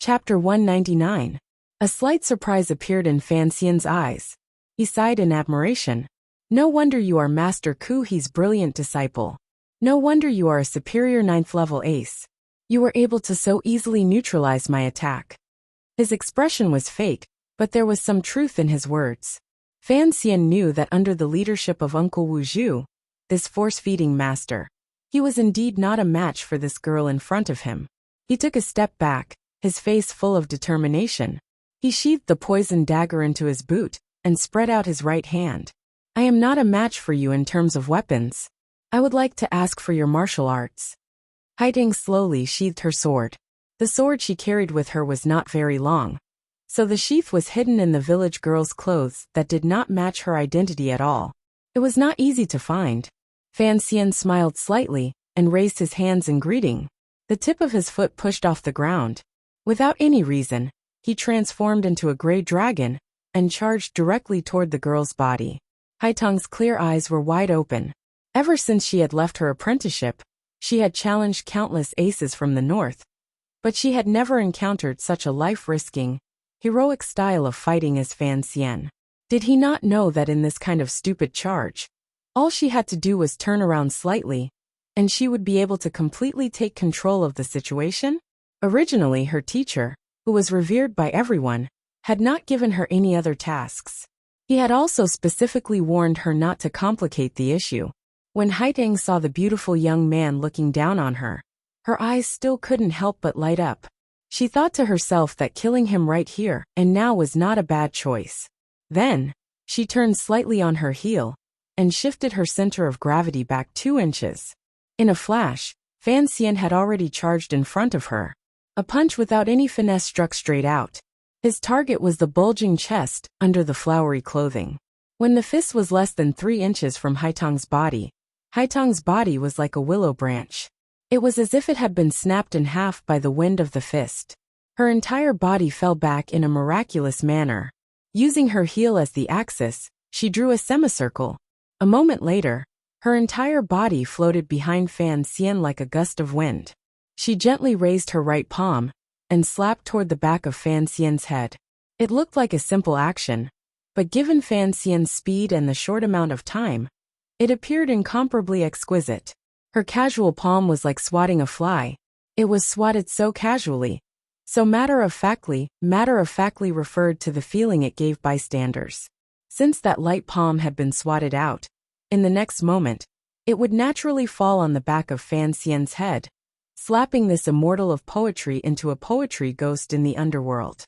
Chapter 199. A slight surprise appeared in Fan Xian's eyes. He sighed in admiration. No wonder you are Master Kuhi's brilliant disciple. No wonder you are a superior 9th level ace. You were able to so easily neutralize my attack. His expression was fake, but there was some truth in his words. Fan Xian knew that under the leadership of Uncle Wu Zhu, this force-feeding master, he was indeed not a match for this girl in front of him. He took a step back, his face full of determination. He sheathed the poisoned dagger into his boot and spread out his right hand. I am not a match for you in terms of weapons. I would like to ask for your martial arts. Haiding slowly sheathed her sword. The sword she carried with her was not very long, so the sheath was hidden in the village girl's clothes that did not match her identity at all. It was not easy to find. Fan Xian smiled slightly and raised his hands in greeting. The tip of his foot pushed off the ground. Without any reason, he transformed into a gray dragon and charged directly toward the girl's body. Haitong's clear eyes were wide open. Ever since she had left her apprenticeship, she had challenged countless aces from the north, but she had never encountered such a life-risking, heroic style of fighting as Fan Xian. Did he not know that in this kind of stupid charge, all she had to do was turn around slightly, and she would be able to completely take control of the situation? Originally, her teacher, who was revered by everyone, had not given her any other tasks. He had also specifically warned her not to complicate the issue. When Haitong saw the beautiful young man looking down on her, her eyes still couldn't help but light up. She thought to herself that killing him right here and now was not a bad choice. Then, she turned slightly on her heel and shifted her center of gravity back 2 inches. In a flash, Fan Xian had already charged in front of her. A punch without any finesse struck straight out. His target was the bulging chest under the flowery clothing. When the fist was less than 3 inches from Haitong's body was like a willow branch. It was as if it had been snapped in half by the wind of the fist. Her entire body fell back in a miraculous manner. Using her heel as the axis, she drew a semicircle. A moment later, her entire body floated behind Fan Xian like a gust of wind. She gently raised her right palm and slapped toward the back of Fan Xian's head. It looked like a simple action, but given Fan Xian's speed and the short amount of time, it appeared incomparably exquisite. Her casual palm was like swatting a fly. It was swatted so casually, so matter-of-factly referred to the feeling it gave bystanders. Since that light palm had been swatted out, in the next moment, it would naturally fall on the back of Fan Xian's head, slapping this immortal of poetry into a poetry ghost in the underworld.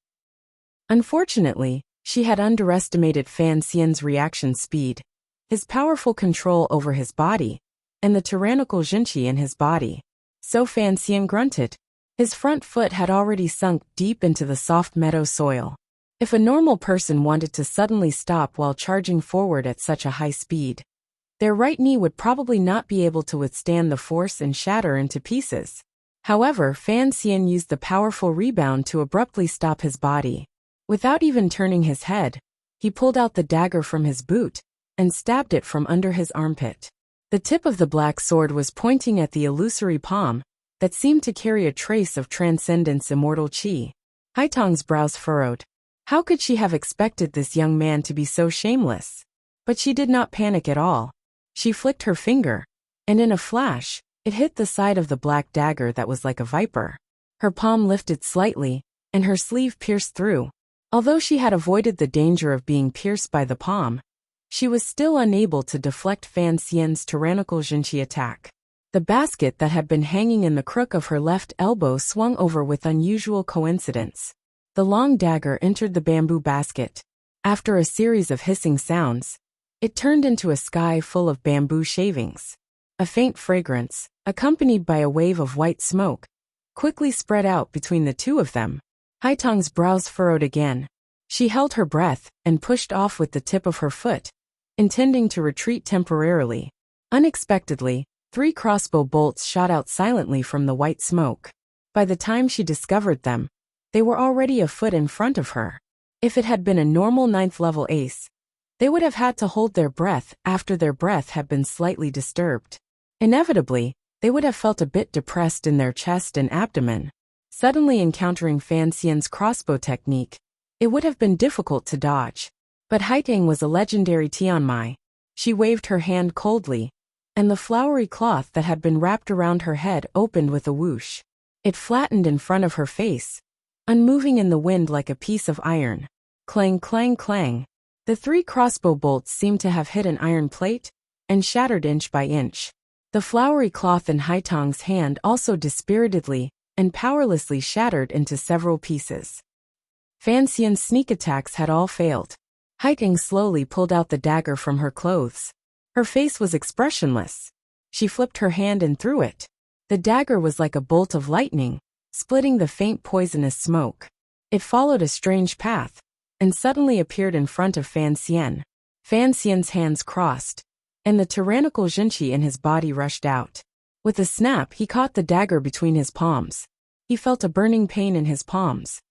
Unfortunately, she had underestimated Fan Xian's reaction speed, his powerful control over his body, and the tyrannical Jinqi in his body. So Fan Xian grunted. His front foot had already sunk deep into the soft meadow soil. If a normal person wanted to suddenly stop while charging forward at such a high speed, their right knee would probably not be able to withstand the force and shatter into pieces. However, Fan Xian used the powerful rebound to abruptly stop his body. Without even turning his head, he pulled out the dagger from his boot and stabbed it from under his armpit. The tip of the black sword was pointing at the illusory palm that seemed to carry a trace of transcendence immortal qi. Haitong's brows furrowed. How could she have expected this young man to be so shameless? But she did not panic at all. She flicked her finger, and in a flash, it hit the side of the black dagger that was like a viper. Her palm lifted slightly, and her sleeve pierced through. Although she had avoided the danger of being pierced by the palm, she was still unable to deflect Fan Xian's tyrannical Jinqi attack. The basket that had been hanging in the crook of her left elbow swung over with unusual coincidence. The long dagger entered the bamboo basket. After a series of hissing sounds, it turned into a sky full of bamboo shavings. A faint fragrance, accompanied by a wave of white smoke, quickly spread out between the two of them. Haitong's brows furrowed again. She held her breath and pushed off with the tip of her foot, intending to retreat temporarily. Unexpectedly, 3 crossbow bolts shot out silently from the white smoke. By the time she discovered them, they were already a foot in front of her. If it had been a normal 9th level ace, they would have had to hold their breath after their breath had been slightly disturbed. Inevitably, they would have felt a bit depressed in their chest and abdomen. Suddenly encountering Fan Xian's crossbow technique, it would have been difficult to dodge. But Haiteng was a legendary Tianmai. She waved her hand coldly, and the flowery cloth that had been wrapped around her head opened with a whoosh. It flattened in front of her face, unmoving in the wind like a piece of iron. Clang, clang, clang. The 3 crossbow bolts seemed to have hit an iron plate and shattered inch by inch. The flowery cloth in Haiteng's hand also dispiritedly and powerlessly shattered into several pieces. Fan Xian's sneak attacks had all failed. Haiteng slowly pulled out the dagger from her clothes. Her face was expressionless. She flipped her hand and threw it. The dagger was like a bolt of lightning, splitting the faint poisonous smoke. It followed a strange path and suddenly appeared in front of Fan Xian. Fan Xian's hands crossed, and the tyrannical Jinqi in his body rushed out. With a snap, he caught the dagger between his palms. He felt a burning pain in his palms.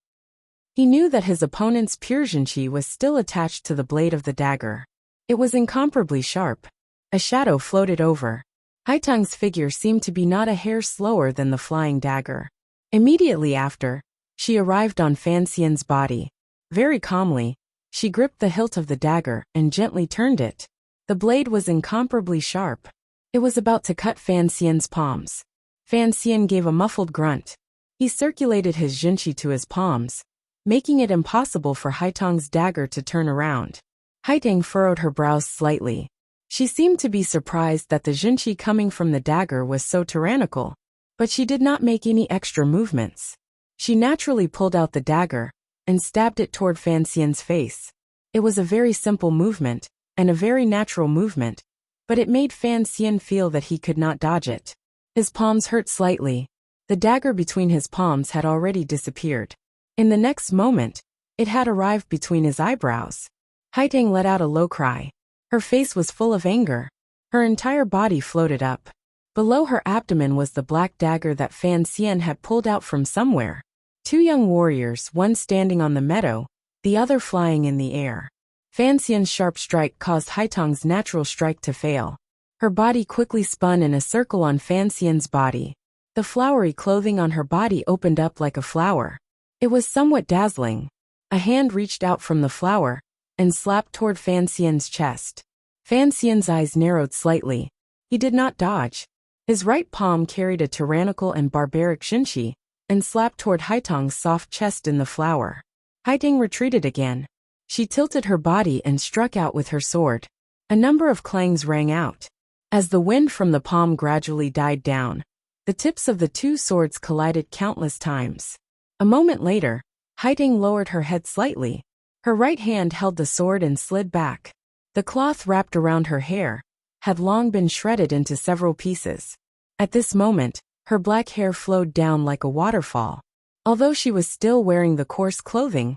He knew that his opponent's pure Jinqi was still attached to the blade of the dagger. It was incomparably sharp. A shadow floated over. Haiteng's figure seemed to be not a hair slower than the flying dagger. Immediately after, she arrived on Fan Xian's body. Very calmly, she gripped the hilt of the dagger and gently turned it. The blade was incomparably sharp. It was about to cut Fan Xian's palms. Fan Xian gave a muffled grunt. He circulated his Jinqi to his palms, making it impossible for Haiteng's dagger to turn around. Haiteng furrowed her brows slightly. She seemed to be surprised that the Jinqi coming from the dagger was so tyrannical, but she did not make any extra movements. She naturally pulled out the dagger and stabbed it toward Fan Xian's face. It was a very simple movement, and a very natural movement, but it made Fan Xian feel that he could not dodge it. His palms hurt slightly. The dagger between his palms had already disappeared. In the next moment, it had arrived between his eyebrows. Haiteng let out a low cry. Her face was full of anger. Her entire body floated up. Below her abdomen was the black dagger that Fan Xian had pulled out from somewhere. 2 young warriors, one standing on the meadow, the other flying in the air. Fan Xian's sharp strike caused Haiteng's natural strike to fail. Her body quickly spun in a circle on Fan Xian's body. The flowery clothing on her body opened up like a flower. It was somewhat dazzling. A hand reached out from the flower and slapped toward Fan Xian's chest. Fan Xian's eyes narrowed slightly. He did not dodge. His right palm carried a tyrannical and barbaric Jinqi and slapped toward Haiteng's soft chest in the flower. Haiteng retreated again. She tilted her body and struck out with her sword. A number of clangs rang out. As the wind from the palm gradually died down, the tips of the 2 swords collided countless times. A moment later, Haiteng lowered her head slightly. Her right hand held the sword and slid back. The cloth wrapped around her hair had long been shredded into several pieces. At this moment, her black hair flowed down like a waterfall. Although she was still wearing the coarse clothing,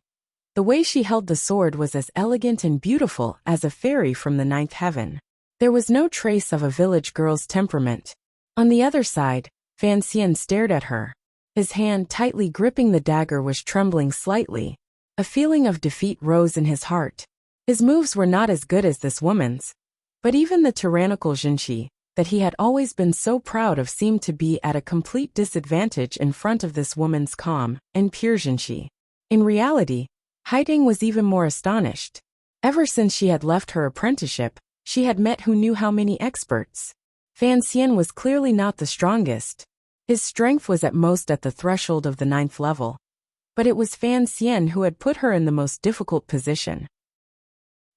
the way she held the sword was as elegant and beautiful as a fairy from the 9th heaven. There was no trace of a village girl's temperament. On the other side, Fan Xian stared at her. His hand tightly gripping the dagger was trembling slightly. A feeling of defeat rose in his heart. His moves were not as good as this woman's, but even the tyrannical Jinqi that he had always been so proud of seemed to be at a complete disadvantage in front of this woman's calm and pure Jinqi. In reality, Haiteng was even more astonished. Ever since she had left her apprenticeship, she had met who knew how many experts. Fan Xian was clearly not the strongest. His strength was at most at the threshold of the 9th level. But it was Fan Xian who had put her in the most difficult position.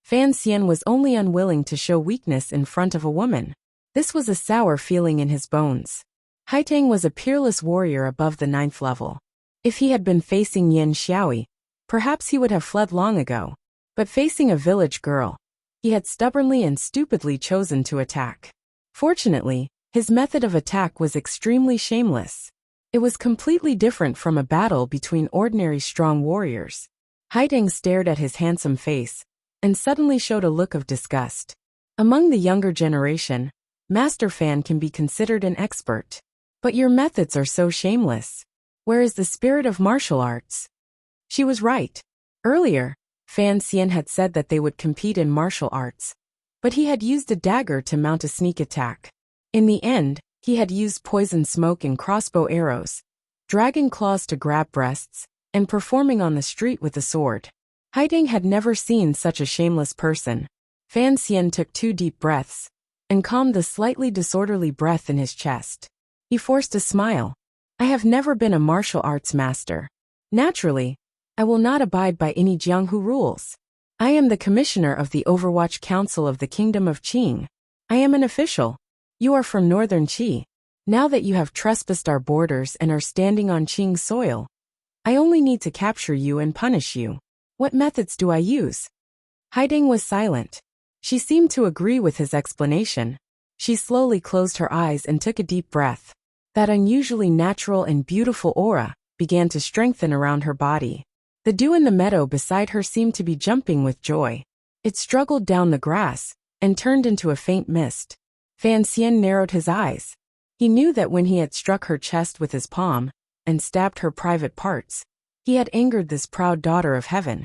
Fan Xian was only unwilling to show weakness in front of a woman. This was a sour feeling in his bones. Haiteng was a peerless warrior above the 9th level. If he had been facing Yin Xiaoi, perhaps he would have fled long ago. But facing a village girl, he had stubbornly and stupidly chosen to attack. Fortunately, his method of attack was extremely shameless. It was completely different from a battle between ordinary strong warriors. Haiteng stared at his handsome face and suddenly showed a look of disgust. Among the younger generation, Master Fan can be considered an expert. But your methods are so shameless. Where is the spirit of martial arts? She was right. Earlier, Fan Xian had said that they would compete in martial arts, but he had used a dagger to mount a sneak attack. In the end, he had used poison smoke and crossbow arrows, dragging claws to grab breasts, and performing on the street with a sword. Haiding had never seen such a shameless person. Fan Xian took 2 deep breaths and calmed the slightly disorderly breath in his chest. He forced a smile. I have never been a martial arts master. Naturally, I will not abide by any Jianghu rules. I am the commissioner of the Overwatch Council of the Kingdom of Qing. I am an official. You are from northern Qi. Now that you have trespassed our borders and are standing on Qing soil, I only need to capture you and punish you. What methods do I use? Haiding was silent. She seemed to agree with his explanation. She slowly closed her eyes and took a deep breath. That unusually natural and beautiful aura began to strengthen around her body. The dew in the meadow beside her seemed to be jumping with joy. It struggled down the grass and turned into a faint mist. Fan Xian narrowed his eyes. He knew that when he had struck her chest with his palm and stabbed her private parts, he had angered this proud daughter of heaven.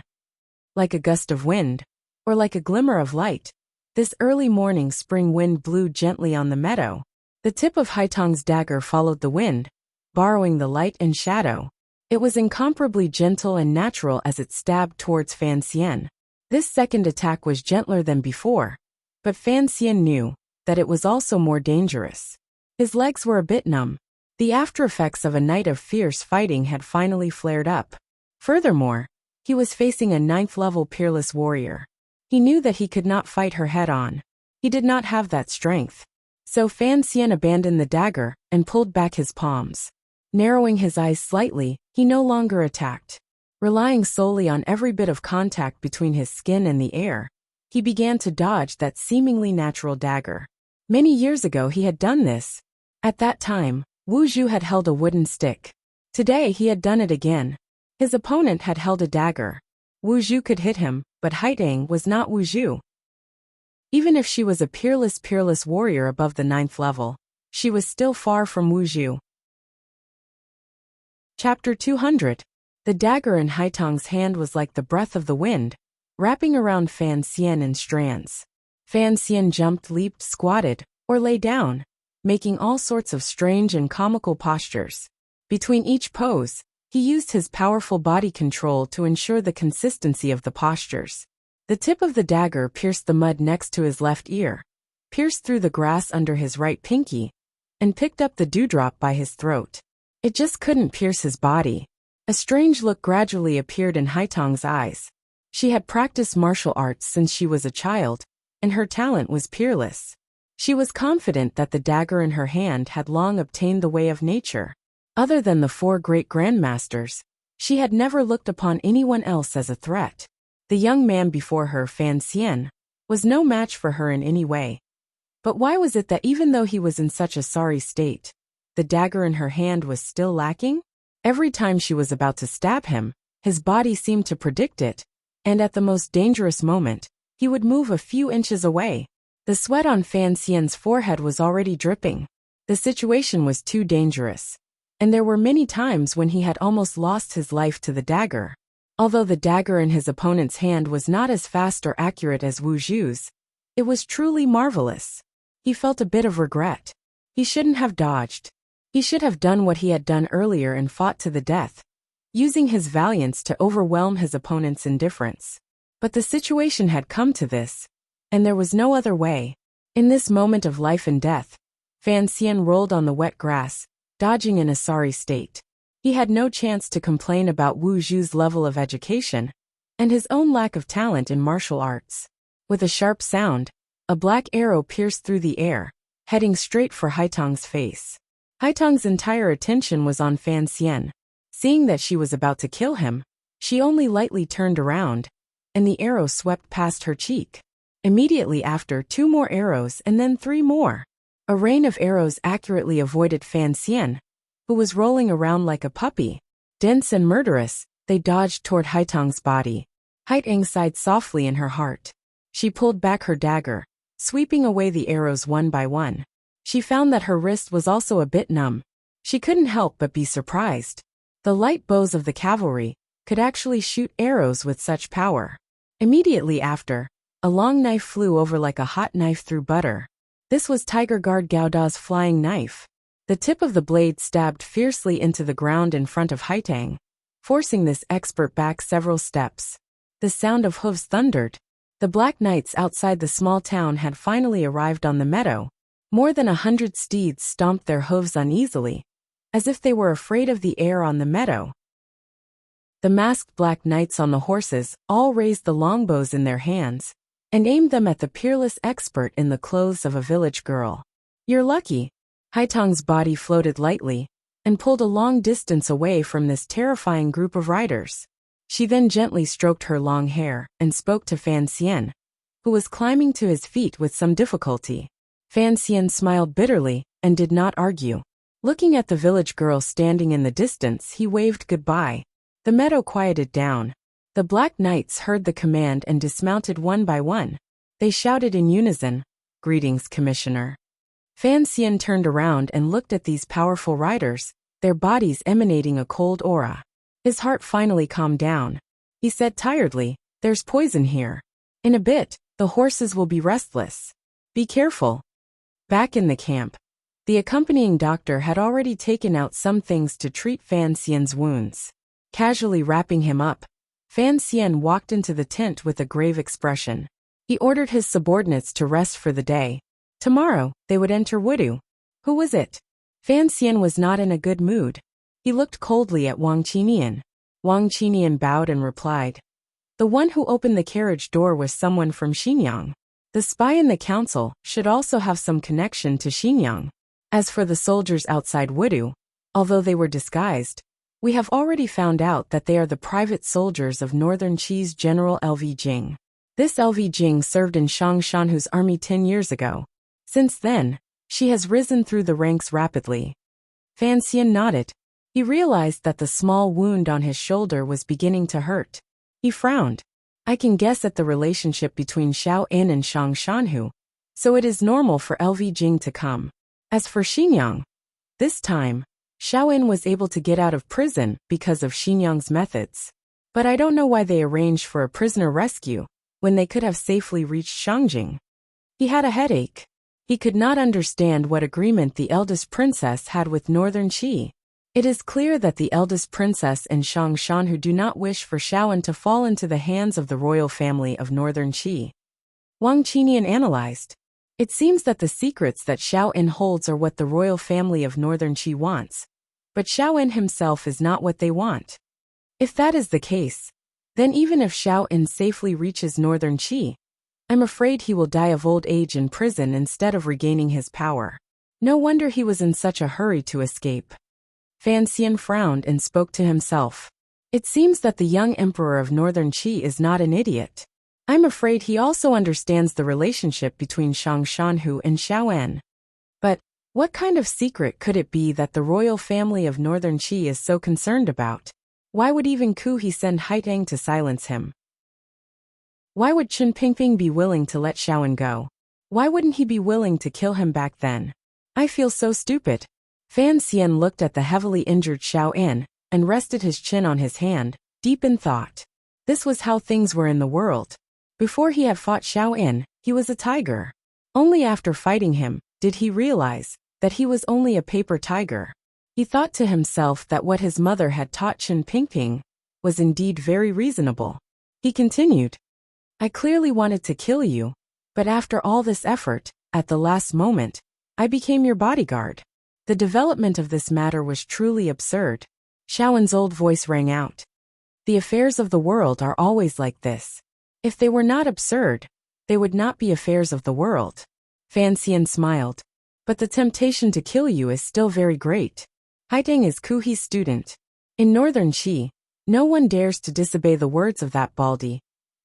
Like a gust of wind, or like a glimmer of light, this early morning spring wind blew gently on the meadow. The tip of Haitong's dagger followed the wind, borrowing the light and shadow. It was incomparably gentle and natural as it stabbed towards Fan Xian. This second attack was gentler than before, but Fan Xian knew that it was also more dangerous. His legs were a bit numb. The aftereffects of a night of fierce fighting had finally flared up. Furthermore, he was facing a 9th-level peerless warrior. He knew that he could not fight her head-on. He did not have that strength. So Fan Xian abandoned the dagger and pulled back his palms. Narrowing his eyes slightly, he no longer attacked. Relying solely on every bit of contact between his skin and the air, he began to dodge that seemingly natural dagger. Many years ago he had done this. At that time, Wu Zhu had held a wooden stick. Today he had done it again. His opponent had held a dagger. Wu Zhu could hit him, but Haiding was not Wu Zhu. Even if she was a peerless warrior above the 9th level, she was still far from Wu Zhu. Chapter 200. The dagger in Haitong's hand was like the breath of the wind, wrapping around Fan Xian in strands. Fan Xian jumped, leaped, squatted, or lay down, making all sorts of strange and comical postures. Between each pose, he used his powerful body control to ensure the consistency of the postures. The tip of the dagger pierced the mud next to his left ear, pierced through the grass under his right pinky, and picked up the dewdrop by his throat. It just couldn't pierce his body. A strange look gradually appeared in Haitong's eyes. She had practiced martial arts since she was a child, and her talent was peerless. She was confident that the dagger in her hand had long obtained the way of nature. Other than the 4 great grandmasters, she had never looked upon anyone else as a threat. The young man before her, Fan Xian, was no match for her in any way. But why was it that even though he was in such a sorry state, the dagger in her hand was still lacking? Every time she was about to stab him, his body seemed to predict it, and at the most dangerous moment, he would move a few inches away. The sweat on Fan Xian's forehead was already dripping. The situation was too dangerous, and there were many times when he had almost lost his life to the dagger. Although the dagger in his opponent's hand was not as fast or accurate as Wu Zhu's, it was truly marvelous. He felt a bit of regret. He shouldn't have dodged. He should have done what he had done earlier and fought to the death, using his valiance to overwhelm his opponent's indifference. But the situation had come to this, and there was no other way. In this moment of life and death, Fan Xian rolled on the wet grass, dodging in a sorry state. He had no chance to complain about Wu Zhu's level of education and his own lack of talent in martial arts. With a sharp sound, a black arrow pierced through the air, heading straight for Haitong's face. Haitong's entire attention was on Fan Xian. Seeing that she was about to kill him, she only lightly turned around, and the arrow swept past her cheek. Immediately after, 2 more arrows and then 3 more. A rain of arrows accurately avoided Fan Xian, who was rolling around like a puppy. Dense and murderous, they dodged toward Haitong's body. Haitong sighed softly in her heart. She pulled back her dagger, sweeping away the arrows one by one. She found that her wrist was also a bit numb. She couldn't help but be surprised. The light bows of the cavalry could actually shoot arrows with such power. Immediately after, a long knife flew over like a hot knife through butter. This was Tiger Guard Gauda's flying knife. The tip of the blade stabbed fiercely into the ground in front of Haitang, forcing this expert back several steps. The sound of hooves thundered. The Black Knights outside the small town had finally arrived on the meadow. More than 100 steeds stomped their hooves uneasily, as if they were afraid of the air on the meadow. The masked Black Knights on the horses all raised the longbows in their hands and aimed them at the peerless expert in the clothes of a village girl. "You're lucky." Haitang's body floated lightly and pulled a long distance away from this terrifying group of riders. She then gently stroked her long hair and spoke to Fan Xian, who was climbing to his feet with some difficulty. Fan Xian smiled bitterly and did not argue. Looking at the village girl standing in the distance, he waved goodbye. The meadow quieted down. The Black Knights heard the command and dismounted one by one. They shouted in unison, "Greetings, Commissioner." Fan Xian turned around and looked at these powerful riders, their bodies emanating a cold aura. His heart finally calmed down. He said tiredly, "There's poison here. In a bit, the horses will be restless. Be careful." Back in the camp, the accompanying doctor had already taken out some things to treat Fan Xian's wounds. Casually wrapping him up, Fan Xian walked into the tent with a grave expression. He ordered his subordinates to rest for the day. Tomorrow, they would enter Wudu. Who was it? Fan Xian was not in a good mood. He looked coldly at Wang Qinian. Wang Qinian bowed and replied, "The one who opened the carriage door was someone from Xinyang. The spy in the council should also have some connection to Xinyang. As for the soldiers outside Wudu, although they were disguised, we have already found out that they are the private soldiers of Northern Qi's General Lv Jing. This Lv Jing served in Shang Shanhu's army 10 years ago. Since then, she has risen through the ranks rapidly." Fan Xian nodded. He realized that the small wound on his shoulder was beginning to hurt. He frowned. "I can guess at the relationship between Xiao In and Shang Shanhu, so it is normal for Lv Jing to come. As for Xinyang, this time, Xiao In was able to get out of prison because of Xinyang's methods. But I don't know why they arranged for a prisoner rescue when they could have safely reached Shangjing." He had a headache. He could not understand what agreement the eldest princess had with Northern Qi. It is clear that the eldest princess and Shang Shanhu do not wish for Xiaoan to fall into the hands of the royal family of Northern Qi. Wang Qinian analyzed. It seems that the secrets that Xiao In holds are what the royal family of Northern Qi wants, but Xiao In himself is not what they want. If that is the case, then even if Xiao In safely reaches Northern Qi, I'm afraid he will die of old age in prison instead of regaining his power. No wonder he was in such a hurry to escape. Fan Xian frowned and spoke to himself. It seems that the young emperor of Northern Qi is not an idiot. I'm afraid he also understands the relationship between Shang Shanhu and Xiao En. But what kind of secret could it be that the royal family of Northern Qi is so concerned about? Why would even Ku He send Haitang to silence him? Why would Chen Pingping be willing to let Xiao En go? Why wouldn't he be willing to kill him back then? I feel so stupid. Fan Xian looked at the heavily injured Xiao En and rested his chin on his hand, deep in thought. This was how things were in the world. Before he had fought Xiao En, he was a tiger. Only after fighting him did he realize that he was only a paper tiger. He thought to himself that what his mother had taught Chen Pingping was indeed very reasonable. He continued, "I clearly wanted to kill you, but after all this effort, at the last moment, I became your bodyguard." The development of this matter was truly absurd. Xiaowen's old voice rang out. The affairs of the world are always like this. If they were not absurd, they would not be affairs of the world. Fan Xian smiled. But the temptation to kill you is still very great. Haitang is Ku He's student. In Northern Qi, no one dares to disobey the words of that baldy,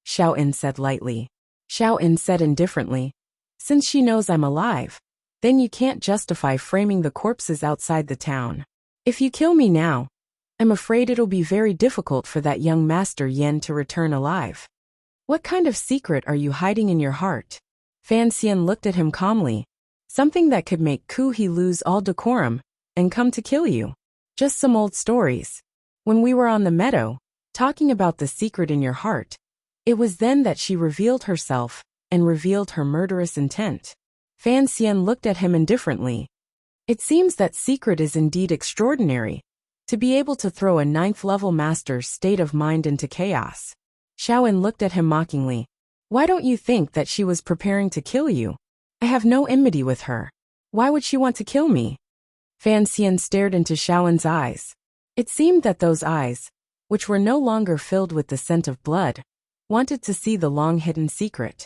Xiao En said lightly. Xiao En said indifferently, "Since she knows I'm alive, then you can't justify framing the corpses outside the town. If you kill me now, I'm afraid it'll be very difficult for that young Master Yen to return alive. What kind of secret are you hiding in your heart?" Fan Xian looked at him calmly. "Something that could make Ku He lose all decorum and come to kill you. Just some old stories. When we were on the meadow, talking about the secret in your heart, it was then that she revealed herself and revealed her murderous intent." Fan Xian looked at him indifferently. It seems that secret is indeed extraordinary. To be able to throw a ninth-level master's state of mind into chaos. Xiaoan looked at him mockingly. Why don't you think that she was preparing to kill you? I have no enmity with her. Why would she want to kill me? Fan Xian stared into Xiaoan's eyes. It seemed that those eyes, which were no longer filled with the scent of blood, wanted to see the long-hidden secret.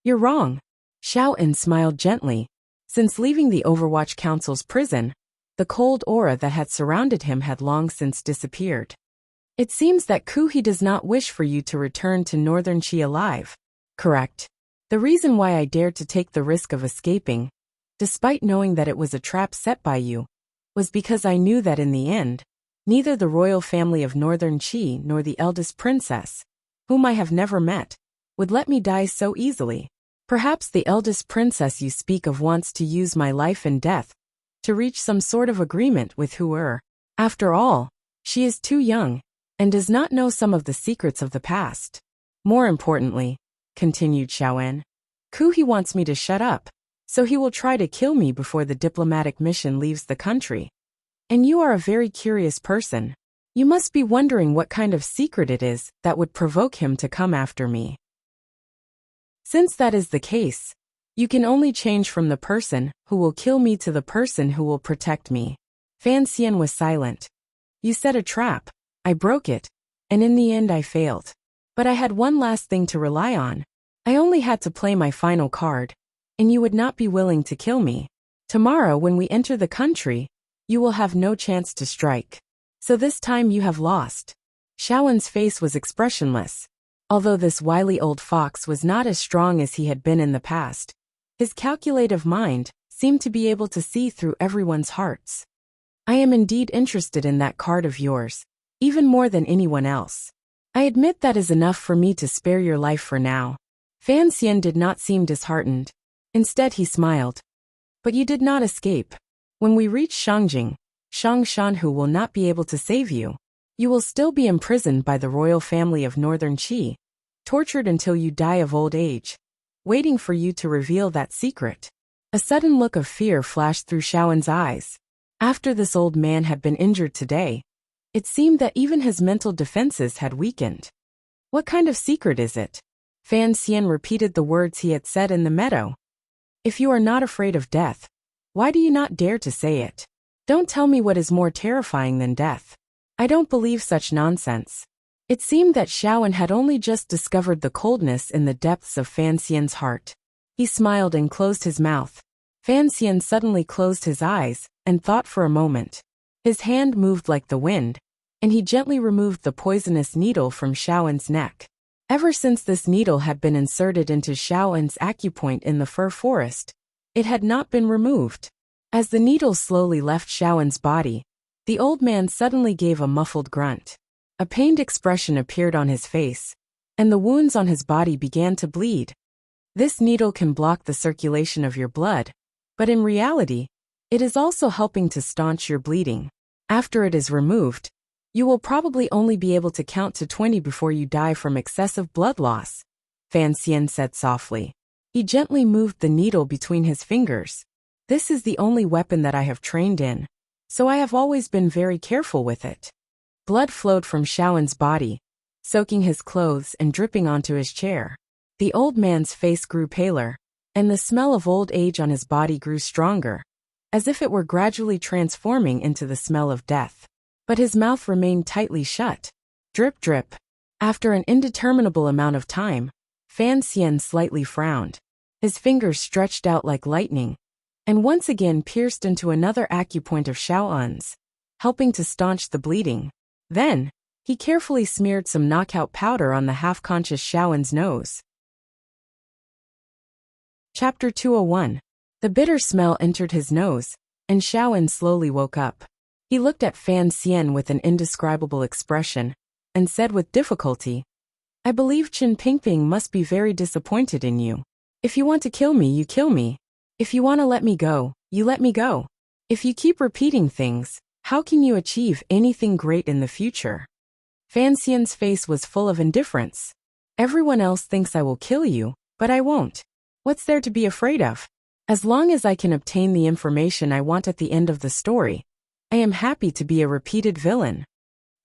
You're wrong. Xiaoan smiled gently. Since leaving the Overwatch Council's prison, the cold aura that had surrounded him had long since disappeared. It seems that Kuhi does not wish for you to return to Northern Qi alive. Correct. The reason why I dared to take the risk of escaping, despite knowing that it was a trap set by you, was because I knew that in the end, neither the royal family of Northern Qi nor the eldest princess, whom I have never met, would let me die so easily. Perhaps the eldest princess you speak of wants to use my life and death to reach some sort of agreement with Huer. After all, she is too young and does not know some of the secrets of the past. More importantly, continued Xiaoan, Kuhi wants me to shut up, so he will try to kill me before the diplomatic mission leaves the country. And you are a very curious person. You must be wondering what kind of secret it is that would provoke him to come after me. Since that is the case, you can only change from the person who will kill me to the person who will protect me. Fan Xian was silent. You set a trap, I broke it, and in the end I failed. But I had one last thing to rely on. I only had to play my final card, and you would not be willing to kill me. Tomorrow when we enter the country, you will have no chance to strike. So this time you have lost. Xiaoan's face was expressionless. Although this wily old fox was not as strong as he had been in the past, his calculative mind seemed to be able to see through everyone's hearts. I am indeed interested in that card of yours, even more than anyone else. I admit that is enough for me to spare your life for now. Fan Xian did not seem disheartened. Instead he smiled. But you did not escape. When we reach Shangjing, Shang Shanhu will not be able to save you. You will still be imprisoned by the royal family of Northern Qi, tortured until you die of old age, waiting for you to reveal that secret. A sudden look of fear flashed through Xiaoan's eyes. After this old man had been injured today, it seemed that even his mental defenses had weakened. What kind of secret is it? Fan Xian repeated the words he had said in the meadow. If you are not afraid of death, why do you not dare to say it? Don't tell me what is more terrifying than death. I don't believe such nonsense. It seemed that Xiaoan had only just discovered the coldness in the depths of Fan Xian's heart. He smiled and closed his mouth. Fan Xian suddenly closed his eyes and thought for a moment. His hand moved like the wind, and he gently removed the poisonous needle from Xiaoan's neck. Ever since this needle had been inserted into Xiaoan's acupoint in the fir forest, it had not been removed. As the needle slowly left Xiaoan's body, the old man suddenly gave a muffled grunt. A pained expression appeared on his face, and the wounds on his body began to bleed. This needle can block the circulation of your blood, but in reality, it is also helping to staunch your bleeding. After it is removed, you will probably only be able to count to 20 before you die from excessive blood loss, Fan Xian said softly. He gently moved the needle between his fingers. This is the only weapon that I have trained in, so I have always been very careful with it. Blood flowed from Xiaoan's body, soaking his clothes and dripping onto his chair. The old man's face grew paler, and the smell of old age on his body grew stronger, as if it were gradually transforming into the smell of death. But his mouth remained tightly shut. Drip drip. After an indeterminable amount of time, Fan Xian slightly frowned. His fingers stretched out like lightning, and once again pierced into another acupoint of Xiaoan's, helping to staunch the bleeding. Then, he carefully smeared some knockout powder on the half-conscious Xiaoan's nose. Chapter 201. The bitter smell entered his nose, and Xiaoan slowly woke up. He looked at Fan Xian with an indescribable expression, and said with difficulty, I believe Qin Pingping must be very disappointed in you. If you want to kill me, you kill me. If you want to let me go, you let me go. If you keep repeating things, how can you achieve anything great in the future? Fan Xian's face was full of indifference. Everyone else thinks I will kill you, but I won't. What's there to be afraid of? As long as I can obtain the information I want at the end of the story, I am happy to be a repeated villain.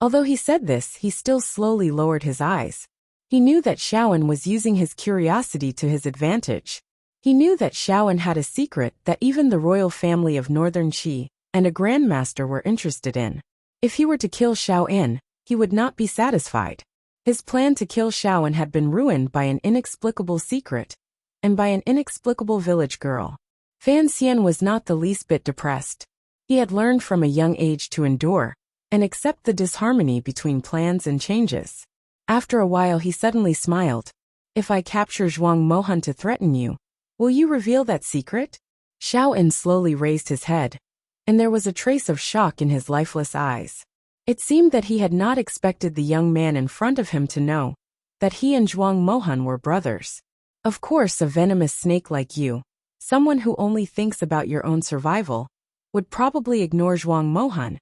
Although he said this, he still slowly lowered his eyes. He knew that Xiaoan was using his curiosity to his advantage. He knew that Xiaoan had a secret that even the royal family of Northern Qi and a grandmaster were interested in. If he were to kill Xiaoan, he would not be satisfied. His plan to kill Xiaoan had been ruined by an inexplicable secret, and by an inexplicable village girl. Fan Xian was not the least bit depressed. He had learned from a young age to endure and accept the disharmony between plans and changes. After a while he suddenly smiled. If I capture Zhuang Mohan to threaten you, will you reveal that secret? Xiaoan slowly raised his head, and there was a trace of shock in his lifeless eyes. It seemed that he had not expected the young man in front of him to know that he and Zhuang Mohan were brothers. Of course, a venomous snake like you, someone who only thinks about your own survival, would probably ignore Zhuang Mohan,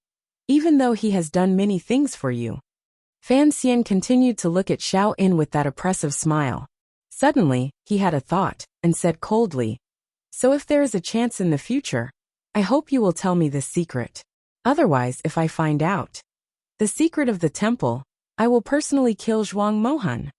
even though he has done many things for you. Fan Xian continued to look at Xiaoan with that oppressive smile. Suddenly, he had a thought, and said coldly, "So if there is a chance in the future, I hope you will tell me this secret. Otherwise, if I find out the secret of the temple, I will personally kill Zhuang Mohan."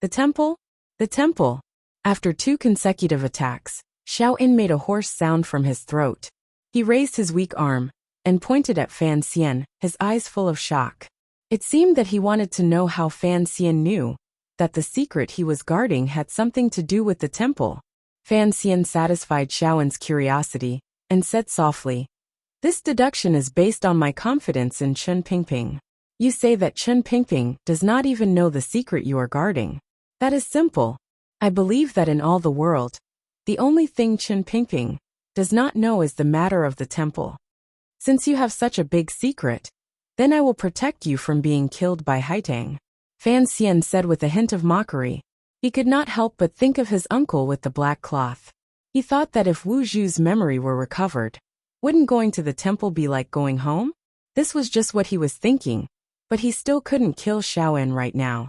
The temple? The temple. After 2 consecutive attacks, Xiaoan made a hoarse sound from his throat. He raised his weak arm and pointed at Fan Xian, his eyes full of shock. It seemed that he wanted to know how Fan Xian knew that the secret he was guarding had something to do with the temple. Fan Xian satisfied Xiaoan's curiosity and said softly, "This deduction is based on my confidence in Chen Pingping. You say that Chen Pingping does not even know the secret you are guarding. That is simple. I believe that in all the world, the only thing Chen Pingping does not know is the matter of the temple. Since you have such a big secret, then I will protect you from being killed by Haitang." Fan Xian said with a hint of mockery. He could not help but think of his uncle with the black cloth. He thought that if Wu Zhu's memory were recovered, wouldn't going to the temple be like going home? This was just what he was thinking, but he still couldn't kill Xiaoan right now.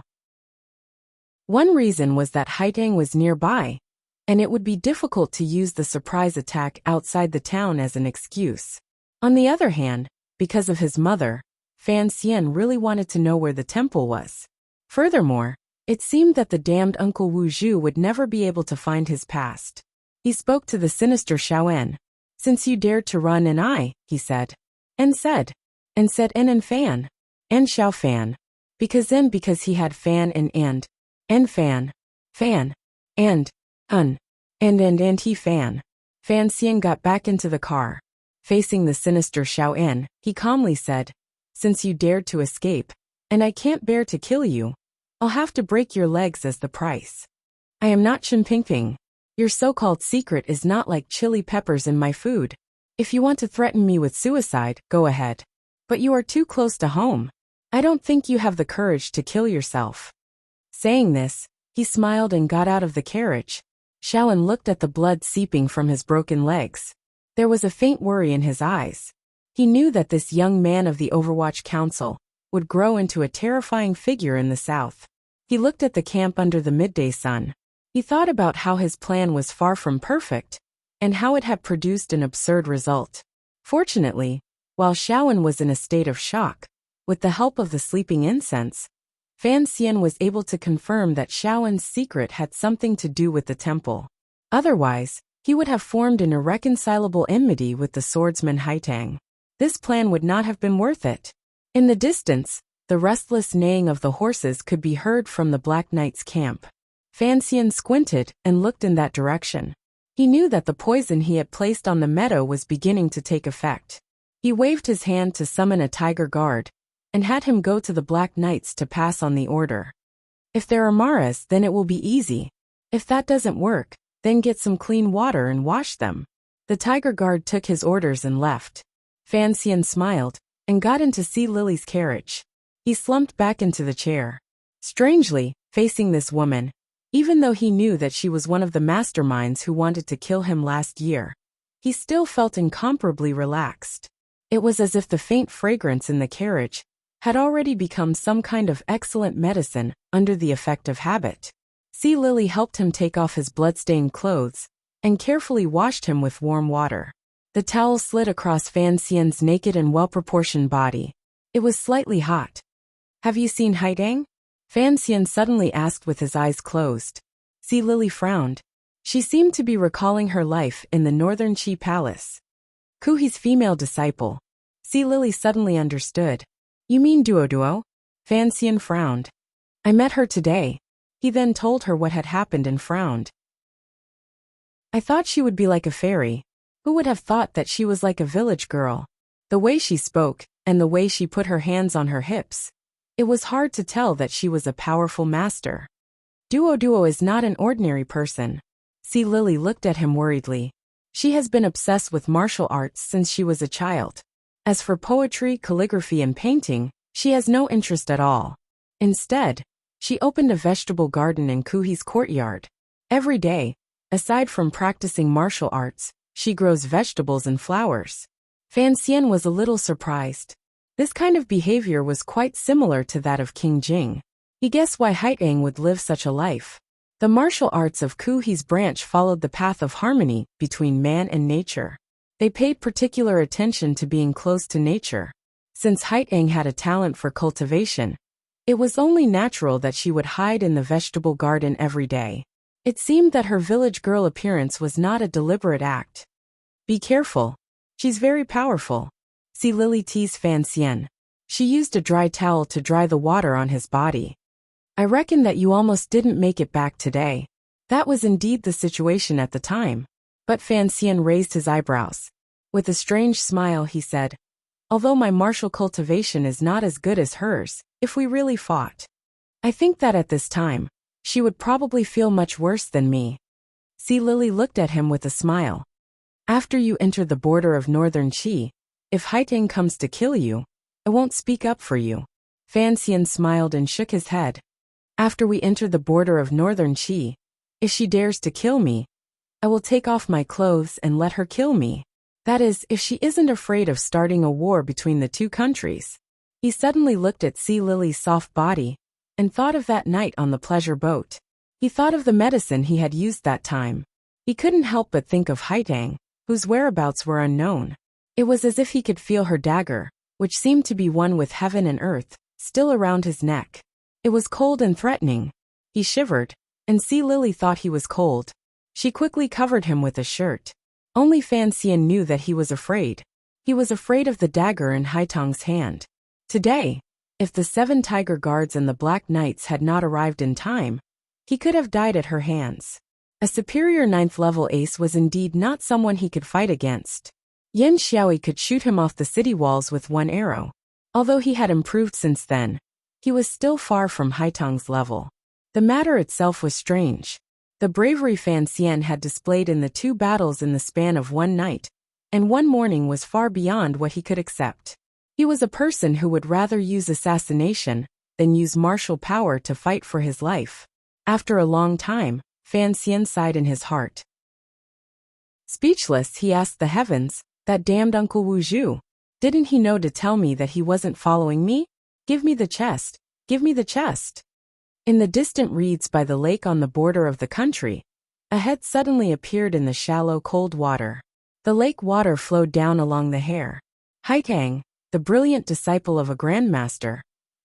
One reason was that Haitang was nearby, and it would be difficult to use the surprise attack outside the town as an excuse. On the other hand, because of his mother, Fan Xian really wanted to know where the temple was. Furthermore, it seemed that the damned Uncle Wu Zhu would never be able to find his past. He spoke to the sinister Xiaoan. "Since you dared to run he said. And said and Fan. And Xiao Fan. Because he had Fan and Fan. Fan. And he Fan. Fan Xian got back into the car. Facing the sinister Xiaoan, he calmly said, "Since you dared to escape, and I can't bear to kill you, I'll have to break your legs as the price. I am not Chen Pingping. Your so-called secret is not like chili peppers in my food. If you want to threaten me with suicide, go ahead. But you are too close to home. I don't think you have the courage to kill yourself." Saying this, he smiled and got out of the carriage. Xiaoan looked at the blood seeping from his broken legs. There was a faint worry in his eyes. He knew that this young man of the Overwatch Council would grow into a terrifying figure in the south. He looked at the camp under the midday sun. He thought about how his plan was far from perfect, and how it had produced an absurd result. Fortunately, while Xiaoan was in a state of shock, with the help of the sleeping incense, Fan Xian was able to confirm that Xiaoan's secret had something to do with the temple. Otherwise, he would have formed an irreconcilable enmity with the swordsman Haitang. This plan would not have been worth it. In the distance, the restless neighing of the horses could be heard from the Black Knight's camp. Fan Xian squinted and looked in that direction. He knew that the poison he had placed on the meadow was beginning to take effect. He waved his hand to summon a tiger guard, and had him go to the Black Knights to pass on the order. If there are maras, then it will be easy. If that doesn't work, then get some clean water and wash them. The tiger guard took his orders and left. Fan Xian smiled and got into Sea Lily's carriage. He slumped back into the chair. Strangely, facing this woman, even though he knew that she was one of the masterminds who wanted to kill him last year, he still felt incomparably relaxed. It was as if the faint fragrance in the carriage had already become some kind of excellent medicine under the effect of habit. Sea Lily helped him take off his bloodstained clothes and carefully washed him with warm water. The towel slid across Fan Xian's naked and well-proportioned body. It was slightly hot. "Have you seen Haidang?" Fan Xian suddenly asked with his eyes closed. Sea Lily frowned. She seemed to be recalling her life in the Northern Qi Palace. Kuhi's female disciple. Sea Lily suddenly understood. "You mean Duo?" Fan Xian frowned. "I met her today." He then told her what had happened and frowned. "I thought she would be like a fairy. Who would have thought that she was like a village girl? The way she spoke, and the way she put her hands on her hips. It was hard to tell that she was a powerful master. Duo is not an ordinary person." Sea Lily looked at him worriedly. She has been obsessed with martial arts since she was a child. As for poetry, calligraphy and painting, she has no interest at all. Instead, she opened a vegetable garden in Kuhi's courtyard. Every day, aside from practicing martial arts, she grows vegetables and flowers. Fan Xian was a little surprised. This kind of behavior was quite similar to that of King Jing. He guessed why Haidang would live such a life. The martial arts of Kuhi's branch followed the path of harmony between man and nature. They paid particular attention to being close to nature. Since Haidang had a talent for cultivation, it was only natural that she would hide in the vegetable garden every day. It seemed that her village girl appearance was not a deliberate act. "Be careful. She's very powerful." Sea Lily teased Fan Xian. She used a dry towel to dry the water on his body. "I reckon that you almost didn't make it back today." That was indeed the situation at the time. But Fan Xian raised his eyebrows. With a strange smile he said, "Although my martial cultivation is not as good as hers, if we really fought, I think that at this time, she would probably feel much worse than me." Sea Lily looked at him with a smile. "After you enter the border of Northern Qi, if Haidang comes to kill you, I won't speak up for you." Fan Xian smiled and shook his head. "After we enter the border of Northern Qi, if she dares to kill me, I will take off my clothes and let her kill me. That is, if she isn't afraid of starting a war between the two countries." He suddenly looked at Sea Lily's soft body, and thought of that night on the pleasure boat. He thought of the medicine he had used that time. He couldn't help but think of Haidang, whose whereabouts were unknown. It was as if he could feel her dagger, which seemed to be one with heaven and earth, still around his neck. It was cold and threatening. He shivered, and Sea Lily thought he was cold. She quickly covered him with a shirt. Only Fan Xian knew that he was afraid. He was afraid of the dagger in Haitang's hand. Today, if the 7 tiger guards and the Black Knights had not arrived in time, he could have died at her hands. A superior 9th-level ace was indeed not someone he could fight against. Yen Xiaoi could shoot him off the city walls with 1 arrow. Although he had improved since then, he was still far from Haitang's level. The matter itself was strange. The bravery Fan Xian had displayed in the 2 battles in the span of 1 night and 1 morning was far beyond what he could accept. He was a person who would rather use assassination than use martial power to fight for his life. After a long time, Fan Xian sighed in his heart. Speechless, he asked the heavens, "That damned Uncle Wu Zhu. Didn't he know to tell me that he wasn't following me? Give me the chest. Give me the chest." In the distant reeds by the lake on the border of the country, a head suddenly appeared in the shallow, cold water. The lake water flowed down along the hair. Haitang, the brilliant disciple of a grandmaster,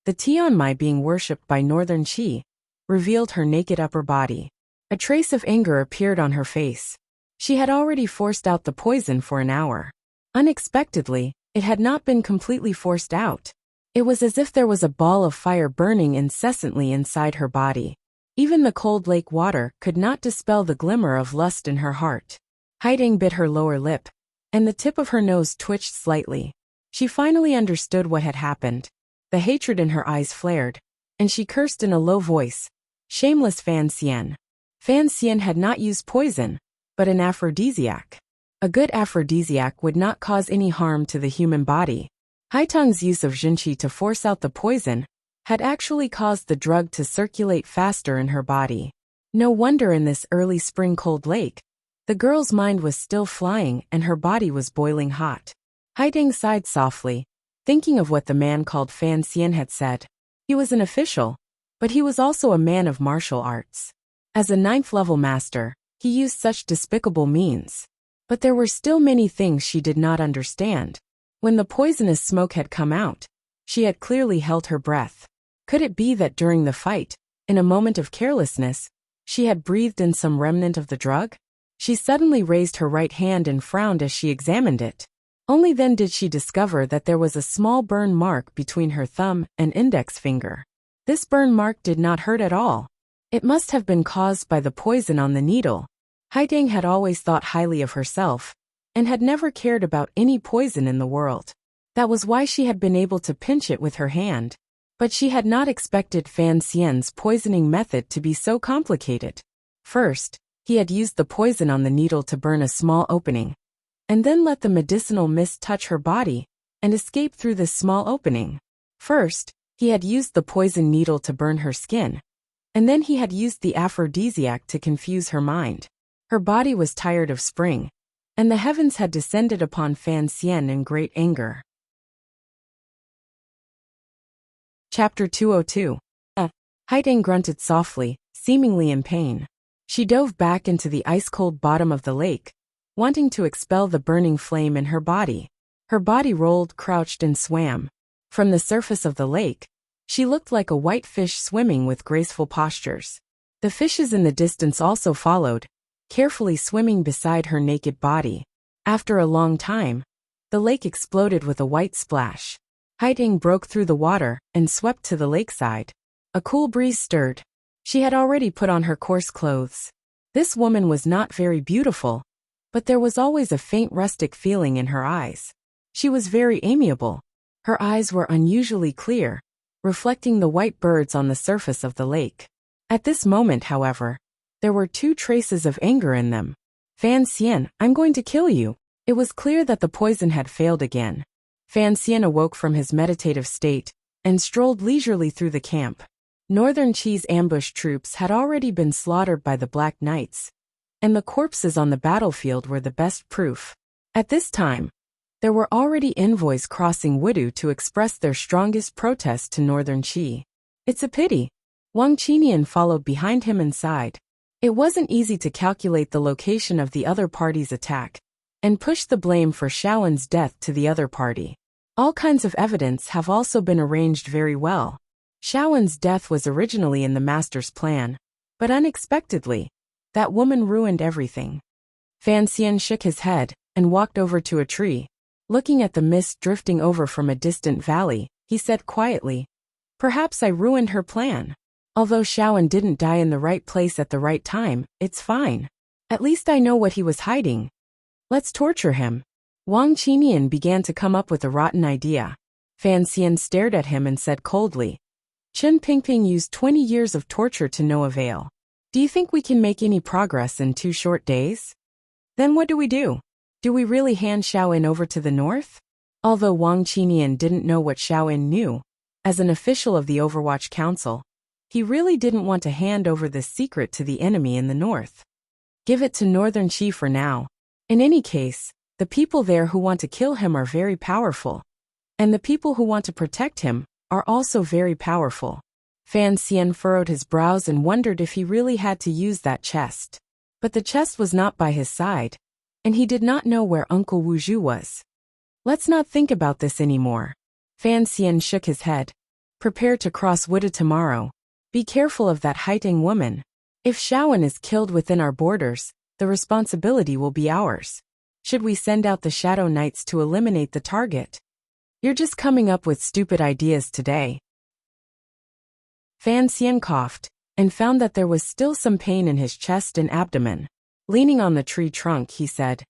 the Tianmai being worshipped by Northern Qi, revealed her naked upper body. A trace of anger appeared on her face. She had already forced out the poison for an hour. Unexpectedly, it had not been completely forced out. It was as if there was a ball of fire burning incessantly inside her body. Even the cold lake water could not dispel the glimmer of lust in her heart. Haidang bit her lower lip, and the tip of her nose twitched slightly. She finally understood what had happened. The hatred in her eyes flared, and she cursed in a low voice. Shameless Fan Xian. Fan Xian had not used poison, but an aphrodisiac. A good aphrodisiac would not cause any harm to the human body. Haitang's use of Jinqi to force out the poison had actually caused the drug to circulate faster in her body. No wonder in this early spring cold lake, the girl's mind was still flying and her body was boiling hot. Haidang sighed softly, thinking of what the man called Fan Xian had said. He was an official, but he was also a man of martial arts. As a 9th-level master, he used such despicable means. But there were still many things she did not understand. When the poisonous smoke had come out, she had clearly held her breath. Could it be that during the fight, in a moment of carelessness, she had breathed in some remnant of the drug? She suddenly raised her right hand and frowned as she examined it. Only then did she discover that there was a small burn mark between her thumb and index finger. This burn mark did not hurt at all. It must have been caused by the poison on the needle. Haiding had always thought highly of herself, and had never cared about any poison in the world. That was why she had been able to pinch it with her hand. But she had not expected Fan Xian's poisoning method to be so complicated. First, he had used the poison on the needle to burn a small opening, and then let the medicinal mist touch her body and escape through this small opening. First, he had used the poison needle to burn her skin, and then he had used the aphrodisiac to confuse her mind. Her body was tired of spring, and the heavens had descended upon Fan Xian in great anger. Chapter 202. Haiding grunted softly, seemingly in pain. She dove back into the ice-cold bottom of the lake, wanting to expel the burning flame in her body. Her body rolled, crouched, and swam. From the surface of the lake, she looked like a white fish swimming with graceful postures. The fishes in the distance also followed, carefully swimming beside her naked body. After a long time, the lake exploded with a white splash. Haiding broke through the water and swept to the lakeside. A cool breeze stirred. She had already put on her coarse clothes. This woman was not very beautiful, but there was always a faint rustic feeling in her eyes. She was very amiable. Her eyes were unusually clear, reflecting the white birds on the surface of the lake. At this moment, however, there were two traces of anger in them. Fan Xian, I'm going to kill you. It was clear that the poison had failed again. Fan Xian awoke from his meditative state and strolled leisurely through the camp. Northern Qi's ambush troops had already been slaughtered by the Black Knights, and the corpses on the battlefield were the best proof. At this time, there were already envoys crossing Wudu to express their strongest protest to Northern Qi. It's a pity. Wang Qinian followed behind him and sighed. It wasn't easy to calculate the location of the other party's attack and push the blame for Shaowen's death to the other party. All kinds of evidence have also been arranged very well. Shaowen's death was originally in the master's plan, but unexpectedly, that woman ruined everything. Fan Xian shook his head and walked over to a tree. Looking at the mist drifting over from a distant valley, he said quietly, "Perhaps I ruined her plan. Although Shaowen didn't die in the right place at the right time, it's fine. At least I know what he was hiding. Let's torture him." Wang Qinian began to come up with a rotten idea. Fan Xian stared at him and said coldly, "Chen Pingping used 20 years of torture to no avail. Do you think we can make any progress in 2 short days? Then what do we do? Do we really hand Shaowen over to the north?" Although Wang Qinian didn't know what Shaowen knew, as an official of the Overwatch Council, he really didn't want to hand over this secret to the enemy in the north. Give it to Northern Qi for now. In any case, the people there who want to kill him are very powerful, and the people who want to protect him are also very powerful. Fan Xian furrowed his brows and wondered if he really had to use that chest. But the chest was not by his side, and he did not know where Uncle Wuzhu was. Let's not think about this anymore. Fan Xian shook his head. Prepare to cross Wuda tomorrow. Be careful of that Haiding woman. If Shaowen is killed within our borders, the responsibility will be ours. Should we send out the Shadow Knights to eliminate the target? You're just coming up with stupid ideas today. Fan Xian coughed and found that there was still some pain in his chest and abdomen. Leaning on the tree trunk, he said,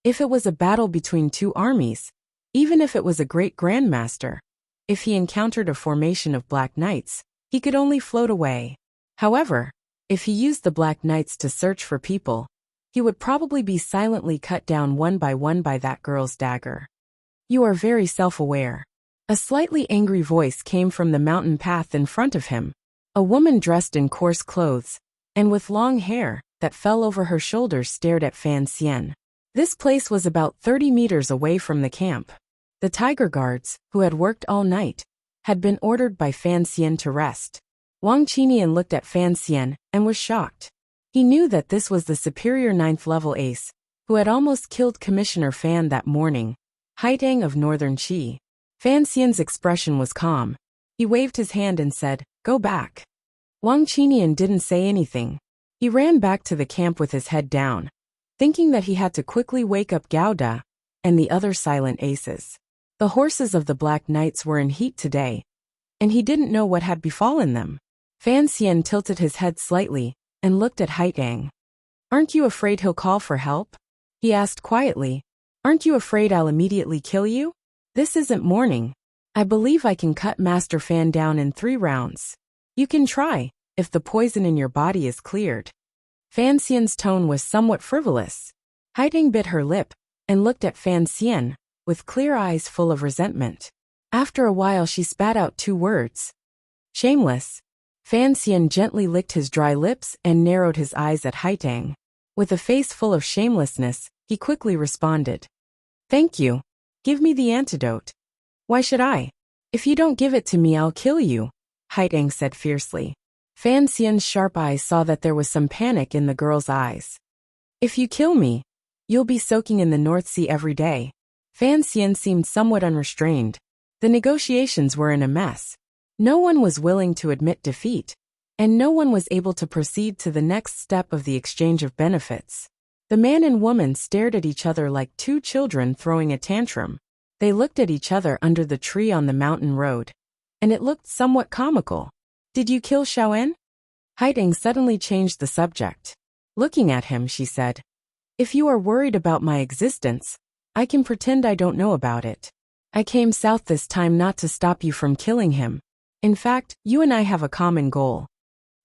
"If it was a battle between 2 armies, even if it was a great grandmaster, if he encountered a formation of Black Knights, he could only float away. However, if he used the Black Knights to search for people, he would probably be silently cut down one by that girl's dagger." "You are very self-aware." A slightly angry voice came from the mountain path in front of him. A woman dressed in coarse clothes and with long hair that fell over her shoulders stared at Fan Xian. This place was about 30 meters away from the camp. The tiger guards, who had worked all night, had been ordered by Fan Xian to rest. Wang Qinian looked at Fan Xian and was shocked. He knew that this was the superior 9th-level ace, who had almost killed Commissioner Fan that morning, Haitang of Northern Qi. Fan Xian's expression was calm. He waved his hand and said, "Go back." Wang Qinian didn't say anything. He ran back to the camp with his head down, thinking that he had to quickly wake up Gao Da and the other silent aces. The horses of the Black Knights were in heat today, and he didn't know what had befallen them. Fan Xian tilted his head slightly and looked at Haitang. "Aren't you afraid he'll call for help?" he asked quietly. "Aren't you afraid I'll immediately kill you? This isn't morning. I believe I can cut Master Fan down in 3 rounds. You can try, if the poison in your body is cleared." Fan Xian's tone was somewhat frivolous. Haitang bit her lip and looked at Fan Xian with clear eyes full of resentment. After a while she spat out 2 words. "Shameless." Fan Xian gently licked his dry lips and narrowed his eyes at Haitang. With a face full of shamelessness, he quickly responded. "Thank you. Give me the antidote." "Why should I? If you don't give it to me, I'll kill you," Haitang said fiercely. Fan Xian's sharp eyes saw that there was some panic in the girl's eyes. "If you kill me, you'll be soaking in the North Sea every day." Fan Xian seemed somewhat unrestrained. The negotiations were in a mess. No one was willing to admit defeat, and no one was able to proceed to the next step of the exchange of benefits. The man and woman stared at each other like 2 children throwing a tantrum. They looked at each other under the tree on the mountain road, and it looked somewhat comical. "Did you kill Xiaoen?" Haitang suddenly changed the subject. Looking at him, she said, "If you are worried about my existence, I can pretend I don't know about it. I came south this time not to stop you from killing him. In fact, you and I have a common goal."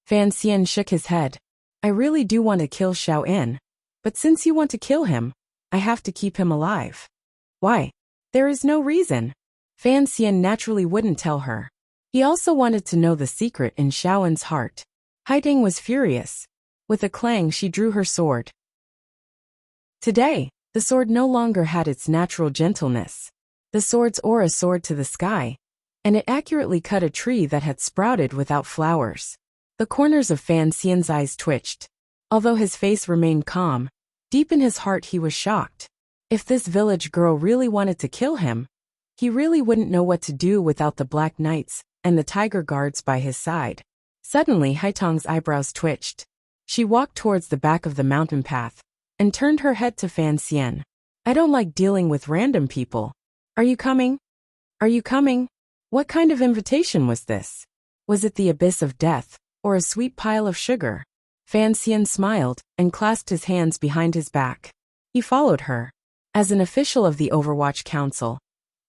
Fan Xian shook his head. "I really do want to kill Xiaoen, but since you want to kill him, I have to keep him alive." "Why?" "There is no reason." Fan Xian naturally wouldn't tell her. He also wanted to know the secret in Xiaoen's heart. Haitang was furious. With a clang she drew her sword. Today, the sword no longer had its natural gentleness. The sword's aura soared to the sky, and it accurately cut a tree that had sprouted without flowers. The corners of Fan Xian's eyes twitched. Although his face remained calm, deep in his heart he was shocked. If this village girl really wanted to kill him, he really wouldn't know what to do without the Black Knights and the tiger guards by his side. Suddenly Haitang's eyebrows twitched. She walked towards the back of the mountain path and turned her head to Fan Xian. "I don't like dealing with random people. Are you coming? Are you coming?" What kind of invitation was this? Was it the abyss of death, or a sweet pile of sugar? Fan Xian smiled and clasped his hands behind his back. He followed her. As an official of the Overwatch Council,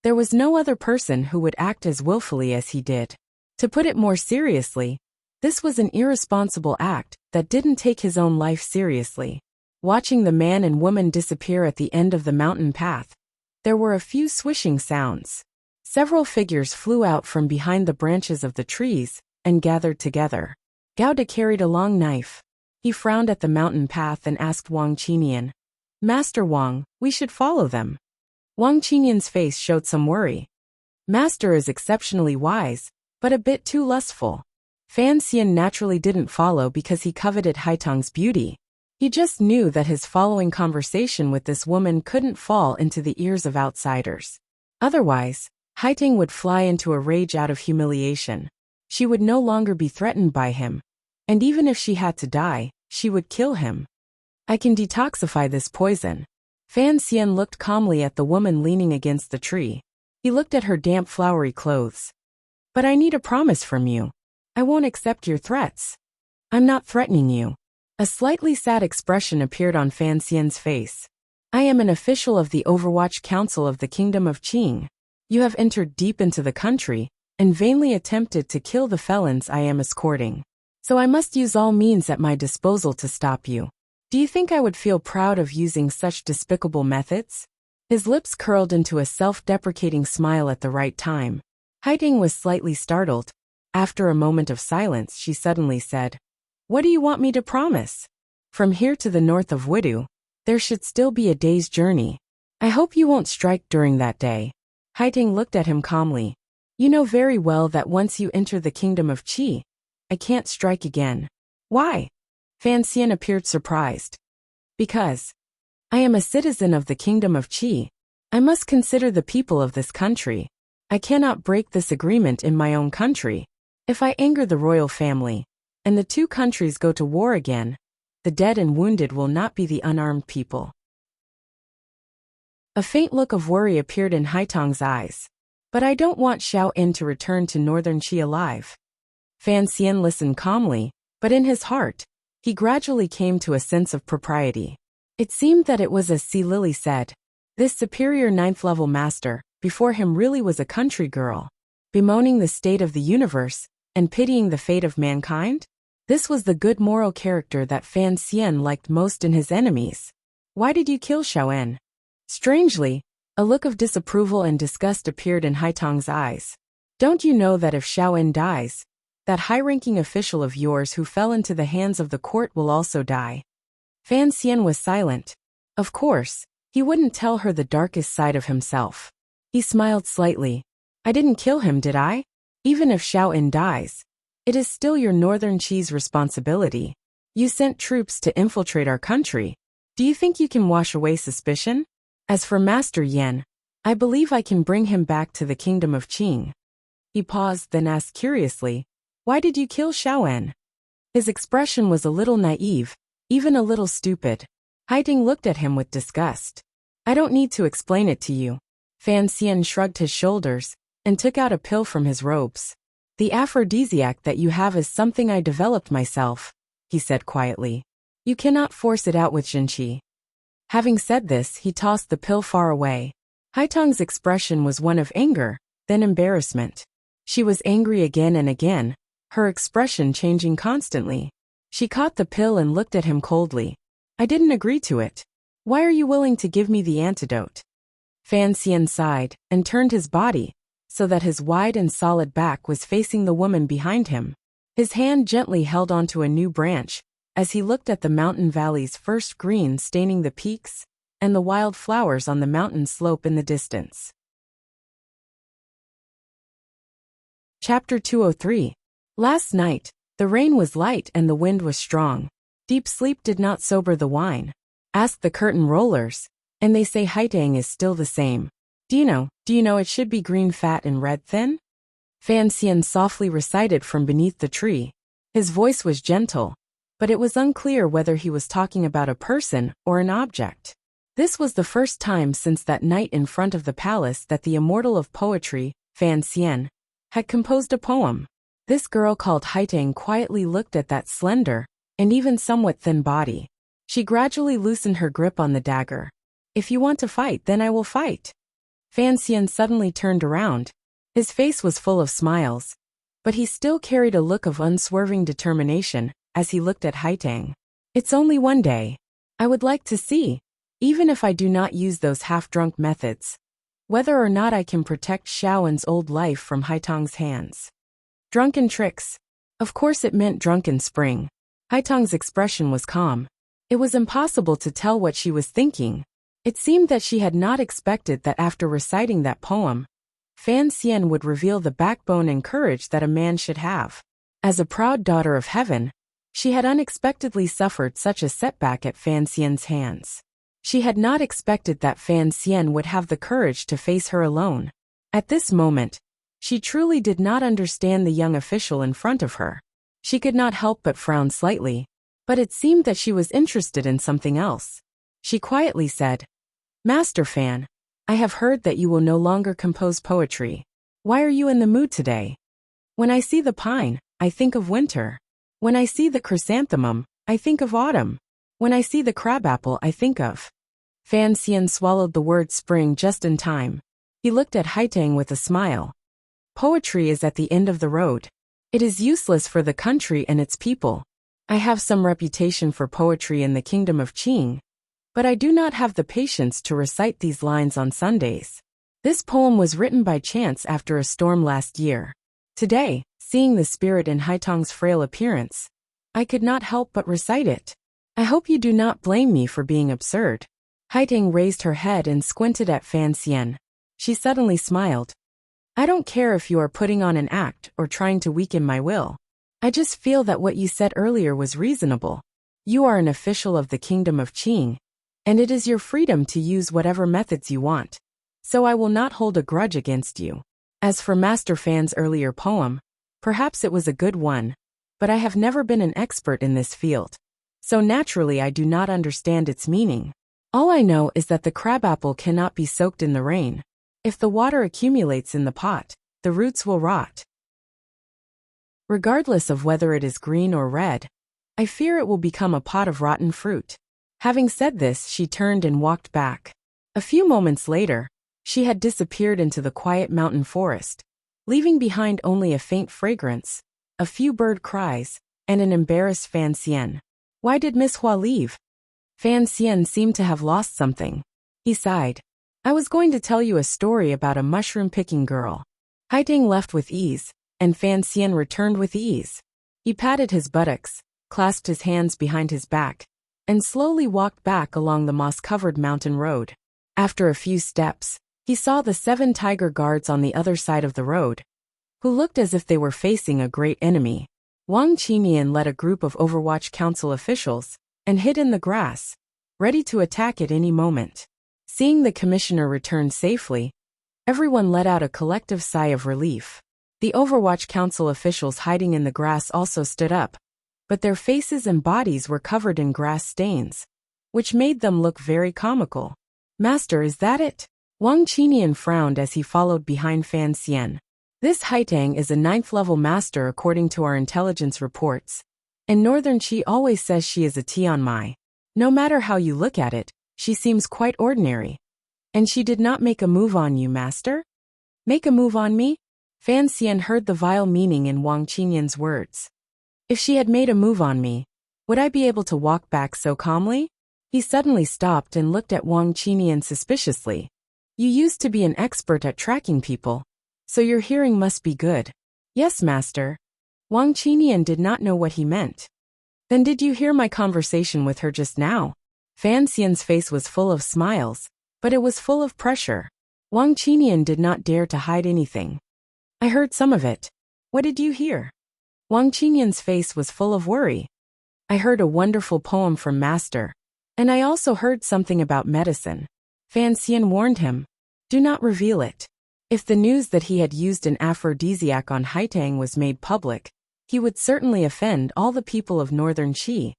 there was no other person who would act as willfully as he did. To put it more seriously, this was an irresponsible act that didn't take his own life seriously. Watching the man and woman disappear at the end of the mountain path, there were a few swishing sounds. Several figures flew out from behind the branches of the trees and gathered together. Gao Da carried a long knife. He frowned at the mountain path and asked Wang Qinian, "Master Wang, we should follow them." Wang Qinian's face showed some worry. Master is exceptionally wise, but a bit too lustful. Fan Xian naturally didn't follow because he coveted Haitang's beauty. He just knew that his following conversation with this woman couldn't fall into the ears of outsiders. Otherwise, Haitang would fly into a rage out of humiliation. She would no longer be threatened by him, and even if she had to die, she would kill him. "I can detoxify this poison." Fan Xian looked calmly at the woman leaning against the tree. He looked at her damp flowery clothes. "But I need a promise from you. I won't accept your threats." "I'm not threatening you." A slightly sad expression appeared on Fan Xian's face. "I am an official of the Overwatch Council of the Kingdom of Qing. You have entered deep into the country and vainly attempted to kill the felons I am escorting. So I must use all means at my disposal to stop you. Do you think I would feel proud of using such despicable methods?" His lips curled into a self-deprecating smile at the right time. Haitang was slightly startled. After a moment of silence, she suddenly said, "What do you want me to promise? From here to the north of Widu, there should still be a day's journey. I hope you won't strike during that day." Haitang looked at him calmly. "You know very well that once you enter the kingdom of Qi, I can't strike again." "Why?" Fan Xian appeared surprised. Because I am a citizen of the kingdom of Qi. I must consider the people of this country. I cannot break this agreement in my own country. If I anger the royal family, and the two countries go to war again, the dead and wounded will not be the unarmed people. A faint look of worry appeared in Haitong's eyes. But I don't want Xiao En to return to northern Qi alive. Fan Xian listened calmly, but in his heart, he gradually came to a sense of propriety. It seemed that it was as Sea Lily said. This superior ninth-level master, before him really was a country girl, bemoaning the state of the universe, and pitying the fate of mankind? This was the good moral character that Fan Xian liked most in his enemies. Why did you kill Xiao En? Strangely, a look of disapproval and disgust appeared in Haitong's eyes. Don't you know that if Xiao En dies, that high-ranking official of yours who fell into the hands of the court will also die? Fan Xian was silent. Of course, he wouldn't tell her the darkest side of himself. He smiled slightly. I didn't kill him, did I? Even if Xiao En dies, it is still your northern Qi's responsibility. You sent troops to infiltrate our country. Do you think you can wash away suspicion? As for Master Yan, I believe I can bring him back to the kingdom of Qing. He paused, then asked curiously, why did you kill Xiao En? His expression was a little naive, even a little stupid. Haiding looked at him with disgust. I don't need to explain it to you. Fan Xian shrugged his shoulders, and took out a pill from his robes. The aphrodisiac that you have is something I developed myself, he said quietly. You cannot force it out with Jinqi. Having said this, he tossed the pill far away. Haitong's expression was one of anger, then embarrassment. She was angry again and again, her expression changing constantly. She caught the pill and looked at him coldly. I didn't agree to it. Why are you willing to give me the antidote? Fan Xian sighed, and turned his body, so that his wide and solid back was facing the woman behind him. His hand gently held onto a new branch, as he looked at the mountain valley's first green staining the peaks, and the wild flowers on the mountain slope in the distance. Chapter 203. Last night, the rain was light and the wind was strong. Deep sleep did not sober the wine. Ask the curtain rollers, and they say Haitang is still the same. Do you know it should be green fat and red thin? Fan Xian softly recited from beneath the tree. His voice was gentle, but it was unclear whether he was talking about a person or an object. This was the first time since that night in front of the palace that the immortal of poetry, Fan Xian, had composed a poem. This girl called Haitang quietly looked at that slender, and even somewhat thin body. She gradually loosened her grip on the dagger. If you want to fight, then I will fight. Fan Xian suddenly turned around. His face was full of smiles, but he still carried a look of unswerving determination as he looked at Haitang. It's only one day. I would like to see, even if I do not use those half-drunk methods, whether or not I can protect Xiao En's old life from Haitang's hands. Drunken tricks. Of course it meant drunken spring. Haitang's expression was calm. It was impossible to tell what she was thinking. It seemed that she had not expected that after reciting that poem, Fan Xian would reveal the backbone and courage that a man should have. As a proud daughter of heaven, she had unexpectedly suffered such a setback at Fan Xian's hands. She had not expected that Fan Xian would have the courage to face her alone. At this moment, she truly did not understand the young official in front of her. She could not help but frown slightly, but it seemed that she was interested in something else. She quietly said, Master Fan, I have heard that you will no longer compose poetry. Why are you in the mood today? When I see the pine, I think of winter. When I see the chrysanthemum, I think of autumn. When I see the crabapple, I think of... Fan Xian swallowed the word spring just in time. He looked at Haitang with a smile. Poetry is at the end of the road. It is useless for the country and its people. I have some reputation for poetry in the kingdom of Qing, but I do not have the patience to recite these lines on Sundays. This poem was written by chance after a storm last year. Today, seeing the spirit in Haitang's frail appearance, I could not help but recite it. I hope you do not blame me for being absurd. Haitang raised her head and squinted at Fan Xian. She suddenly smiled. I don't care if you are putting on an act or trying to weaken my will. I just feel that what you said earlier was reasonable. You are an official of the kingdom of Qing, and it is your freedom to use whatever methods you want, so I will not hold a grudge against you. As for Master Fan's earlier poem, perhaps it was a good one, but I have never been an expert in this field, so naturally I do not understand its meaning. All I know is that the crabapple cannot be soaked in the rain. If the water accumulates in the pot, the roots will rot. Regardless of whether it is green or red, I fear it will become a pot of rotten fruit. Having said this, she turned and walked back. A few moments later, she had disappeared into the quiet mountain forest, leaving behind only a faint fragrance, a few bird cries, and an embarrassed Fan Xian. Why did Miss Hua leave? Fan Xian seemed to have lost something. He sighed. I was going to tell you a story about a mushroom-picking girl. Haitang left with ease, and Fan Xian returned with ease. He patted his buttocks, clasped his hands behind his back, and slowly walked back along the moss-covered mountain road. After a few steps, he saw the 7 tiger guards on the other side of the road, who looked as if they were facing a great enemy. Wang Qinian led a group of Overwatch Council officials and hid in the grass, ready to attack at any moment. Seeing the commissioner return safely, everyone let out a collective sigh of relief. The Overwatch Council officials hiding in the grass also stood up, but their faces and bodies were covered in grass stains, which made them look very comical. Master, is that it? Wang Qinian frowned as he followed behind Fan Xian. This Haitang is a 9th-level master according to our intelligence reports, and Northern Qi always says she is a Tianmai. No matter how you look at it, she seems quite ordinary. And she did not make a move on you, master? Make a move on me? Fan Xian heard the vile meaning in Wang Qinian's words. If she had made a move on me, would I be able to walk back so calmly? He suddenly stopped and looked at Wang Qinian suspiciously. You used to be an expert at tracking people, so your hearing must be good. Yes, master. Wang Qinian did not know what he meant. Then did you hear my conversation with her just now? Fan Xian's face was full of smiles, but it was full of pressure. Wang Qinian did not dare to hide anything. I heard some of it. What did you hear? Wang Qinian's face was full of worry. I heard a wonderful poem from Master, and I also heard something about medicine. Fan Xian warned him, do not reveal it. If the news that he had used an aphrodisiac on Haitang was made public, he would certainly offend all the people of Northern Qi,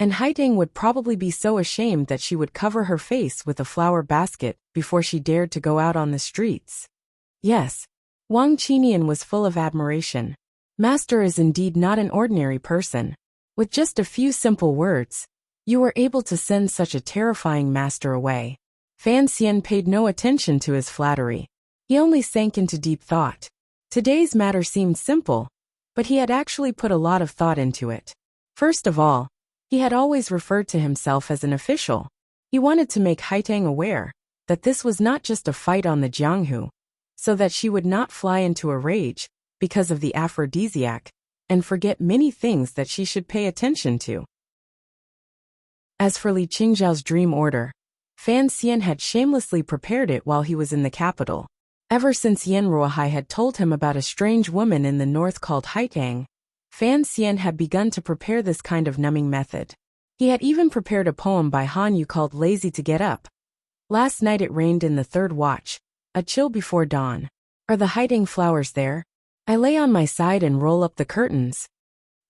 and Haitang would probably be so ashamed that she would cover her face with a flower basket before she dared to go out on the streets. Yes, Wang Qinian was full of admiration. Master is indeed not an ordinary person. With just a few simple words, you were able to send such a terrifying master away. Fan Xian paid no attention to his flattery. He only sank into deep thought. Today's matter seemed simple, but he had actually put a lot of thought into it. First of all, he had always referred to himself as an official. He wanted to make Haitang aware that this was not just a fight on the Jianghu, so that she would not fly into a rage because of the aphrodisiac and forget many things that she should pay attention to. As for Li Qingzhao's dream order, Fan Xian had shamelessly prepared it while he was in the capital. Ever since Yan Ruohai had told him about a strange woman in the north called Haitang, Fan Xian had begun to prepare this kind of numbing method. He had even prepared a poem by Han Yu called Lazy to Get Up. Last night it rained in the 3rd watch, a chill before dawn. Are the Haitang flowers there? I lay on my side and roll up the curtains.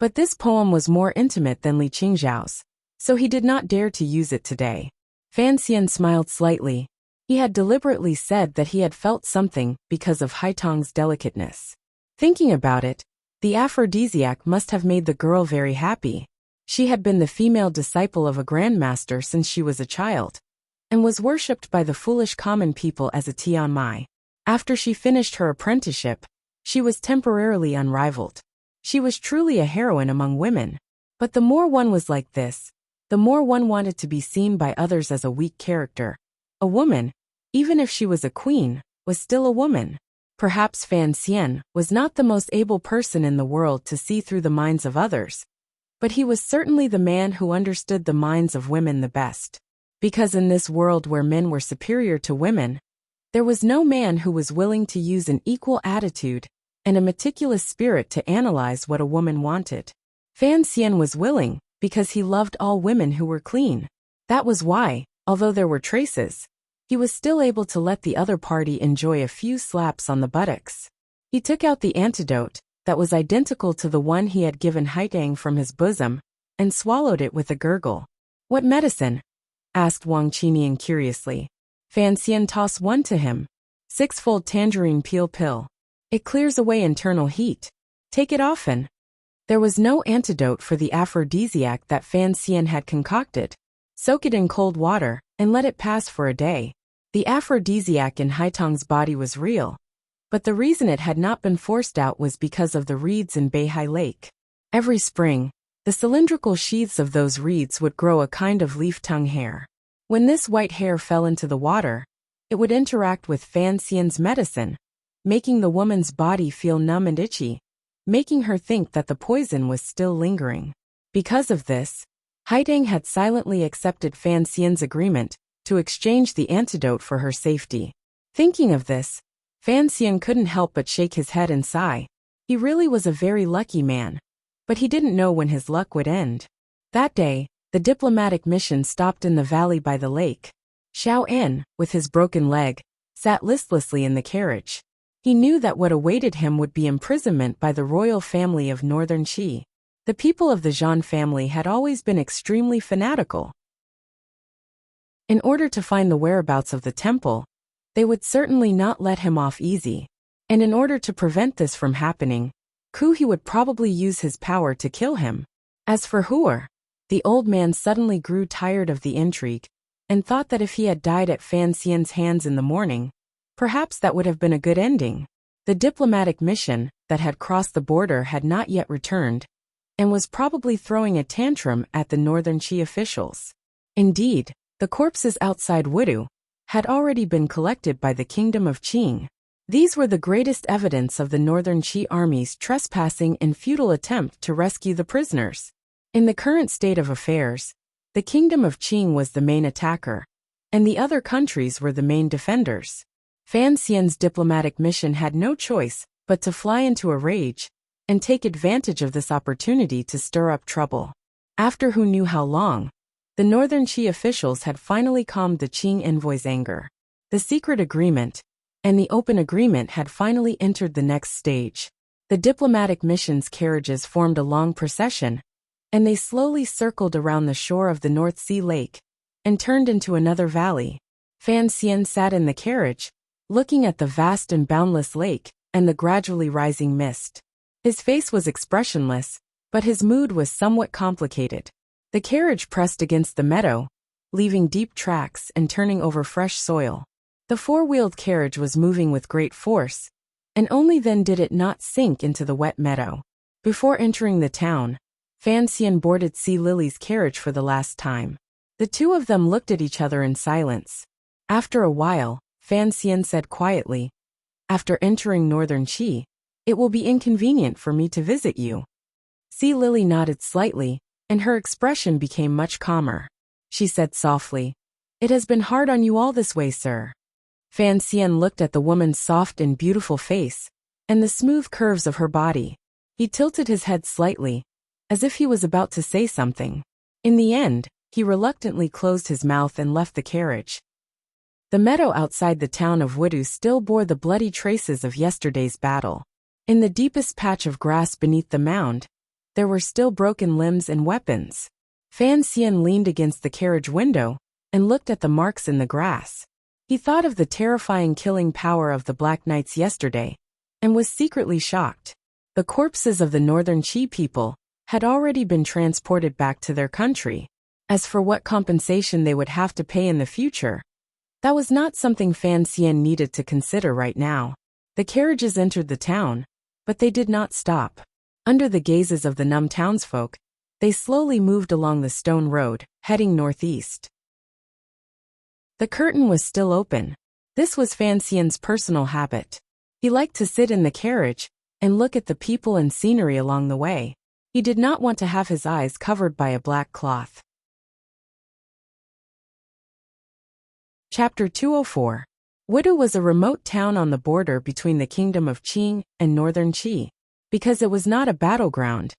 But this poem was more intimate than Li Qingzhao's, so he did not dare to use it today. Fan Xian smiled slightly. He had deliberately said that he had felt something because of Haitang's delicateness. Thinking about it, the aphrodisiac must have made the girl very happy. She had been the female disciple of a grandmaster since she was a child, and was worshipped by the foolish common people as a Tianmai. After she finished her apprenticeship, she was temporarily unrivaled. She was truly a heroine among women. But the more one was like this, the more one wanted to be seen by others as a weak character. A woman, even if she was a queen, was still a woman. Perhaps Fan Xian was not the most able person in the world to see through the minds of others, but he was certainly the man who understood the minds of women the best. Because in this world where men were superior to women, there was no man who was willing to use an equal attitude and a meticulous spirit to analyze what a woman wanted. Fan Xian was willing, because he loved all women who were clean. That was why, although there were traces, he was still able to let the other party enjoy a few slaps on the buttocks. He took out the antidote, that was identical to the one he had given Haitang from his bosom, and swallowed it with a gurgle. "What medicine?" asked Wang Qinian curiously. Fan Xian tossed one to him. 6-fold tangerine peel pill. It clears away internal heat. Take it often. There was no antidote for the aphrodisiac that Fan Xian had concocted. Soak it in cold water, and let it pass for a day. The aphrodisiac in Haitang's body was real, but the reason it had not been forced out was because of the reeds in Beihai Lake. Every spring, the cylindrical sheaths of those reeds would grow a kind of leaf-tongue hair. When this white hair fell into the water, it would interact with Fan Xian's medicine, making the woman's body feel numb and itchy, making her think that the poison was still lingering. Because of this, Haitang had silently accepted Fan Xian's agreement to exchange the antidote for her safety. Thinking of this, Fan Xian couldn't help but shake his head and sigh. He really was a very lucky man, but he didn't know when his luck would end. That day, the diplomatic mission stopped in the valley by the lake. Xiao En, with his broken leg, sat listlessly in the carriage. He knew that what awaited him would be imprisonment by the royal family of Northern Qi. The people of the Zhan family had always been extremely fanatical. In order to find the whereabouts of the temple, they would certainly not let him off easy. And in order to prevent this from happening, He would probably use his power to kill him. As for Huer, the old man suddenly grew tired of the intrigue, and thought that if he had died at Fan Xian's hands in the morning, perhaps that would have been a good ending. The diplomatic mission that had crossed the border had not yet returned, and was probably throwing a tantrum at the Northern Qi officials. Indeed, the corpses outside Wudu had already been collected by the kingdom of Qing. These were the greatest evidence of the Northern Qi army's trespassing and futile attempt to rescue the prisoners. In the current state of affairs, the kingdom of Qing was the main attacker, and the other countries were the main defenders. Fan Xian's diplomatic mission had no choice but to fly into a rage and take advantage of this opportunity to stir up trouble. After who knew how long, the Northern Qi officials had finally calmed the Qing envoy's anger. The secret agreement and the open agreement had finally entered the next stage. The diplomatic mission's carriages formed a long procession, and they slowly circled around the shore of the North Sea Lake and turned into another valley. Fan Xian sat in the carriage, looking at the vast and boundless lake and the gradually rising mist. His face was expressionless, but his mood was somewhat complicated. The carriage pressed against the meadow, leaving deep tracks and turning over fresh soil. The four-wheeled carriage was moving with great force, and only then did it not sink into the wet meadow. Before entering the town, Fan Xian boarded Sea Lily's carriage for the last time. The two of them looked at each other in silence. After a while, Fan Xian said quietly, "After entering Northern Qi, it will be inconvenient for me to visit you." Sea Lily nodded slightly, and her expression became much calmer. She said softly, "It has been hard on you all this way, sir." Fan Xian looked at the woman's soft and beautiful face, and the smooth curves of her body. He tilted his head slightly, as if he was about to say something. In the end, he reluctantly closed his mouth and left the carriage. The meadow outside the town of Wudu still bore the bloody traces of yesterday's battle. In the deepest patch of grass beneath the mound, there were still broken limbs and weapons. Fan Xian leaned against the carriage window and looked at the marks in the grass. He thought of the terrifying killing power of the Black Knights yesterday, and was secretly shocked. The corpses of the Northern Qi people had already been transported back to their country. As for what compensation they would have to pay in the future, that was not something Fan Xian needed to consider right now. The carriages entered the town, but they did not stop. Under the gazes of the numb townsfolk, they slowly moved along the stone road, heading northeast. The curtain was still open. This was Fan Xian's personal habit. He liked to sit in the carriage and look at the people and scenery along the way. He did not want to have his eyes covered by a black cloth. Chapter 204. Wudu was a remote town on the border between the kingdom of Qing and Northern Qi. Because it was not a battleground,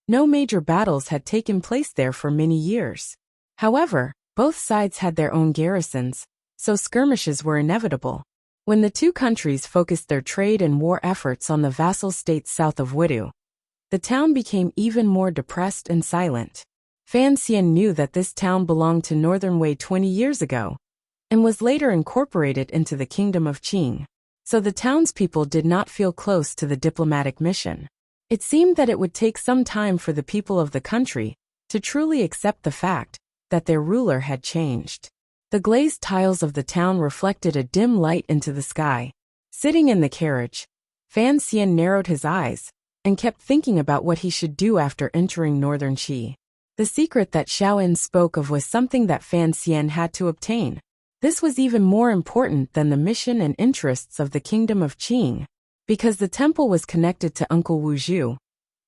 No major battles had taken place there for many years. However, both sides had their own garrisons, so skirmishes were inevitable. When the two countries focused their trade and war efforts on the vassal states south of Wudu, the town became even more depressed and silent. Fan Xian knew that this town belonged to Northern Wei 20 years ago, and was later incorporated into the kingdom of Qing. So the townspeople did not feel close to the diplomatic mission. It seemed that it would take some time for the people of the country to truly accept the fact that their ruler had changed. The glazed tiles of the town reflected a dim light into the sky. Sitting in the carriage, Fan Xian narrowed his eyes and kept thinking about what he should do after entering northern Qi. The secret that Xiaoen spoke of was something that Fan Xian had to obtain. This was even more important than the mission and interests of the kingdom of Qing, because the temple was connected to Uncle Wu Zhu,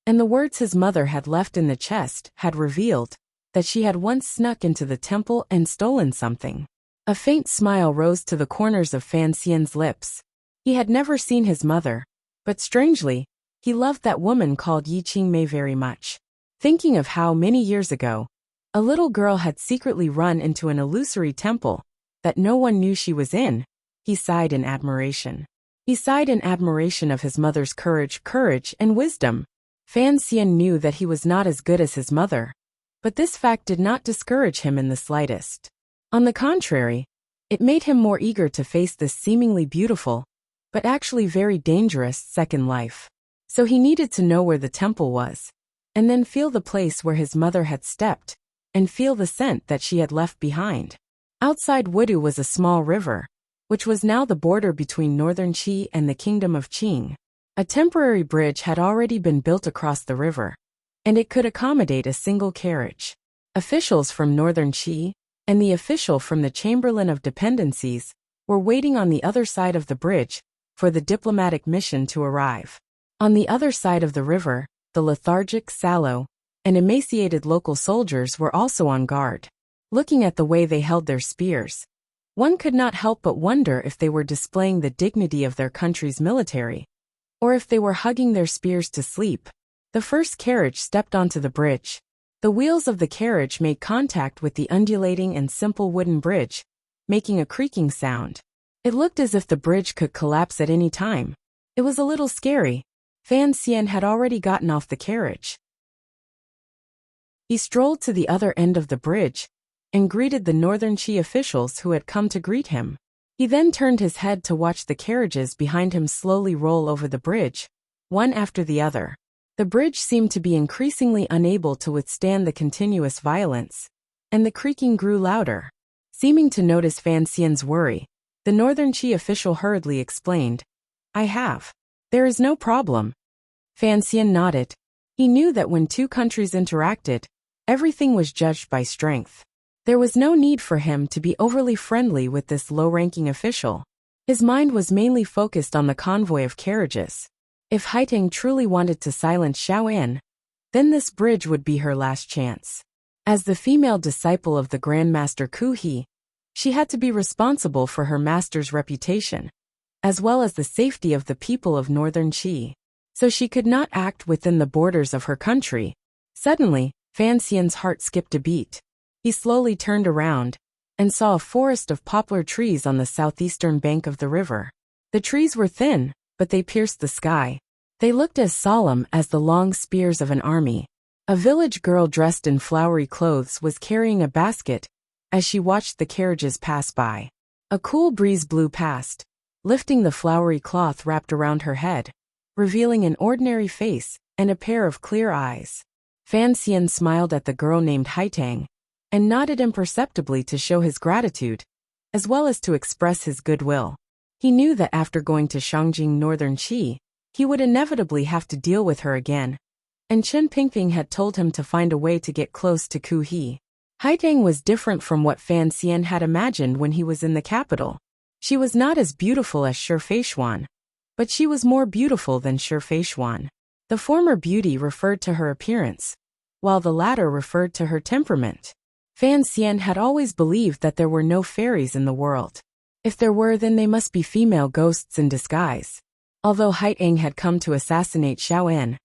and the words his mother had left in the chest had revealed that she had once snuck into the temple and stolen something. A faint smile rose to the corners of Fan Xian's lips. He had never seen his mother, but strangely, he loved that woman called Yi Qingmei very much. Thinking of how many years ago, a little girl had secretly run into an illusory temple that no one knew she was in, he sighed in admiration. He sighed in admiration of his mother's courage and wisdom. Fan Xian knew that he was not as good as his mother, but this fact did not discourage him in the slightest. On the contrary, it made him more eager to face this seemingly beautiful, but actually very dangerous second life. So he needed to know where the temple was, and then feel the place where his mother had stepped, and feel the scent that she had left behind. Outside Wudu was a small river, which was now the border between northern Qi and the kingdom of Qing. A temporary bridge had already been built across the river, and it could accommodate a single carriage. Officials from northern Qi and the official from the Chamberlain of Dependencies were waiting on the other side of the bridge for the diplomatic mission to arrive. On the other side of the river, the lethargic, sallow, and emaciated local soldiers were also on guard. Looking at the way they held their spears, one could not help but wonder if they were displaying the dignity of their country's military, or if they were hugging their spears to sleep. The first carriage stepped onto the bridge. The wheels of the carriage made contact with the undulating and simple wooden bridge, making a creaking sound. It looked as if the bridge could collapse at any time. It was a little scary. Fan Xian had already gotten off the carriage. He strolled to the other end of the bridge and greeted the northern Qi officials who had come to greet him. He then turned his head to watch the carriages behind him slowly roll over the bridge, one after the other. The bridge seemed to be increasingly unable to withstand the continuous violence, and the creaking grew louder. Seeming to notice Fan Xian's worry, the northern Qi official hurriedly explained, "I have. There is no problem." Fan Xian nodded. He knew that when two countries interacted, everything was judged by strength. There was no need for him to be overly friendly with this low-ranking official. His mind was mainly focused on the convoy of carriages. If Haiteng truly wanted to silence Xiaoan, then this bridge would be her last chance. As the female disciple of the Grandmaster Ku He, she had to be responsible for her master's reputation, as well as the safety of the people of northern Qi. So she could not act within the borders of her country. Suddenly, Fan Xian's heart skipped a beat. He slowly turned around and saw a forest of poplar trees on the southeastern bank of the river. The trees were thin, but they pierced the sky. They looked as solemn as the long spears of an army. A village girl dressed in flowery clothes was carrying a basket as she watched the carriages pass by. A cool breeze blew past, lifting the flowery cloth wrapped around her head, revealing an ordinary face and a pair of clear eyes. Fan Xian smiled at the girl named Haiteng, and nodded imperceptibly to show his gratitude, as well as to express his goodwill. He knew that after going to Shangjing northern Qi, he would inevitably have to deal with her again, and Chen Pingping had told him to find a way to get close to Ku He. Haiteng was different from what Fan Xian had imagined when he was in the capital. She was not as beautiful as Shi Feishuan, but she was more beautiful than Shi Feishuan. The former beauty referred to her appearance, while the latter referred to her temperament. Fan Xian had always believed that there were no fairies in the world. If there were, then they must be female ghosts in disguise. Although Haiteng had come to assassinate Xiaoan,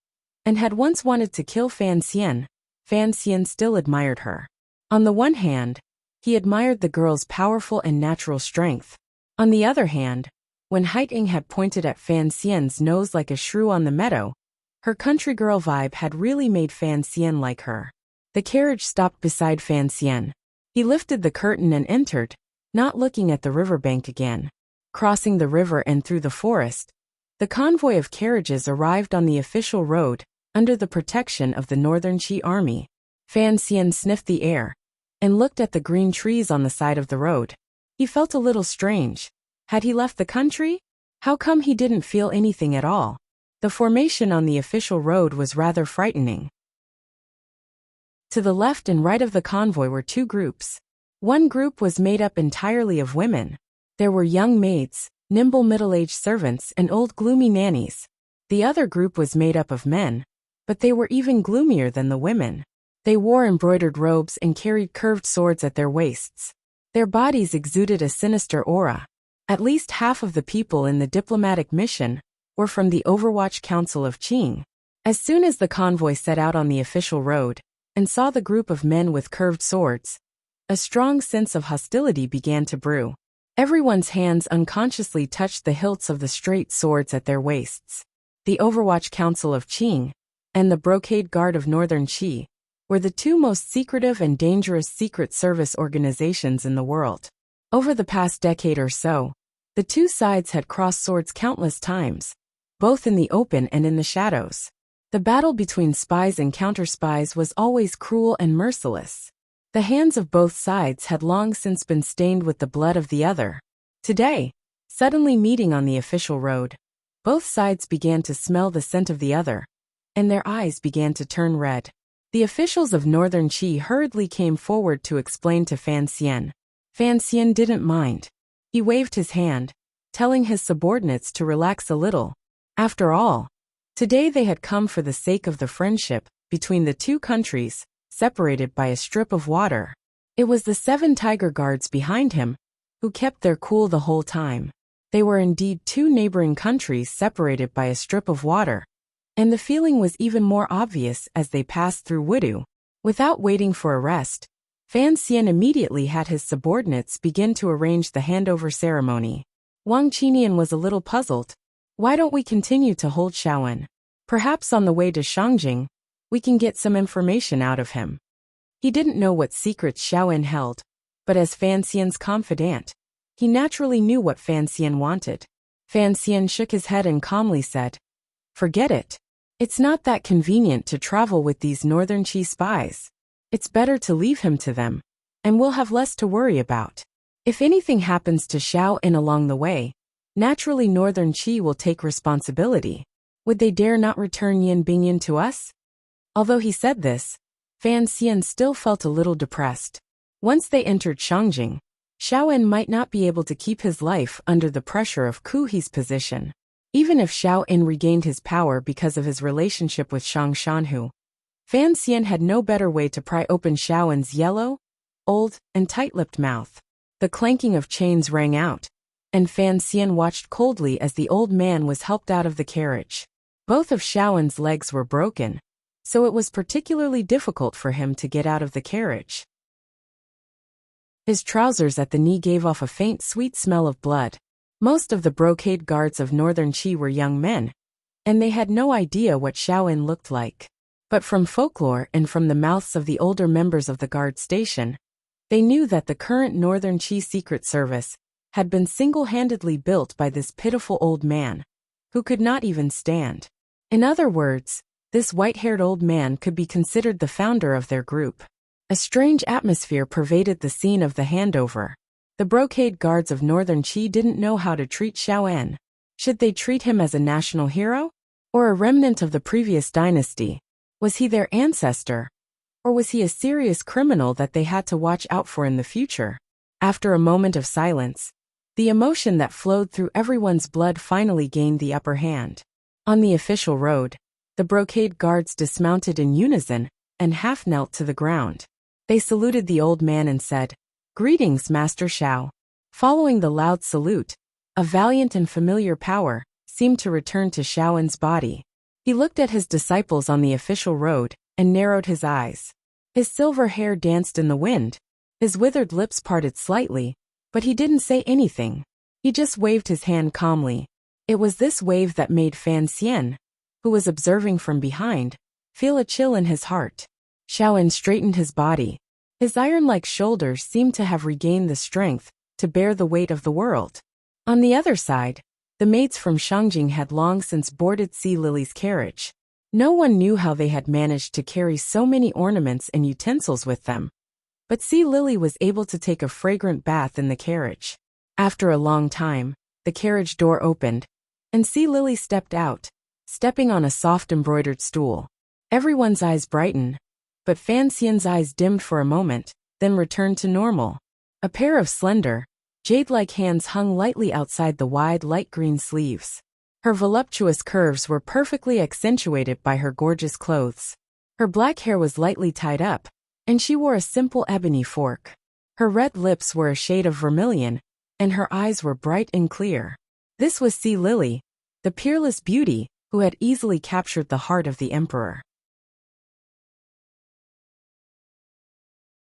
and had once wanted to kill Fan Xian still admired her. On the one hand, he admired the girl's powerful and natural strength. On the other hand, when Haiying had pointed at Fan Xian's nose like a shrew on the meadow, her country girl vibe had really made Fan Xian like her. The carriage stopped beside Fan Xian. He lifted the curtain and entered, not looking at the riverbank again. Crossing the river and through the forest, the convoy of carriages arrived on the official road, under the protection of the Northern Qi army. Fan Xian sniffed the air and looked at the green trees on the side of the road. He felt a little strange. Had he left the country? How come he didn't feel anything at all? The formation on the official road was rather frightening. To the left and right of the convoy were two groups. One group was made up entirely of women. There were young maids, nimble middle-aged servants, and old gloomy nannies. The other group was made up of men, but they were even gloomier than the women. They wore embroidered robes and carried curved swords at their waists. Their bodies exuded a sinister aura. At least half of the people in the diplomatic mission were from the Overwatch Council of Qing. As soon as the convoy set out on the official road and saw the group of men with curved swords, a strong sense of hostility began to brew. Everyone's hands unconsciously touched the hilts of the straight swords at their waists. The Overwatch Council of Qing and the Brocade Guard of Northern Qi were the two most secretive and dangerous secret service organizations in the world. Over the past decade or so, the two sides had crossed swords countless times, both in the open and in the shadows. The battle between spies and counter-spies was always cruel and merciless. The hands of both sides had long since been stained with the blood of the other. Today, suddenly meeting on the official road, both sides began to smell the scent of the other, and their eyes began to turn red. The officials of Northern Qi hurriedly came forward to explain to Fan Xian. Fan Xian didn't mind. He waved his hand, telling his subordinates to relax a little. After all, today they had come for the sake of the friendship between the two countries, separated by a strip of water. It was the 7 tiger guards behind him, who kept their cool the whole time. They were indeed two neighboring countries separated by a strip of water, and the feeling was even more obvious as they passed through Wudu. Without waiting for a rest, Fan Xian immediately had his subordinates begin to arrange the handover ceremony. Wang Qinian was a little puzzled. Why don't we continue to hold Shaoan? Perhaps on the way to Shangjing, we can get some information out of him. He didn't know what secrets Shaoan held, but as Fan Xian's confidant, he naturally knew what Fan Xian wanted. Fan Xian shook his head and calmly said, "Forget it. It's not that convenient to travel with these Northern Qi spies. It's better to leave him to them, and we'll have less to worry about. If anything happens to Shaoan along the way, naturally Northern Qi will take responsibility. Would they dare not return Yin Bingyan to us?" Although he said this, Fan Xian still felt a little depressed. Once they entered Shangjing, Shaoan might not be able to keep his life under the pressure of Ku He's position. Even if Shaoan regained his power because of his relationship with Shang Shanhu, Fan Xian had no better way to pry open Shaoan's yellow, old, and tight-lipped mouth. The clanking of chains rang out, and Fan Xian watched coldly as the old man was helped out of the carriage. Both of Shaoan's legs were broken, so it was particularly difficult for him to get out of the carriage. His trousers at the knee gave off a faint sweet smell of blood. Most of the brocade guards of Northern Qi were young men, and they had no idea what Shaoan looked like. But from folklore and from the mouths of the older members of the guard station, they knew that the current Northern Qi Secret Service had been single-handedly built by this pitiful old man, who could not even stand. In other words, this white-haired old man could be considered the founder of their group. A strange atmosphere pervaded the scene of the handover. The brocade guards of Northern Qi didn't know how to treat Shaoan. Should they treat him as a national hero? Or a remnant of the previous dynasty? Was he their ancestor? Or was he a serious criminal that they had to watch out for in the future? After a moment of silence, the emotion that flowed through everyone's blood finally gained the upper hand. On the official road, the brocade guards dismounted in unison and half knelt to the ground. They saluted the old man and said, "Greetings, Master Shao." Following the loud salute, a valiant and familiar power seemed to return to Shaoan's body. He looked at his disciples on the official road and narrowed his eyes. His silver hair danced in the wind. His withered lips parted slightly, but he didn't say anything. He just waved his hand calmly. It was this wave that made Fan Xian, who was observing from behind, feel a chill in his heart. Xiaoan straightened his body. His iron-like shoulders seemed to have regained the strength to bear the weight of the world. On the other side, the maids from Shangjing had long since boarded Sea Lily's carriage. No one knew how they had managed to carry so many ornaments and utensils with them. But Sea Lily was able to take a fragrant bath in the carriage. After a long time, the carriage door opened, and Sea Lily stepped out, stepping on a soft embroidered stool. Everyone's eyes brightened, but Fan Xian's eyes dimmed for a moment, then returned to normal. A pair of slender, jade-like hands hung lightly outside the wide light green sleeves. Her voluptuous curves were perfectly accentuated by her gorgeous clothes. Her black hair was lightly tied up, and she wore a simple ebony fork. Her red lips were a shade of vermilion, and her eyes were bright and clear. This was Sea Lily, the peerless beauty, who had easily captured the heart of the emperor.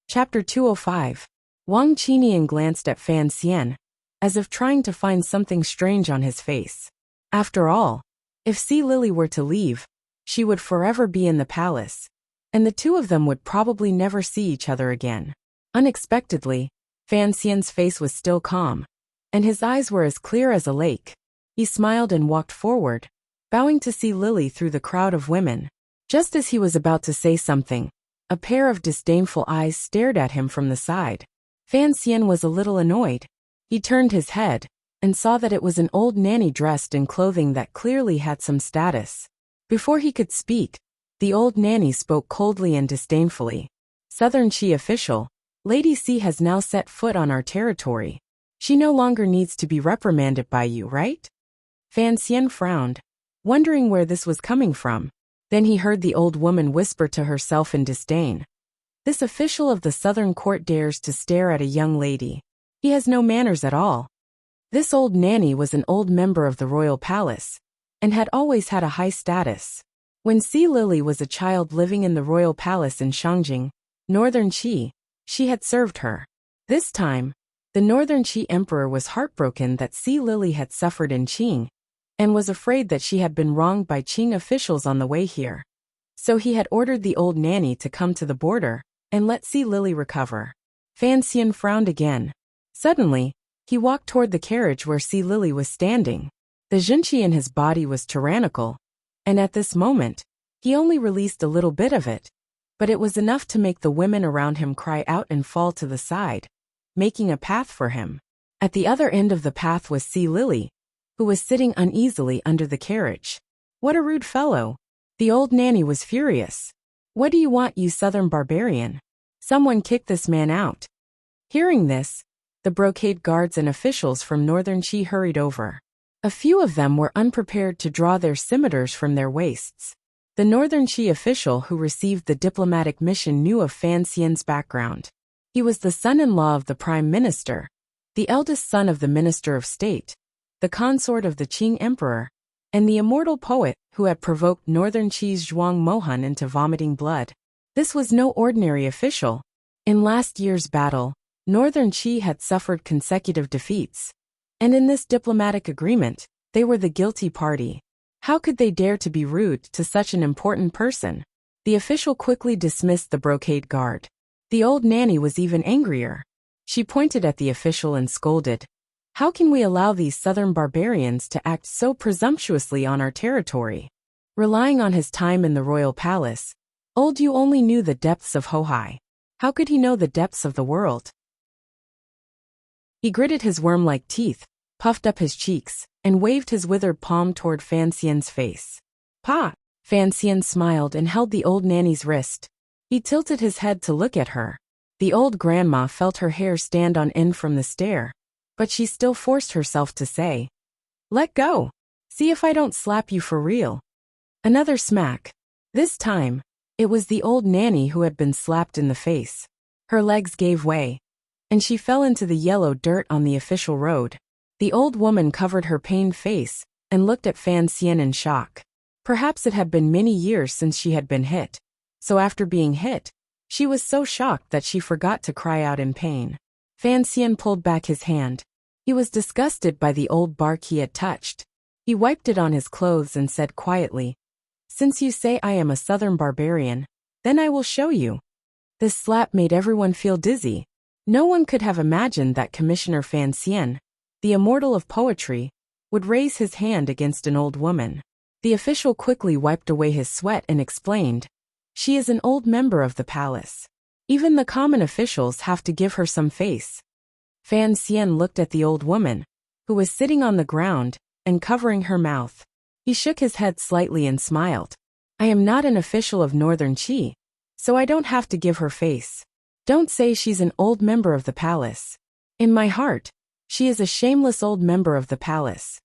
Chapter 205. Wang Qinian glanced at Fan Xian, as if trying to find something strange on his face. After all, if Sea Lily were to leave, she would forever be in the palace, and the two of them would probably never see each other again. Unexpectedly, Fan Xian's face was still calm, and his eyes were as clear as a lake. He smiled and walked forward, bowing to Sea Lily through the crowd of women. Just as he was about to say something, a pair of disdainful eyes stared at him from the side. Fan Xian was a little annoyed. He turned his head and saw that it was an old nanny dressed in clothing that clearly had some status. Before he could speak, the old nanny spoke coldly and disdainfully. Southern Qi official, Lady C has now set foot on our territory. She no longer needs to be reprimanded by you, right? Fan Xian frowned, wondering where this was coming from. Then he heard the old woman whisper to herself in disdain. This official of the southern court dares to stare at a young lady. He has no manners at all. This old nanny was an old member of the royal palace, and had always had a high status. When Sea Lily was a child living in the royal palace in Shangjing, Northern Qi, she had served her. This time, the Northern Qi emperor was heartbroken that Sea Lily had suffered in Qing, and was afraid that she had been wronged by Qing officials on the way here. So he had ordered the old nanny to come to the border and let Sea Lily recover. Fan Xian frowned again. Suddenly, he walked toward the carriage where Sea Lily was standing. The Zhenqi in his body was tyrannical, and at this moment, he only released a little bit of it, but it was enough to make the women around him cry out and fall to the side, making a path for him. At the other end of the path was Sea Lily, who was sitting uneasily under the carriage. What a rude fellow! The old nanny was furious. What do you want, you southern barbarian? Someone kick this man out. Hearing this, the brocade guards and officials from Northern Qi hurried over. A few of them were unprepared to draw their scimitars from their waists. The Northern Qi official who received the diplomatic mission knew of Fan Xian's background. He was the son-in-law of the prime minister, the eldest son of the minister of state, the consort of the Qing emperor, and the immortal poet who had provoked Northern Qi's Zhuang Mohan into vomiting blood. This was no ordinary official. In last year's battle, Northern Qi had suffered consecutive defeats, and in this diplomatic agreement, they were the guilty party. How could they dare to be rude to such an important person? The official quickly dismissed the brocade guard. The old nanny was even angrier. She pointed at the official and scolded. How can we allow these southern barbarians to act so presumptuously on our territory? Relying on his time in the royal palace, old Yu only knew the depths of Hohai. How could he know the depths of the world? He gritted his worm-like teeth, puffed up his cheeks, and waved his withered palm toward Fan Xian's face. Pa! Fan Xian smiled and held the old nanny's wrist. He tilted his head to look at her. The old grandma felt her hair stand on end from the stare, but she still forced herself to say, "Let go. See if I don't slap you for real." Another smack. This time, it was the old nanny who had been slapped in the face. Her legs gave way, and she fell into the yellow dirt on the official road. The old woman covered her pained face and looked at Fan Xian in shock. Perhaps it had been many years since she had been hit. So after being hit, she was so shocked that she forgot to cry out in pain. Fan Xian pulled back his hand. He was disgusted by the old bark he had touched. He wiped it on his clothes and said quietly, "Since you say I am a southern barbarian, then I will show you." This slap made everyone feel dizzy. No one could have imagined that Commissioner Fan Xian, the immortal of poetry, would raise his hand against an old woman. The official quickly wiped away his sweat and explained, "She is an old member of the palace. Even the common officials have to give her some face." Fan Xian looked at the old woman, who was sitting on the ground and covering her mouth. He shook his head slightly and smiled. "I am not an official of Northern Qi, so I don't have to give her face. Don't say she's an old member of the palace. In my heart, she is a shameless old member of the palace."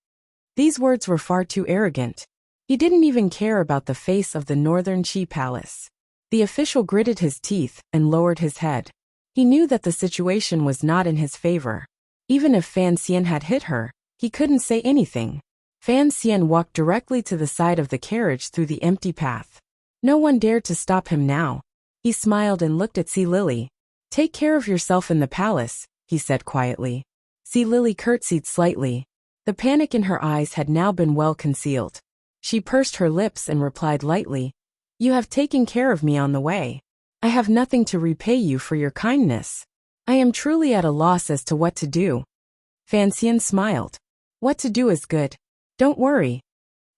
These words were far too arrogant. He didn't even care about the face of the Northern Qi palace. The official gritted his teeth and lowered his head. He knew that the situation was not in his favor. Even if Fan Xian had hit her, he couldn't say anything. Fan Xian walked directly to the side of the carriage through the empty path. No one dared to stop him now. He smiled and looked at Sea Lily. "Take care of yourself in the palace," he said quietly. Sea Lily curtsied slightly. The panic in her eyes had now been well concealed. She pursed her lips and replied lightly, "You have taken care of me on the way. I have nothing to repay you for your kindness. I am truly at a loss as to what to do." Fan Xian smiled. "What to do is good. Don't worry."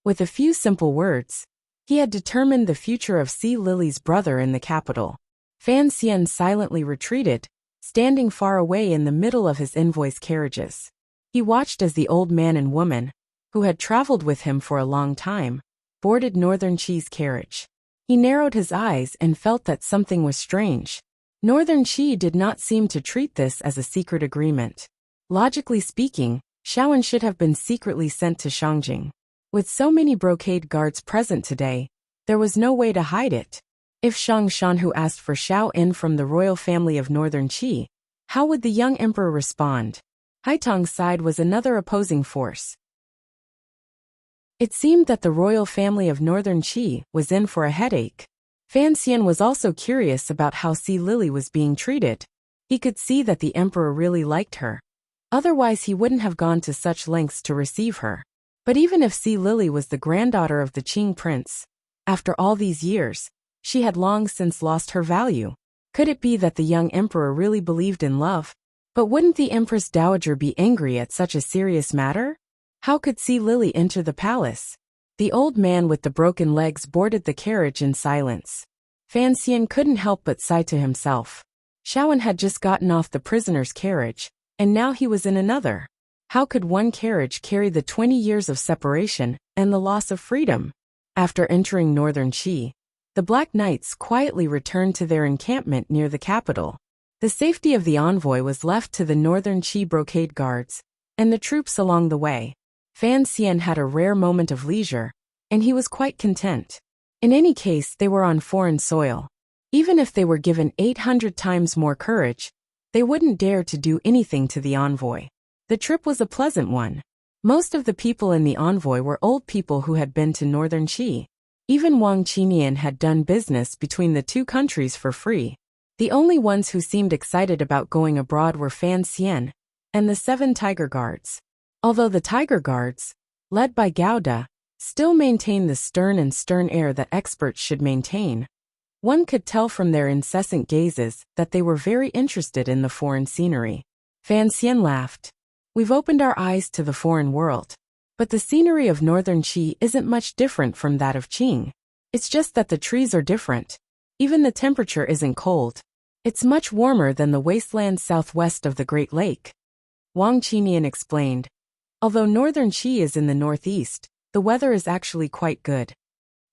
With a few simple words, he had determined the future of Sea Lily's brother in the capital. Fan Xian silently retreated, standing far away in the middle of his envoy's carriages. He watched as the old man and woman, who had traveled with him for a long time, boarded Northern Qi's carriage. He narrowed his eyes and felt that something was strange. Northern Qi did not seem to treat this as a secret agreement. Logically speaking, Shaoan should have been secretly sent to Shangjing. With so many brocade guards present today, there was no way to hide it. If Shang Shanhu asked for Xiao En from the royal family of Northern Qi, how would the young emperor respond? Haitong's side was another opposing force. It seemed that the royal family of Northern Qi was in for a headache. Fan Xian was also curious about how Sea Lily was being treated. He could see that the emperor really liked her. Otherwise he wouldn't have gone to such lengths to receive her. But even if Sea Lily was the granddaughter of the Qing prince, after all these years, she had long since lost her value. Could it be that the young emperor really believed in love? But wouldn't the Empress Dowager be angry at such a serious matter? How could Sea Lily enter the palace? The old man with the broken legs boarded the carriage in silence. Fan Xian couldn't help but sigh to himself. Shaoan had just gotten off the prisoner's carriage, and now he was in another. How could one carriage carry the 20 years of separation and the loss of freedom? After entering Northern Qi, the Black Knights quietly returned to their encampment near the capital. The safety of the envoy was left to the Northern Qi brocade guards and the troops along the way. Fan Xian had a rare moment of leisure, and he was quite content. In any case, they were on foreign soil. Even if they were given 800 times more courage, they wouldn't dare to do anything to the envoy. The trip was a pleasant one. Most of the people in the envoy were old people who had been to Northern Qi. Even Wang Qinian had done business between the two countries for free. The only ones who seemed excited about going abroad were Fan Xian and the 7 Tiger Guards. Although the Tiger Guards, led by Gouda, still maintained the stern air that experts should maintain, one could tell from their incessant gazes that they were very interested in the foreign scenery. Fan Xian laughed. "We've opened our eyes to the foreign world. But the scenery of Northern Qi isn't much different from that of Qing. It's just that the trees are different. Even the temperature isn't cold. It's much warmer than the wasteland southwest of the Great Lake," Wang Qinian explained. "Although Northern Qi is in the northeast, the weather is actually quite good."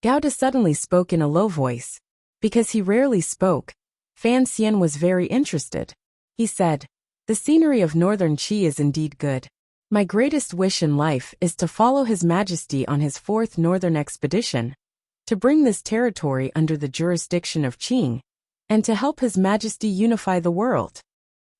Gouda suddenly spoke in a low voice. Because he rarely spoke, Fan Xian was very interested. He said, "The scenery of Northern Qi is indeed good. My greatest wish in life is to follow His Majesty on his 4th northern expedition, to bring this territory under the jurisdiction of Qing, and to help His Majesty unify the world."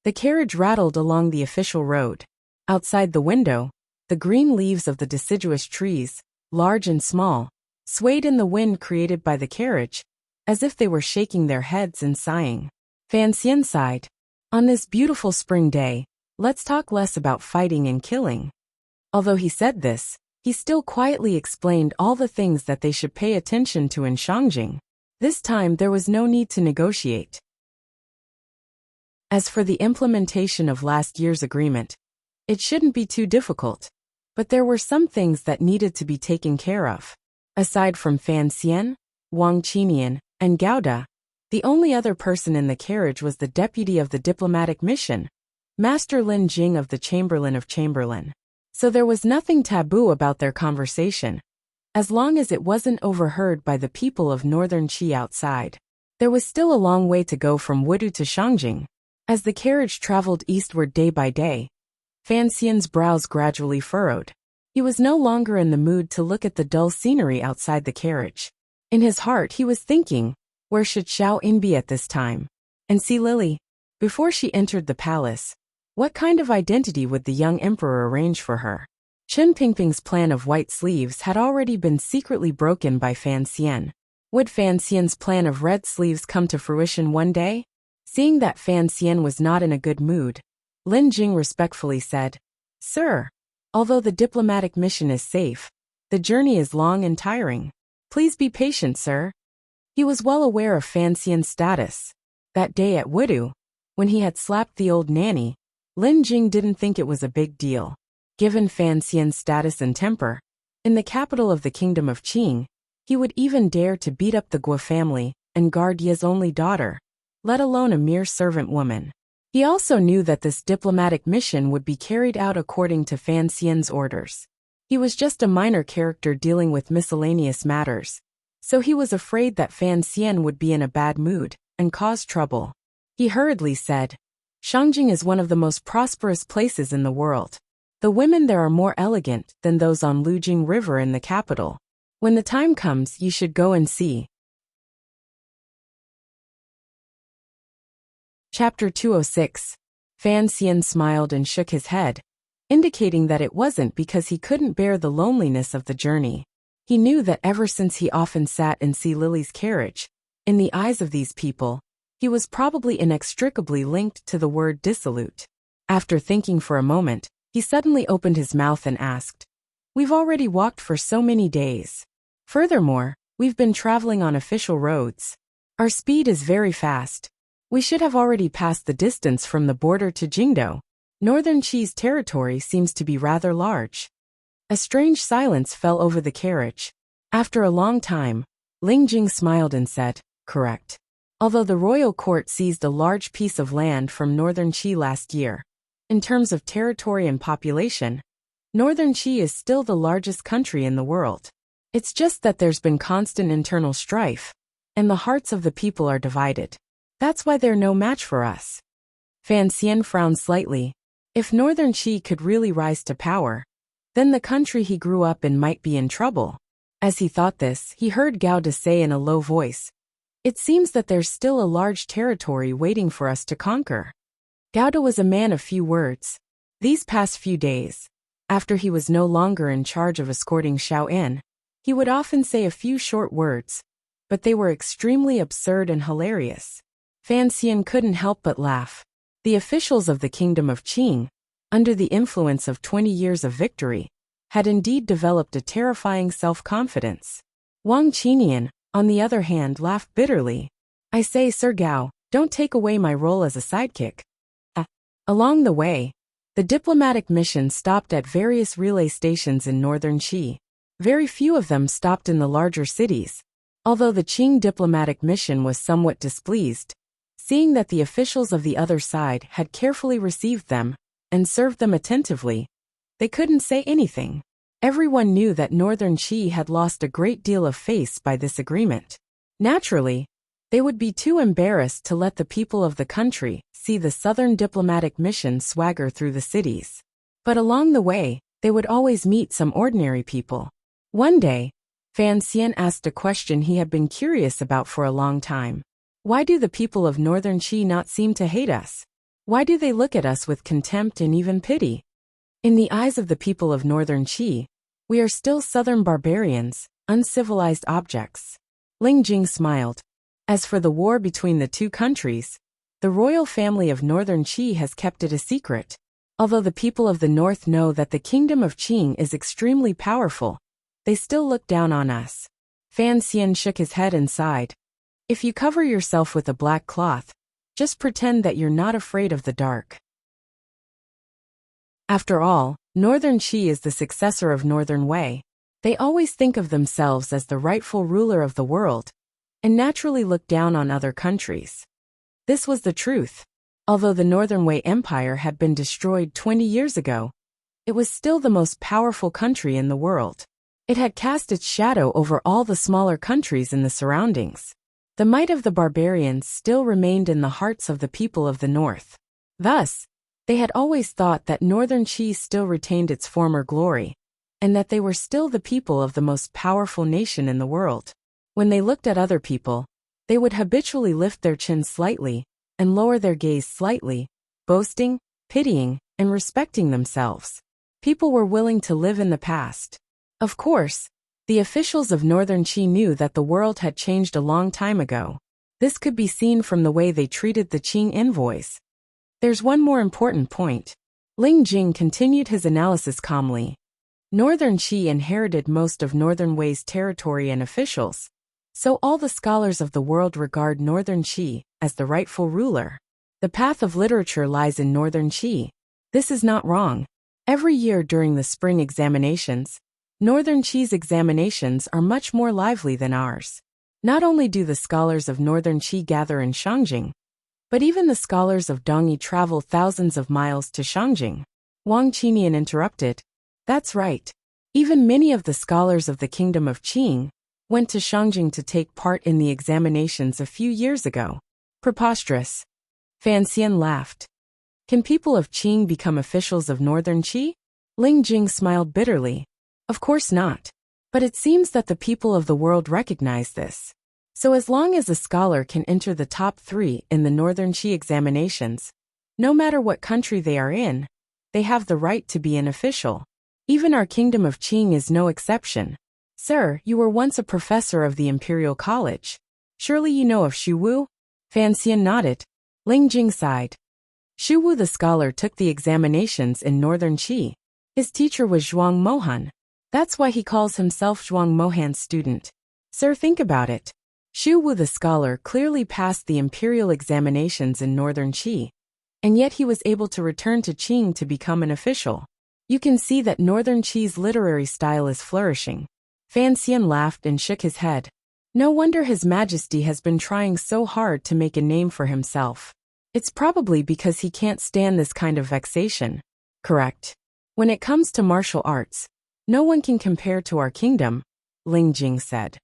The carriage rattled along the official road. Outside the window, the green leaves of the deciduous trees, large and small, swayed in the wind created by the carriage, as if they were shaking their heads and sighing. Fan Xian sighed. On this beautiful spring day, let's talk less about fighting and killing. Although he said this, he still quietly explained all the things that they should pay attention to in Shangjing. This time there was no need to negotiate. As for the implementation of last year's agreement, it shouldn't be too difficult. But there were some things that needed to be taken care of. Aside from Fan Xian, Wang Qinian, and Gauda, the only other person in the carriage was the deputy of the diplomatic mission, Master Lin Jing of the Chamberlain of Chamberlain. So there was nothing taboo about their conversation, as long as it wasn't overheard by the people of northern Qi outside. There was still a long way to go from Wudu to Shangjing. As the carriage traveled eastward day by day, Fan Xian's brows gradually furrowed. He was no longer in the mood to look at the dull scenery outside the carriage. In his heart he was thinking, where should Xiao In be at this time? And see Lily, before she entered the palace, what kind of identity would the young emperor arrange for her? Chen Pingping's plan of white sleeves had already been secretly broken by Fan Xian. Would Fan Xian's plan of red sleeves come to fruition one day? Seeing that Fan Xian was not in a good mood, Lin Jing respectfully said, Sir, although the diplomatic mission is safe, the journey is long and tiring. Please be patient, sir. He was well aware of Fan Xian's status. That day at Wudu, when he had slapped the old nanny, Lin Jing didn't think it was a big deal. Given Fan Xian's status and temper, in the capital of the kingdom of Qing, he would even dare to beat up the Guo family and guard Ye's only daughter, let alone a mere servant woman. He also knew that this diplomatic mission would be carried out according to Fan Xian's orders. He was just a minor character dealing with miscellaneous matters, so he was afraid that Fan Xian would be in a bad mood and cause trouble. He hurriedly said, Shangjing is one of the most prosperous places in the world. The women there are more elegant than those on Lujing River in the capital. When the time comes, you should go and see. Chapter 206. Fan Xian smiled and shook his head, indicating that it wasn't because he couldn't bear the loneliness of the journey. He knew that ever since he often sat in See Lily's carriage, in the eyes of these people, he was probably inextricably linked to the word dissolute. After thinking for a moment, he suddenly opened his mouth and asked, We've already walked for so many days. Furthermore, we've been traveling on official roads. Our speed is very fast. We should have already passed the distance from the border to Jingdo. Northern Qi's territory seems to be rather large. A strange silence fell over the carriage. After a long time, Ling Jing smiled and said, Correct. Although the royal court seized a large piece of land from Northern Qi last year, in terms of territory and population, Northern Qi is still the largest country in the world. It's just that there's been constant internal strife, and the hearts of the people are divided. That's why they're no match for us. Fan Xian frowned slightly. If Northern Qi could really rise to power, then the country he grew up in might be in trouble. As he thought this, he heard Gauda say in a low voice, It seems that there's still a large territory waiting for us to conquer. Gauda was a man of few words. These past few days, after he was no longer in charge of escorting Xiao In, he would often say a few short words, but they were extremely absurd and hilarious. Fan Xian couldn't help but laugh. The officials of the kingdom of Qing, under the influence of 20 years of victory, had indeed developed a terrifying self-confidence. Wang Qinian, on the other hand, laughed bitterly. I say, Sir Gao, don't take away my role as a sidekick. Along the way, the diplomatic mission stopped at various relay stations in northern Qi. Very few of them stopped in the larger cities, although the Qing diplomatic mission was somewhat displeased, seeing that the officials of the other side had carefully received them and served them attentively. They couldn't say anything. Everyone knew that northern Qi had lost a great deal of face by this agreement. Naturally, they would be too embarrassed to let the people of the country see the southern diplomatic mission swagger through the cities. But along the way, they would always meet some ordinary people. One day, Fan Xian asked a question he had been curious about for a long time. Why do the people of northern Qi not seem to hate us? Why do they look at us with contempt and even pity? In the eyes of the people of northern Qi, we are still southern barbarians, uncivilized objects. Ling Jing smiled. As for the war between the two countries, the royal family of Northern Qi has kept it a secret. Although the people of the north know that the kingdom of Qing is extremely powerful, they still look down on us. Fan Xian shook his head and sighed. If you cover yourself with a black cloth, just pretend that you're not afraid of the dark. After all, Northern Qi is the successor of Northern Wei. They always think of themselves as the rightful ruler of the world, and naturally look down on other countries. This was the truth. Although the Northern Wei Empire had been destroyed 20 years ago, it was still the most powerful country in the world. It had cast its shadow over all the smaller countries in the surroundings. The might of the barbarians still remained in the hearts of the people of the north. Thus, they had always thought that Northern Qi still retained its former glory, and that they were still the people of the most powerful nation in the world. When they looked at other people, they would habitually lift their chins slightly and lower their gaze slightly, boasting, pitying, and respecting themselves. People were willing to live in the past. Of course, the officials of Northern Qi knew that the world had changed a long time ago. This could be seen from the way they treated the Qing envoys. There's one more important point. Ling Jing continued his analysis calmly. Northern Qi inherited most of Northern Wei's territory and officials, so all the scholars of the world regard Northern Qi as the rightful ruler. The path of literature lies in Northern Qi. This is not wrong. Every year during the spring examinations, Northern Qi's examinations are much more lively than ours. Not only do the scholars of Northern Qi gather in Shangjing, but even the scholars of Dongyi travel thousands of miles to Shangjing. Wang Qinian interrupted. That's right. Even many of the scholars of the kingdom of Qing went to Shangjing to take part in the examinations a few years ago. Preposterous. Fan Xian laughed. Can people of Qing become officials of Northern Qi? Ling Jing smiled bitterly. Of course not. But it seems that the people of the world recognize this. So as long as a scholar can enter the top 3 in the Northern Qi examinations, no matter what country they are in, they have the right to be an official. Even our kingdom of Qing is no exception. Sir, you were once a professor of the Imperial College. Surely you know of Xu Wu? Fan Xian nodded. Ling Jing sighed. Xu Wu the scholar took the examinations in Northern Qi. His teacher was Zhuang Mohan. That's why he calls himself Zhuang Mohan's student. Sir, think about it. Xu Wu the scholar clearly passed the imperial examinations in Northern Qi, and yet he was able to return to Qing to become an official. You can see that Northern Qi's literary style is flourishing. Fan Xian laughed and shook his head. No wonder His Majesty has been trying so hard to make a name for himself. It's probably because he can't stand this kind of vexation. Correct. When it comes to martial arts, no one can compare to our kingdom, Ling Jing said.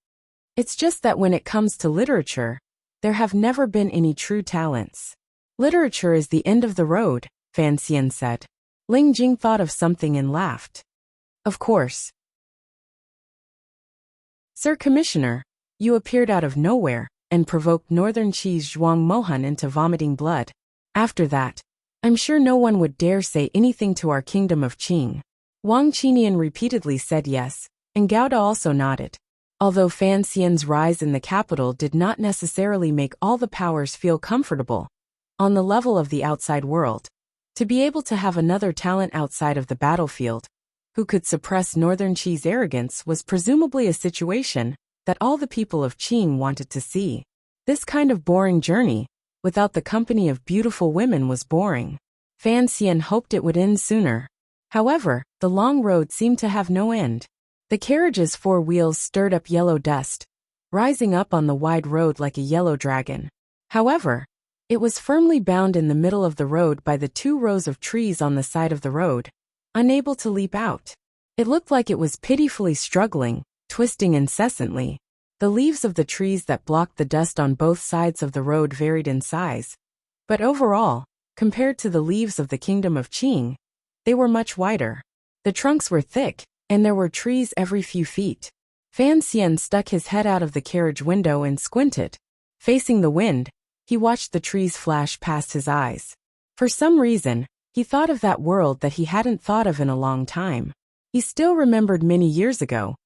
It's just that when it comes to literature, there have never been any true talents. Literature is the end of the road, Fan Xian said. Ling Jing thought of something and laughed. Of course. Sir Commissioner, you appeared out of nowhere and provoked Northern Qi's Zhuang Mohan into vomiting blood. After that, I'm sure no one would dare say anything to our kingdom of Qing. Wang Qinian repeatedly said yes, and Gao also nodded. Although Fan Xian's rise in the capital did not necessarily make all the powers feel comfortable, on the level of the outside world, to be able to have another talent outside of the battlefield, who could suppress Northern Qi's arrogance was presumably a situation that all the people of Qing wanted to see. This kind of boring journey, without the company of beautiful women, was boring. Fan Xian hoped it would end sooner. However, the long road seemed to have no end. The carriage's 4 wheels stirred up yellow dust, rising up on the wide road like a yellow dragon. However, it was firmly bound in the middle of the road by the 2 rows of trees on the side of the road, unable to leap out. It looked like it was pitifully struggling, twisting incessantly. The leaves of the trees that blocked the dust on both sides of the road varied in size, but overall, compared to the leaves of the kingdom of Qing, they were much wider. The trunks were thick, and there were trees every few feet. Fan Xian stuck his head out of the carriage window and squinted. Facing the wind, he watched the trees flash past his eyes. For some reason, he thought of that world that he hadn't thought of in a long time. He still remembered many years ago,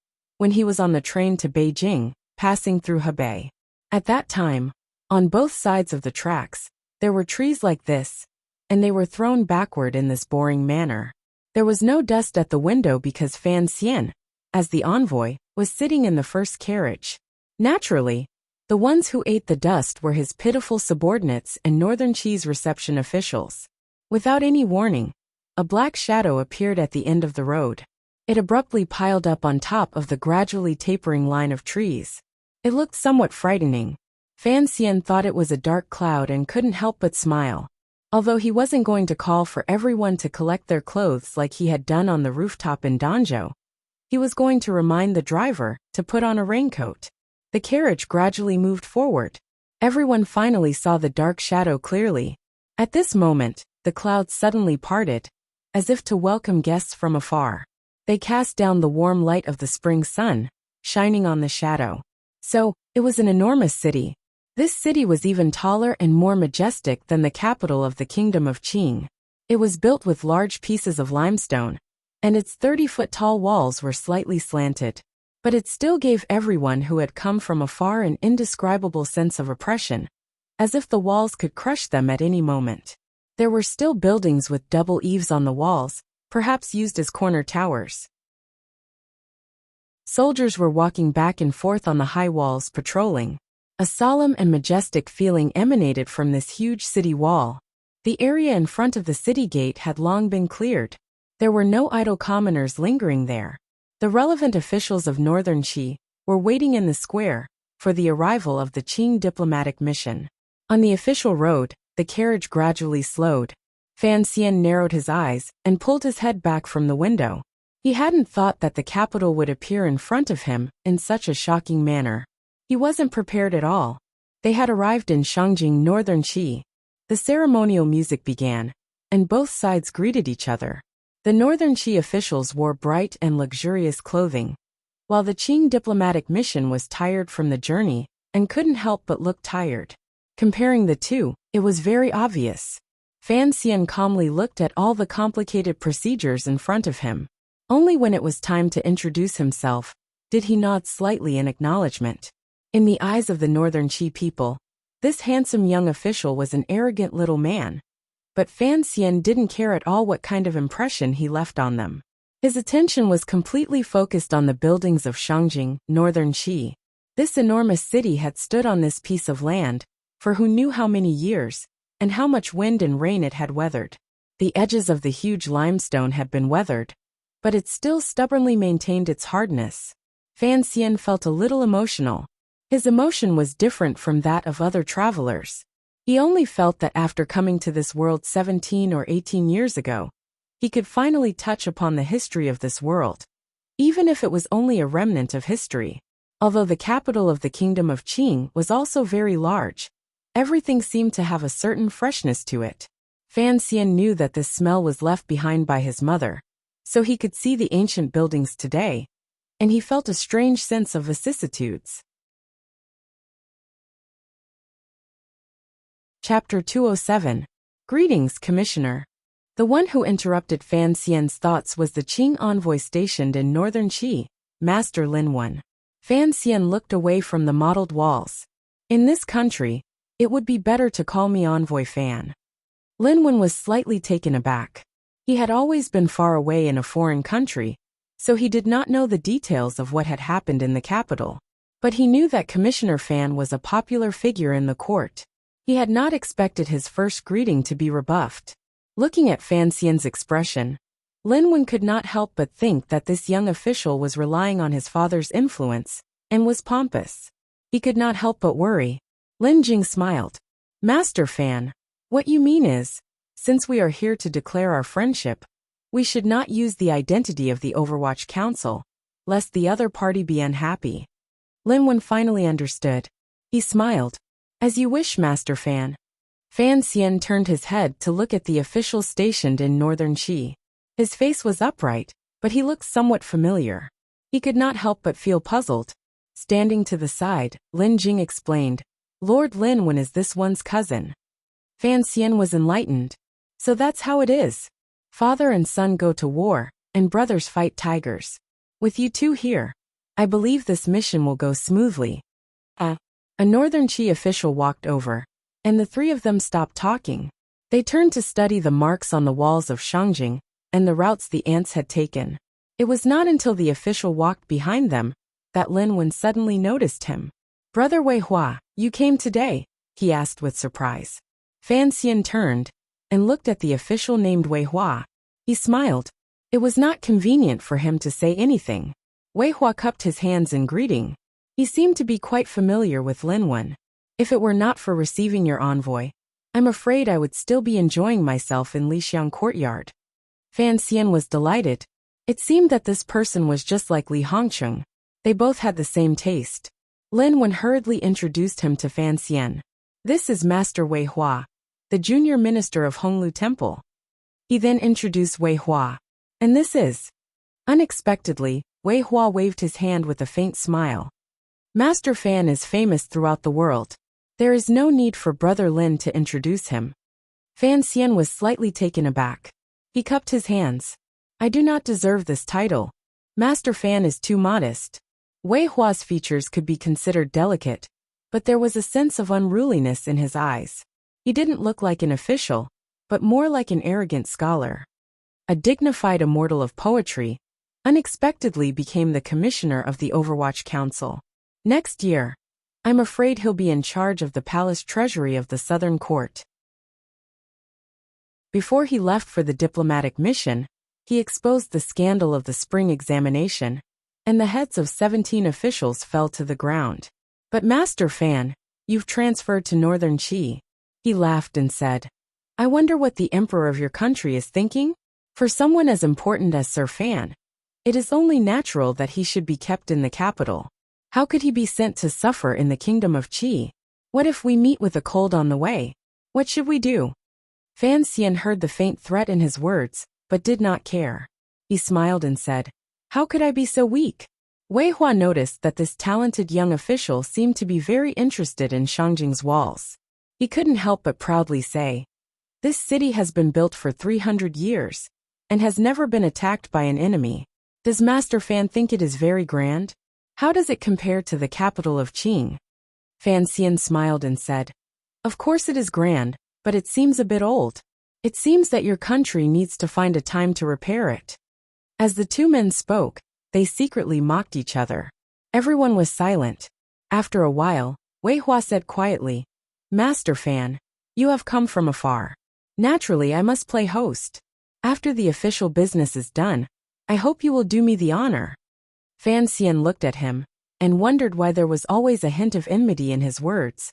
when he was on the train to Beijing, passing through Hebei. At that time, on both sides of the tracks, there were trees like this, and they were thrown backward in this boring manner. There was no dust at the window because Fan Xian, as the envoy, was sitting in the first carriage. Naturally, the ones who ate the dust were his pitiful subordinates and Northern Qi's reception officials. Without any warning, a black shadow appeared at the end of the road. It abruptly piled up on top of the gradually tapering line of trees. It looked somewhat frightening. Fan Xian thought it was a dark cloud and couldn't help but smile. Although he wasn't going to call for everyone to collect their clothes like he had done on the rooftop in Danzhou, he was going to remind the driver to put on a raincoat. The carriage gradually moved forward. Everyone finally saw the dark shadow clearly. At this moment, the clouds suddenly parted, as if to welcome guests from afar. They cast down the warm light of the spring sun, shining on the shadow. So, it was an enormous city. This city was even taller and more majestic than the capital of the kingdom of Qing. It was built with large pieces of limestone, and its 30-foot-tall walls were slightly slanted. But it still gave everyone who had come from afar an indescribable sense of oppression, as if the walls could crush them at any moment. There were still buildings with double eaves on the walls, perhaps used as corner towers. Soldiers were walking back and forth on the high walls patrolling. A solemn and majestic feeling emanated from this huge city wall. The area in front of the city gate had long been cleared. There were no idle commoners lingering there. The relevant officials of Northern Qi were waiting in the square for the arrival of the Qing diplomatic mission. On the official road, the carriage gradually slowed. Fan Xian narrowed his eyes and pulled his head back from the window. He hadn't thought that the capital would appear in front of him in such a shocking manner. He wasn't prepared at all. They had arrived in Shangjing, Northern Qi. The ceremonial music began, and both sides greeted each other. The Northern Qi officials wore bright and luxurious clothing, while the Qing diplomatic mission was tired from the journey and couldn't help but look tired. Comparing the two, it was very obvious. Fan Xian calmly looked at all the complicated procedures in front of him. Only when it was time to introduce himself did he nod slightly in acknowledgement. In the eyes of the Northern Qi people, this handsome young official was an arrogant little man. But Fan Xian didn't care at all what kind of impression he left on them. His attention was completely focused on the buildings of Shangjing, Northern Qi. This enormous city had stood on this piece of land for who knew how many years, and how much wind and rain it had weathered. The edges of the huge limestone had been weathered, but it still stubbornly maintained its hardness. Fan Xian felt a little emotional. His emotion was different from that of other travelers. He only felt that after coming to this world 17 or 18 years ago, he could finally touch upon the history of this world, even if it was only a remnant of history. Although the capital of the kingdom of Qing was also very large, everything seemed to have a certain freshness to it. Fan Xian knew that this smell was left behind by his mother, so he could see the ancient buildings today, and he felt a strange sense of vicissitudes. Chapter 207. Greetings, Commissioner. The one who interrupted Fan Xian's thoughts was the Qing envoy stationed in Northern Qi, Master Lin Wen. Fan Xian looked away from the mottled walls. In this country, it would be better to call me Envoy Fan. Lin Wen was slightly taken aback. He had always been far away in a foreign country, so he did not know the details of what had happened in the capital. But he knew that Commissioner Fan was a popular figure in the court. He had not expected his first greeting to be rebuffed. Looking at Fan Xian's expression, Lin Wen could not help but think that this young official was relying on his father's influence and was pompous. He could not help but worry. Lin Jing smiled. Master Fan, what you mean is, since we are here to declare our friendship, we should not use the identity of the Overwatch Council, lest the other party be unhappy. Lin Wen finally understood. He smiled. As you wish, Master Fan. Fan Xian turned his head to look at the official stationed in Northern Qi. His face was upright, but he looked somewhat familiar. He could not help but feel puzzled. Standing to the side, Lin Jing explained, Lord Lin Wen is this one's cousin. Fan Xian was enlightened. So that's how it is. Father and son go to war, and brothers fight tigers. With you two here, I believe this mission will go smoothly. A northern Qi official walked over, and the three of them stopped talking. They turned to study the marks on the walls of Shangjing and the routes the ants had taken. It was not until the official walked behind them that Lin Wen suddenly noticed him. "Brother Wei Hua, you came today?" he asked with surprise. Fan Xian turned and looked at the official named Wei Hua. He smiled. It was not convenient for him to say anything. Wei Hua cupped his hands in greeting. He seemed to be quite familiar with Lin Wen. "If it were not for receiving your envoy, I'm afraid I would still be enjoying myself in Lixiang courtyard." Fan Xian was delighted. It seemed that this person was just like Li Hongcheng. They both had the same taste. Lin Wen hurriedly introduced him to Fan Xian. "This is Master Wei Hua, the junior minister of Honglu Temple." He then introduced Wei Hua. "And this is..." Unexpectedly, Wei Hua waved his hand with a faint smile. "Master Fan is famous throughout the world. There is no need for Brother Lin to introduce him." Fan Xian was slightly taken aback. He cupped his hands. "I do not deserve this title. Master Fan is too modest." Wei Hua's features could be considered delicate, but there was a sense of unruliness in his eyes. He didn't look like an official, but more like an arrogant scholar. A dignified immortal of poetry, unexpectedly became the commissioner of the Overwatch Council. Next year, I'm afraid he'll be in charge of the palace treasury of the Southern Court. Before he left for the diplomatic mission, he exposed the scandal of the spring examination, and the heads of 17 officials fell to the ground. "But Master Fan, you've transferred to Northern Qi." He laughed and said, "I wonder what the emperor of your country is thinking? For someone as important as Sir Fan, it is only natural that he should be kept in the capital. How could he be sent to suffer in the kingdom of Qi? What if we meet with a cold on the way? What should we do?" Fan Xian heard the faint threat in his words, but did not care. He smiled and said, "How could I be so weak?" Wei Hua noticed that this talented young official seemed to be very interested in Shangjing's walls. He couldn't help but proudly say, "This city has been built for 300 years, and has never been attacked by an enemy. Does Master Fan think it is very grand? How does it compare to the capital of Qing?" Fan Xian smiled and said, "Of course it is grand, but it seems a bit old. It seems that your country needs to find a time to repair it." As the two men spoke, they secretly mocked each other. Everyone was silent. After a while, Wei Hua said quietly, "Master Fan, you have come from afar. Naturally, I must play host. After the official business is done, I hope you will do me the honor." Fan Xian looked at him and wondered why there was always a hint of enmity in his words.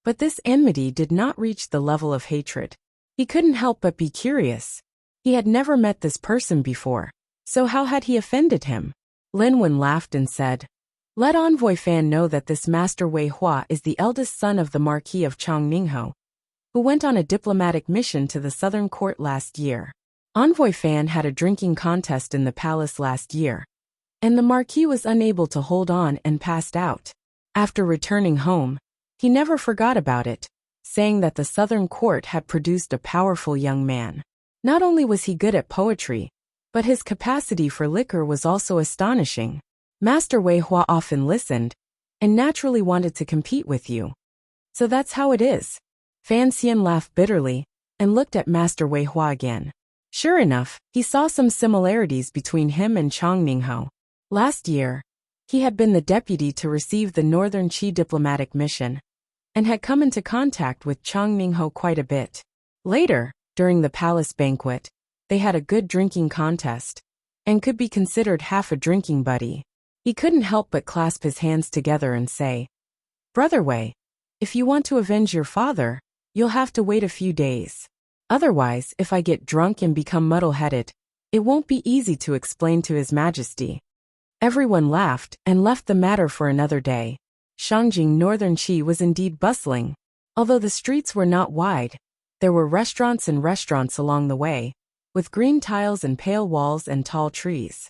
But this enmity did not reach the level of hatred. He couldn't help but be curious. He had never met this person before, so how had he offended him? Lin Wen laughed and said, "Let Envoy Fan know that this Master Wei Hua is the eldest son of the Marquis of Changningho, who went on a diplomatic mission to the Southern Court last year. Envoy Fan had a drinking contest in the palace last year, and the Marquis was unable to hold on and passed out. After returning home, he never forgot about it, saying that the Southern Court had produced a powerful young man. Not only was he good at poetry, but his capacity for liquor was also astonishing. Master Wei Hua often listened, and naturally wanted to compete with you. So that's how it is." Fan Xian laughed bitterly, and looked at Master Wei Hua again. Sure enough, he saw some similarities between him and Chang Ningho. Last year, he had been the deputy to receive the Northern Qi diplomatic mission, and had come into contact with Chang Ningho quite a bit. Later, during the palace banquet, they had a good drinking contest, and could be considered half a drinking buddy. He couldn't help but clasp his hands together and say, "Brother Wei, if you want to avenge your father, you'll have to wait a few days. Otherwise, if I get drunk and become muddle-headed, it won't be easy to explain to His Majesty." Everyone laughed and left the matter for another day. Shangjing Northern Qi was indeed bustling. Although the streets were not wide, there were restaurants and restaurants along the way, with green tiles and pale walls and tall trees.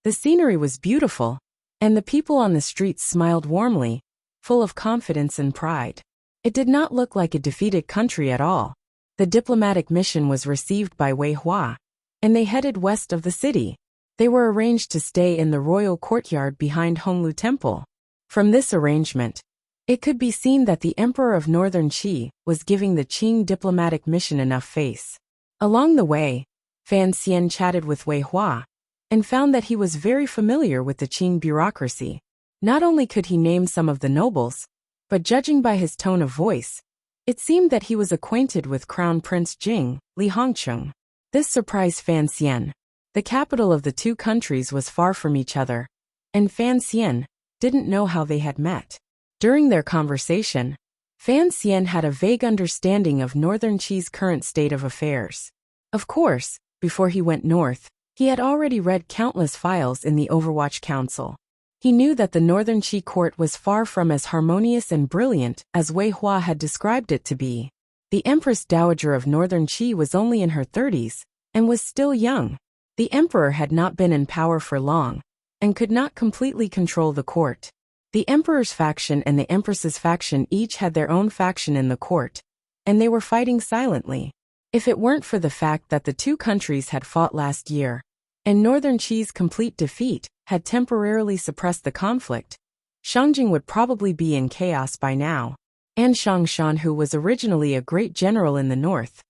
The scenery was beautiful, and the people on the streets smiled warmly, full of confidence and pride. It did not look like a defeated country at all. The diplomatic mission was received by Wei Hua, and they headed west of the city. They were arranged to stay in the royal courtyard behind Honglu Temple. From this arrangement, it could be seen that the Emperor of Northern Qi was giving the Qing diplomatic mission enough face. Along the way, Fan Xian chatted with Wei Hua and found that he was very familiar with the Qing bureaucracy. Not only could he name some of the nobles, but judging by his tone of voice, it seemed that he was acquainted with Crown Prince Jing, Li Hongcheng. This surprised Fan Xian. The capital of the two countries was far from each other, and Fan Xian didn't know how they had met. During their conversation, Fan Xian had a vague understanding of Northern Qi's current state of affairs. Of course, before he went north, he had already read countless files in the Overwatch Council. He knew that the Northern Qi court was far from as harmonious and brilliant as Wei Hua had described it to be. The Empress Dowager of Northern Qi was only in her 30s and was still young. The emperor had not been in power for long and could not completely control the court. The emperor's faction and the empress's faction each had their own faction in the court, and they were fighting silently. If it weren't for the fact that the two countries had fought last year, and Northern Qi's complete defeat had temporarily suppressed the conflict, Shangjing would probably be in chaos by now. And Shang Shanhu was originally a great general in the north,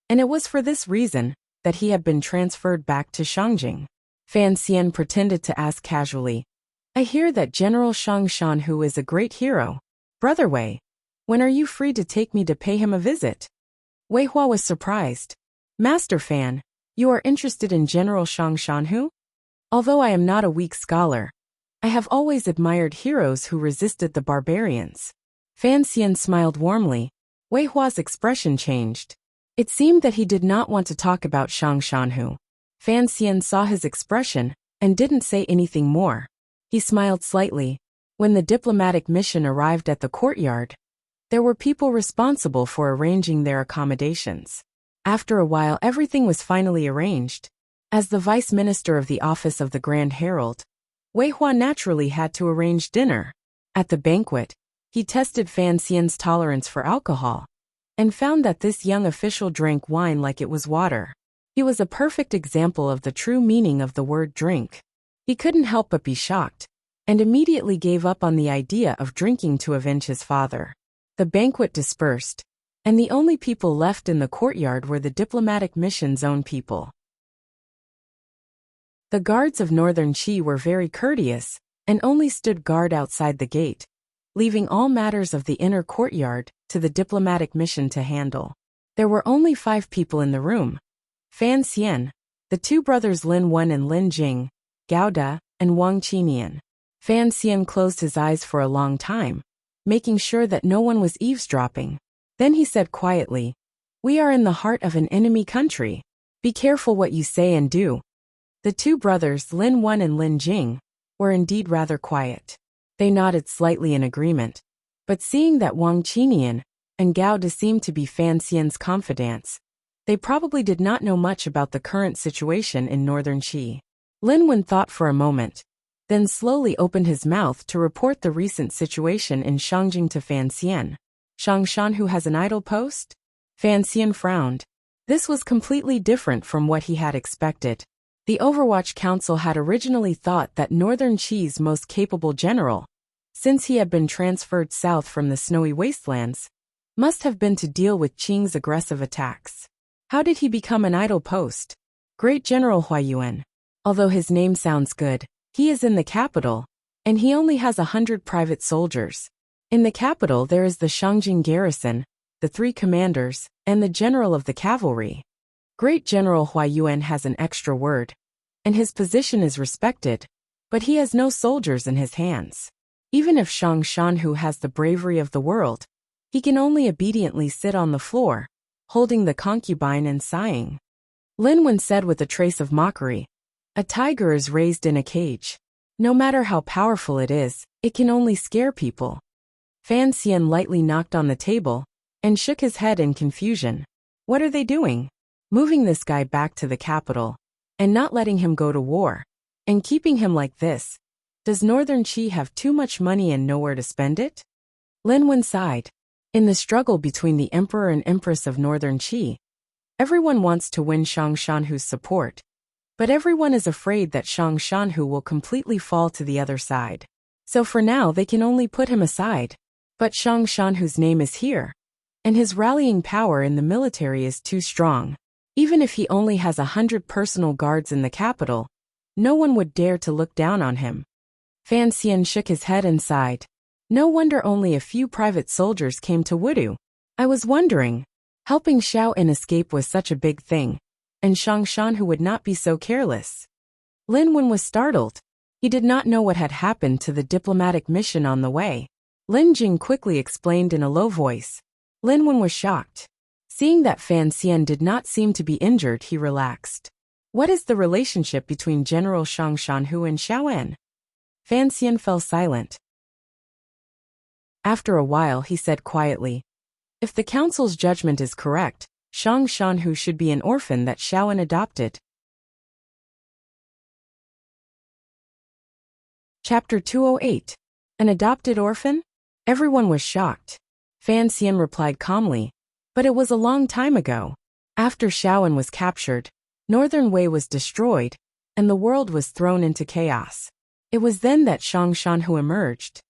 and it was for this reason that he had been transferred back to Shangjing. Fan Xian pretended to ask casually, "I hear that General Shang Shanhu is a great hero. Brother Wei, when are you free to take me to pay him a visit?" Wei Hua was surprised. "Master Fan, you are interested in General Shang Shanhu? Although I am not a weak scholar, I have always admired heroes who resisted the barbarians." Fan Xian smiled warmly. Wei Hua's expression changed. It seemed that he did not want to talk about Shang Shanhu. Fan Xian saw his expression and didn't say anything more. He smiled slightly. When the diplomatic mission arrived at the courtyard, there were people responsible for arranging their accommodations. After a while, everything was finally arranged. As the vice minister of the office of the Grand Herald, Wei Hua naturally had to arrange dinner. At the banquet, he tested Fan Xian's tolerance for alcohol and found that this young official drank wine like it was water. He was a perfect example of the true meaning of the word drink. He couldn't help but be shocked, and immediately gave up on the idea of drinking to avenge his father. The banquet dispersed, and the only people left in the courtyard were the diplomatic mission's own people. The guards of Northern Qi were very courteous, and only stood guard outside the gate, leaving all matters of the inner courtyard to the diplomatic mission to handle. There were only 5 people in the room: Fan Xian, the 2 brothers Lin Wen and Lin Jing, Gao Da, and Wang Qinian. Fan Xian closed his eyes for a long time, making sure that no one was eavesdropping. Then he said quietly, "We are in the heart of an enemy country. Be careful what you say and do." The 2 brothers, Lin Wen and Lin Jing, were indeed rather quiet. They nodded slightly in agreement, but seeing that Wang Qinian and Gao Da seemed to be Fan Xian's confidants, they probably did not know much about the current situation in Northern Qi. Lin Wen thought for a moment, then slowly opened his mouth to report the recent situation in Shangjing to Fan Xian. "Shang Shanhu has an idle post?" Fan Xian frowned. This was completely different from what he had expected. The Overwatch Council had originally thought that Northern Qi's most capable general, since he had been transferred south from the snowy wastelands, must have been to deal with Qing's aggressive attacks. How did he become an idle post? Great General Huayuan. Although his name sounds good, he is in the capital, and he only has 100 private soldiers. In the capital there is the Shangjing garrison, the 3 commanders, and the general of the cavalry. Great General Huayuan has an extra word, and his position is respected, but he has no soldiers in his hands. Even if Shang Shanhu has the bravery of the world, he can only obediently sit on the floor, holding the concubine and sighing. Lin Wen said with a trace of mockery, "A tiger is raised in a cage. No matter how powerful it is, it can only scare people." Fan Xian lightly knocked on the table and shook his head in confusion. What are they doing? Moving this guy back to the capital and not letting him go to war and keeping him like this? Does Northern Qi have too much money and nowhere to spend it? Lin Wen sighed. In the struggle between the Emperor and Empress of Northern Qi, everyone wants to win Shang Shanhu's support, But everyone is afraid that Shang Shanhu will completely fall to the other side. So for now they can only put him aside. But Shang Shanhu's name is here, and his rallying power in the military is too strong. Even if he only has 100 personal guards in the capital, no one would dare to look down on him. Fan Xian shook his head and sighed. No wonder only a few private soldiers came to Wudu. I was wondering. Helping Xiao En escape was such a big thing, and Shang Shanhu would not be so careless. Lin Wen was startled. He did not know what had happened to the diplomatic mission on the way. Lin Jing quickly explained in a low voice. Lin Wen was shocked. Seeing that Fan Xian did not seem to be injured, he relaxed. What is the relationship between General Shang Shanhu and Xiao En? Fan Xian fell silent. After a while he said quietly, if the council's judgment is correct, Shang Shanhu should be an orphan that Xiao En adopted. Chapter 208. An adopted orphan? Everyone was shocked. Fan Xian replied calmly, but it was a long time ago. After Xiao En was captured, Northern Wei was destroyed, and the world was thrown into chaos. It was then that Shang Shanhu emerged.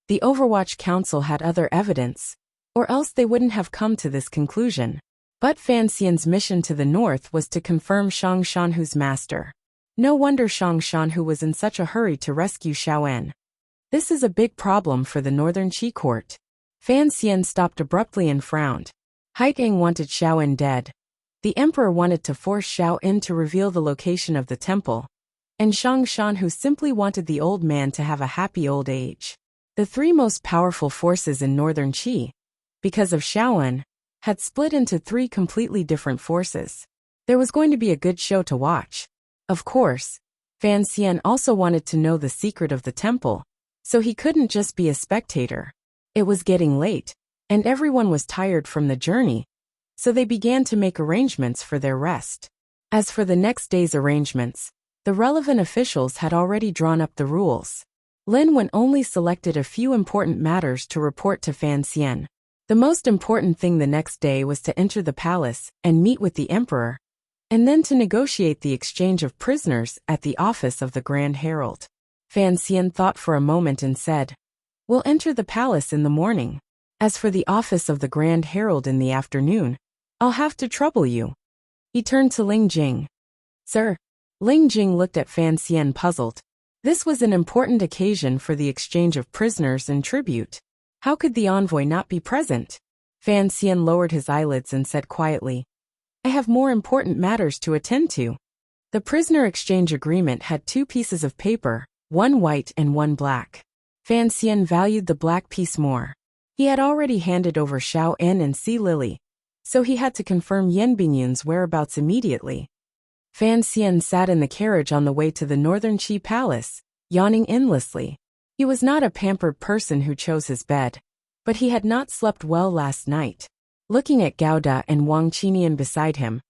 The Overwatch Council had other evidence, or else they wouldn't have come to this conclusion. But Fan Xian's mission to the north was to confirm Shang Shanhu's master. No wonder Shang Shanhu was in such a hurry to rescue Xiao En. This is a big problem for the Northern Qi court. Fan Xian stopped abruptly and frowned. Haitang wanted Xiao En dead. The emperor wanted to force Xiao En to reveal the location of the temple, and Shang Shanhu simply wanted the old man to have a happy old age. The three most powerful forces in Northern Qi, because of Xiao En, had split into three completely different forces. There was going to be a good show to watch. Of course, Fan Xian also wanted to know the secret of the temple, so he couldn't just be a spectator. It was getting late, and everyone was tired from the journey, so they began to make arrangements for their rest. As for the next day's arrangements, the relevant officials had already drawn up the rules. Lin Wen only selected a few important matters to report to Fan Xian. The most important thing the next day was to enter the palace and meet with the emperor, and then to negotiate the exchange of prisoners at the office of the Grand Herald. Fan Xian thought for a moment and said, we'll enter the palace in the morning. As for the office of the Grand Herald in the afternoon, I'll have to trouble you. He turned to Ling Jing. Sir. Ling Jing looked at Fan Xian puzzled. This was an important occasion for the exchange of prisoners and tribute. How could the envoy not be present? Fan Xian lowered his eyelids and said quietly, I have more important matters to attend to. The prisoner exchange agreement had two pieces of paper, one white and one black. Fan Xian valued the black piece more. He had already handed over Xiao En and Xi Lili, so he had to confirm Yan Bingyun's whereabouts immediately. Fan Xian sat in the carriage on the way to the Northern Qi Palace, yawning endlessly. He was not a pampered person who chose his bed, but he had not slept well last night. Looking at Gauda and Wang Qinian beside him,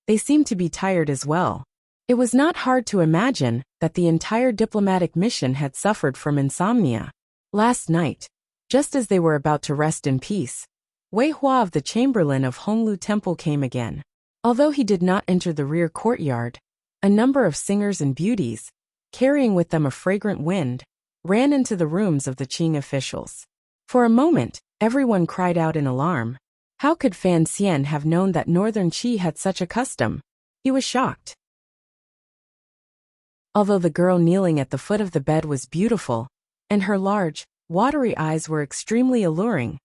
they seemed to be tired as well. It was not hard to imagine that the entire diplomatic mission had suffered from insomnia. Last night, just as they were about to rest in peace, Wei Hua of the Chamberlain of Honglu Temple came again. Although he did not enter the rear courtyard, a number of singers and beauties, carrying with them a fragrant wind, ran into the rooms of the Qing officials. For a moment, everyone cried out in alarm. How could Fan Xian have known that Northern Qi had such a custom? He was shocked. Although the girl kneeling at the foot of the bed was beautiful, and her large, watery eyes were extremely alluring,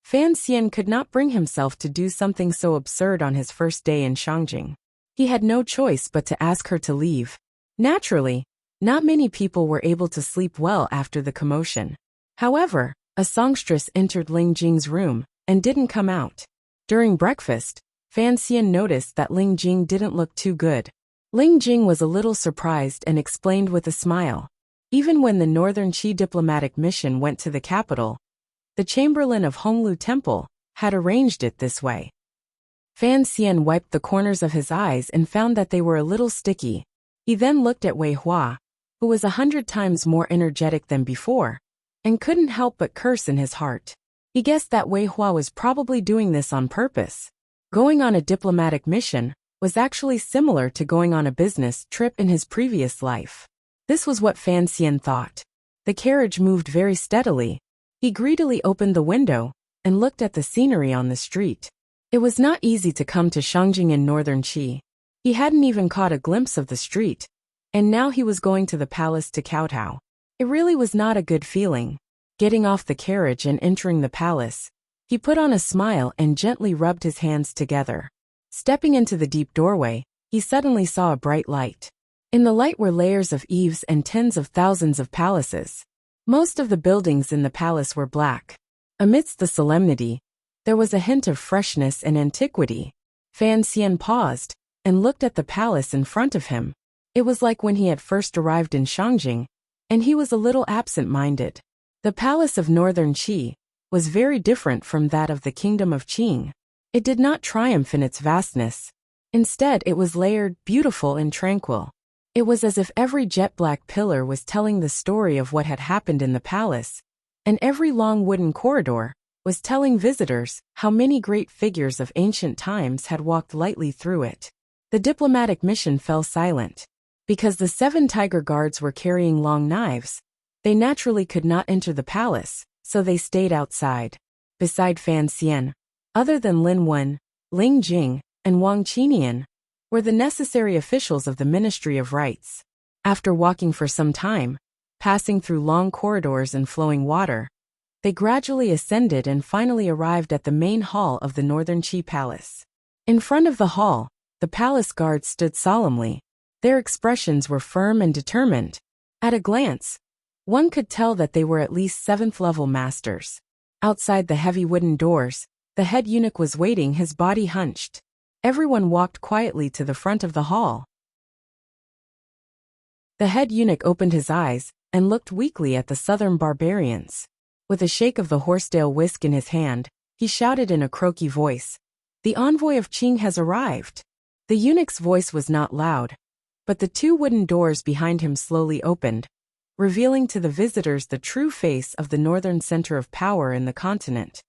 Fan Xian could not bring himself to do something so absurd on his first day in Shangjing. He had no choice but to ask her to leave. Naturally, not many people were able to sleep well after the commotion. However, a songstress entered Ling Jing's room and didn't come out. During breakfast, Fan Xian noticed that Ling Jing didn't look too good. Ling Jing was a little surprised and explained with a smile. Even when the Northern Qi diplomatic mission went to the capital, the Chamberlain of Honglu Temple had arranged it this way. Fan Xian wiped the corners of his eyes and found that they were a little sticky. He then looked at Wei Hua, who was 100 times more energetic than before, and couldn't help but curse in his heart. He guessed that Wei Hua was probably doing this on purpose. Going on a diplomatic mission was actually similar to going on a business trip in his previous life. This was what Fan Xian thought. The carriage moved very steadily. He greedily opened the window and looked at the scenery on the street. It was not easy to come to Shangjing in northern Qi. He hadn't even caught a glimpse of the street, and now he was going to the palace to kowtow. It really was not a good feeling. Getting off the carriage and entering the palace, he put on a smile and gently rubbed his hands together. Stepping into the deep doorway, he suddenly saw a bright light. In the light were layers of eaves and tens of thousands of palaces. Most of the buildings in the palace were black. Amidst the solemnity, there was a hint of freshness and antiquity. Fan Xian paused and looked at the palace in front of him. It was like when he had first arrived in Shangjing, and he was a little absent-minded. The palace of northern Qi was very different from that of the kingdom of Qing. It did not triumph in its vastness. Instead, it was layered, beautiful, and tranquil. It was as if every jet-black pillar was telling the story of what had happened in the palace, and every long wooden corridor was telling visitors how many great figures of ancient times had walked lightly through it. The diplomatic mission fell silent. Because the 7 tiger guards were carrying long knives, they naturally could not enter the palace, so they stayed outside. Beside Fan Xian, other than Lin Wen, Ling Jing, and Wang Qinian, were the necessary officials of the Ministry of Rites. After walking for some time, passing through long corridors and flowing water, they gradually ascended and finally arrived at the main hall of the Northern Qi Palace. In front of the hall, the palace guards stood solemnly. Their expressions were firm and determined. At a glance, one could tell that they were at least 7th-level masters. Outside the heavy wooden doors, the head eunuch was waiting, his body hunched. Everyone walked quietly to the front of the hall. The head eunuch opened his eyes and looked weakly at the southern barbarians. With a shake of the horsetail whisk in his hand, he shouted in a croaky voice, "The envoy of Qing has arrived." The eunuch's voice was not loud, but the 2 wooden doors behind him slowly opened, revealing to the visitors the true face of the northern center of power in the continent.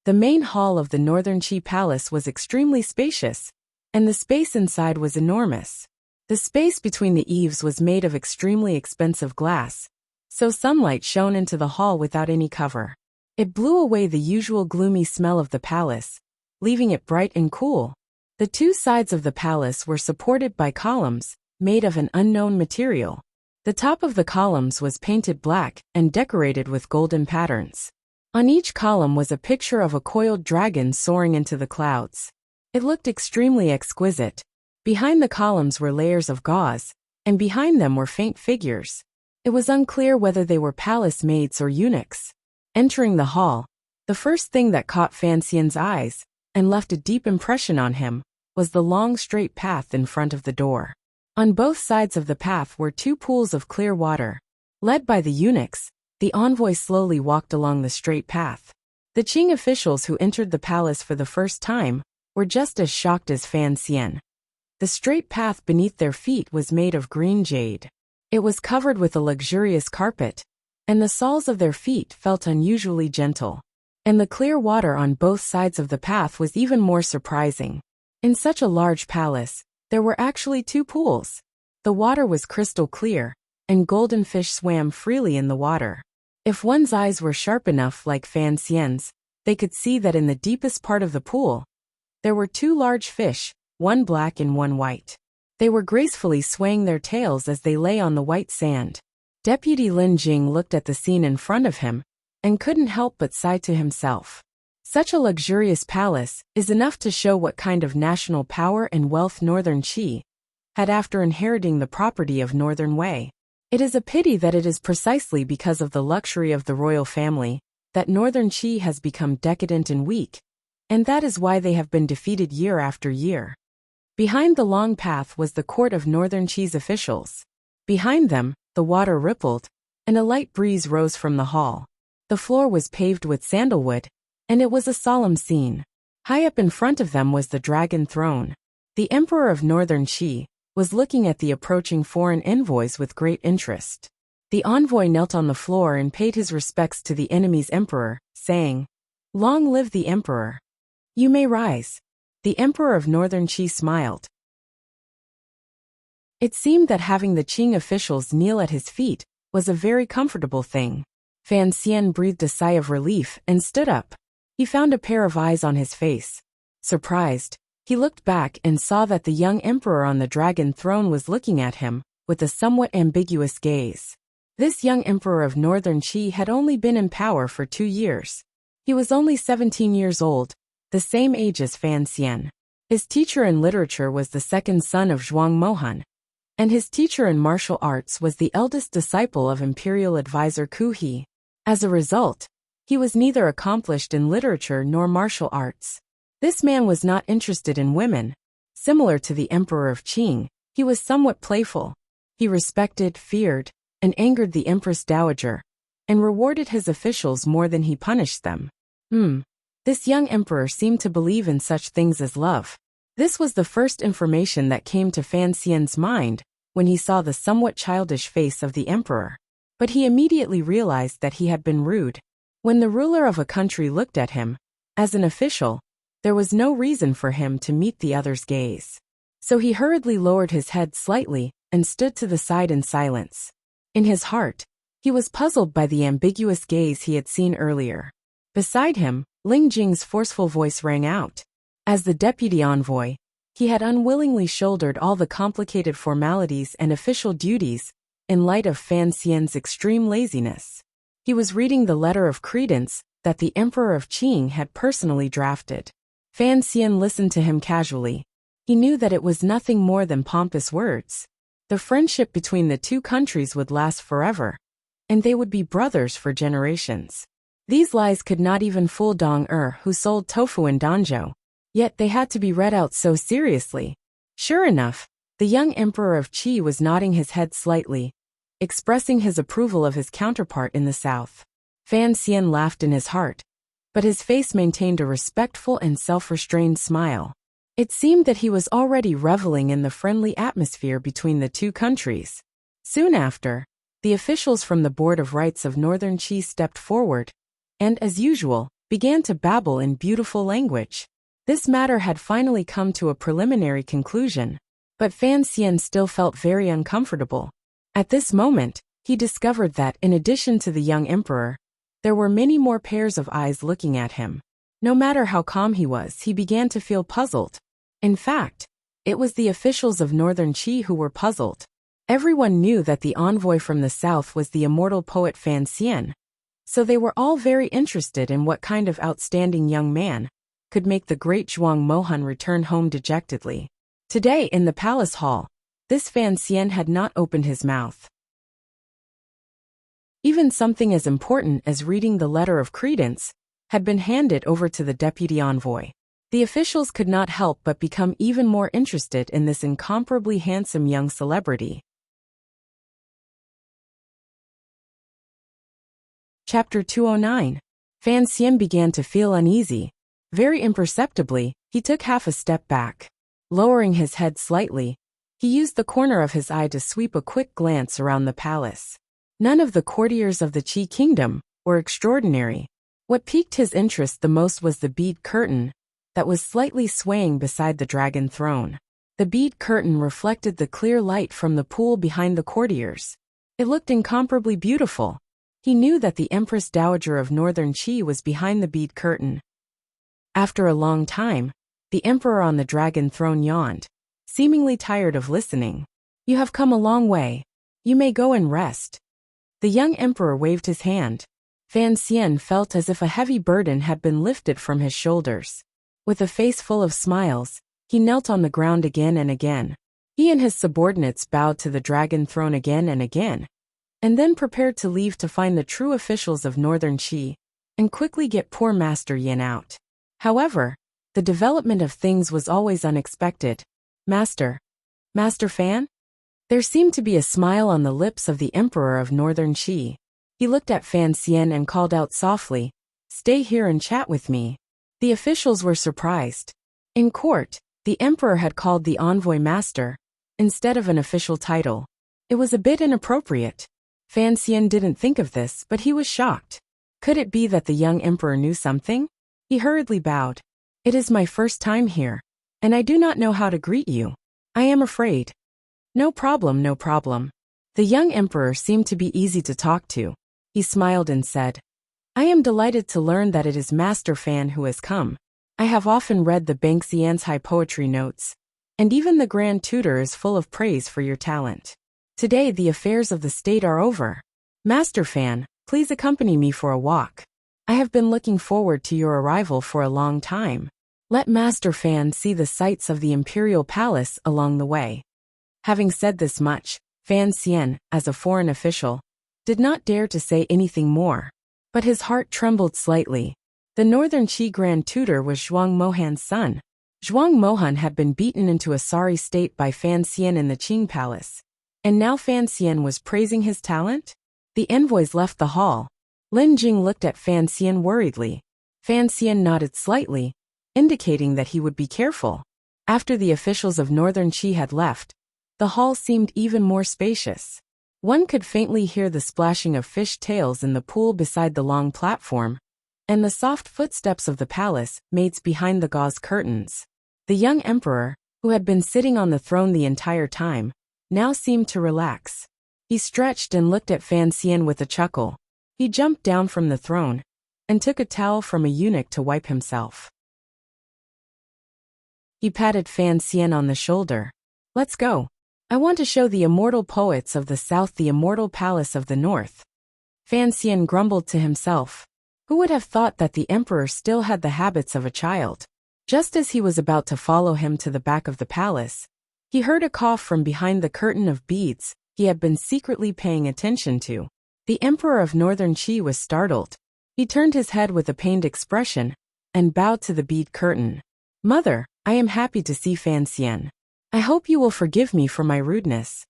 The main hall of the Northern Qi Palace was extremely spacious, and the space inside was enormous. The space between the eaves was made of extremely expensive glass, so sunlight shone into the hall without any cover. It blew away the usual gloomy smell of the palace, leaving it bright and cool. The 2 sides of the palace were supported by columns made of an unknown material. The top of the columns was painted black and decorated with golden patterns. On each column was a picture of a coiled dragon soaring into the clouds. It looked extremely exquisite. Behind the columns were layers of gauze, and behind them were faint figures. It was unclear whether they were palace maids or eunuchs. Entering the hall, the first thing that caught Fan Xian's eyes and left a deep impression on him was the long straight path in front of the door. On both sides of the path were 2 pools of clear water. Led by the eunuchs, the envoy slowly walked along the straight path. The Qing officials who entered the palace for the first time were just as shocked as Fan Xian. The straight path beneath their feet was made of green jade. It was covered with a luxurious carpet, and the soles of their feet felt unusually gentle. And the clear water on both sides of the path was even more surprising. In such a large palace, there were actually 2 pools. The water was crystal clear, and golden fish swam freely in the water. If one's eyes were sharp enough like Fan Xian's, they could see that in the deepest part of the pool, there were 2 large fish, one black and one white. They were gracefully swaying their tails as they lay on the white sand. Deputy Lin Jing looked at the scene in front of him and couldn't help but sigh to himself. Such a luxurious palace is enough to show what kind of national power and wealth Northern Qi had after inheriting the property of Northern Wei. It is a pity that it is precisely because of the luxury of the royal family that Northern Qi has become decadent and weak, and that is why they have been defeated year after year. Behind the long path was the court of Northern Qi's officials. Behind them, the water rippled, and a light breeze rose from the hall. The floor was paved with sandalwood, and it was a solemn scene. High up in front of them was the dragon throne. The emperor of Northern Qi was looking at the approaching foreign envoys with great interest. The envoy knelt on the floor and paid his respects to the enemy's emperor, saying, "Long live the emperor. You may rise." The emperor of Northern Qi smiled. It seemed that having the Qing officials kneel at his feet was a very comfortable thing. Fan Xian breathed a sigh of relief and stood up. He found a pair of eyes on his face. Surprised, he looked back and saw that the young emperor on the dragon throne was looking at him with a somewhat ambiguous gaze. This young emperor of Northern Qi had only been in power for 2 years. He was only 17 years old, the same age as Fan Xian. His teacher in literature was the second son of Zhuang Mohan, and his teacher in martial arts was the eldest disciple of imperial advisor Ku He. As a result, he was neither accomplished in literature nor martial arts. This man was not interested in women. Similar to the emperor of Qing, he was somewhat playful. He respected, feared, and angered the Empress Dowager, and rewarded his officials more than he punished them. This young emperor seemed to believe in such things as love. This was the first information that came to Fan Xian's mind when he saw the somewhat childish face of the emperor. But he immediately realized that he had been rude. When the ruler of a country looked at him, as an official, there was no reason for him to meet the other's gaze. So he hurriedly lowered his head slightly and stood to the side in silence. In his heart, he was puzzled by the ambiguous gaze he had seen earlier. Beside him, Ling Jing's forceful voice rang out. As the deputy envoy, he had unwillingly shouldered all the complicated formalities and official duties in light of Fan Xian's extreme laziness. He was reading the letter of credence that the Emperor of Qing had personally drafted. Fan Xian listened to him casually. He knew that it was nothing more than pompous words. The friendship between the two countries would last forever, and they would be brothers for generations. These lies could not even fool Dong who sold tofu in Danzhou, yet they had to be read out so seriously. Sure enough, the young emperor of Qi was nodding his head slightly, expressing his approval of his counterpart in the south. Fan Xian laughed in his heart, but his face maintained a respectful and self-restrained smile. It seemed that he was already reveling in the friendly atmosphere between the two countries. Soon after, the officials from the Board of Rights of Northern Qi stepped forward, and as usual, began to babble in beautiful language. This matter had finally come to a preliminary conclusion, but Fan Xian still felt very uncomfortable. At this moment, he discovered that, in addition to the young emperor, there were many more pairs of eyes looking at him. No matter how calm he was, he began to feel puzzled. In fact, it was the officials of Northern Qi who were puzzled. Everyone knew that the envoy from the south was the immortal poet Fan Xian, so they were all very interested in what kind of outstanding young man could make the great Zhuang Mohan return home dejectedly. Today in the palace hall, this Fan Xian had not opened his mouth. Even something as important as reading the letter of credence had been handed over to the deputy envoy. The officials could not help but become even more interested in this incomparably handsome young celebrity. Chapter 209. Fan Xian began to feel uneasy. Very imperceptibly, he took half a step back. Lowering his head slightly, he used the corner of his eye to sweep a quick glance around the palace. None of the courtiers of the Qi kingdom were extraordinary. What piqued his interest the most was the bead curtain that was slightly swaying beside the dragon throne. The bead curtain reflected the clear light from the pool behind the courtiers. It looked incomparably beautiful. He knew that the Empress Dowager of Northern Qi was behind the bead curtain. After a long time, the emperor on the dragon throne yawned, seemingly tired of listening. "You have come a long way. You may go and rest." The young emperor waved his hand. Fan Xian felt as if a heavy burden had been lifted from his shoulders. With a face full of smiles, he knelt on the ground again and again. He and his subordinates bowed to the dragon throne again and then prepared to leave to find the true officials of Northern Qi and quickly get poor Master Yin out. However, the development of things was always unexpected. Master Fan?" There seemed to be a smile on the lips of the Emperor of Northern Qi. He looked at Fan Xian and called out softly, "Stay here and chat with me." The officials were surprised. In court, the Emperor had called the envoy Master instead of an official title. It was a bit inappropriate. Fan Xian didn't think of this, but he was shocked. Could it be that the young Emperor knew something? He hurriedly bowed. "It is my first time here, and I do not know how to greet you. I am afraid." No problem, no problem. The young emperor seemed to be easy to talk to. He smiled and said, I am delighted to learn that it is Master Fan who has come. I have often read the Banksian's high poetry notes, and even the Grand Tutor is full of praise for your talent. Today the affairs of the state are over. Master Fan, please accompany me for a walk. I have been looking forward to your arrival for a long time. Let Master Fan see the sights of the imperial palace along the way. Having said this much, Fan Xian, as a foreign official, did not dare to say anything more. But his heart trembled slightly. The Northern Qi Grand Tutor was Zhuang Mohan's son. Zhuang Mohan had been beaten into a sorry state by Fan Xian in the Qing Palace. And now Fan Xian was praising his talent? The envoys left the hall. Lin Jing looked at Fan Xian worriedly. Fan Xian nodded slightly, indicating that he would be careful. After the officials of Northern Qi had left, the hall seemed even more spacious. One could faintly hear the splashing of fish tails in the pool beside the long platform, and the soft footsteps of the palace maids behind the gauze curtains. The young emperor, who had been sitting on the throne the entire time, now seemed to relax. He stretched and looked at Fan Xian with a chuckle. He jumped down from the throne and took a towel from a eunuch to wipe himself. He patted Fan Xian on the shoulder. Let's go. I want to show the immortal poets of the south the immortal palace of the north. Fan Xian grumbled to himself. Who would have thought that the emperor still had the habits of a child? Just as he was about to follow him to the back of the palace, he heard a cough from behind the curtain of beads he had been secretly paying attention to. The emperor of Northern Qi was startled. He turned his head with a pained expression and bowed to the bead curtain. Mother, I am happy to see Fan Xian. I hope you will forgive me for my rudeness.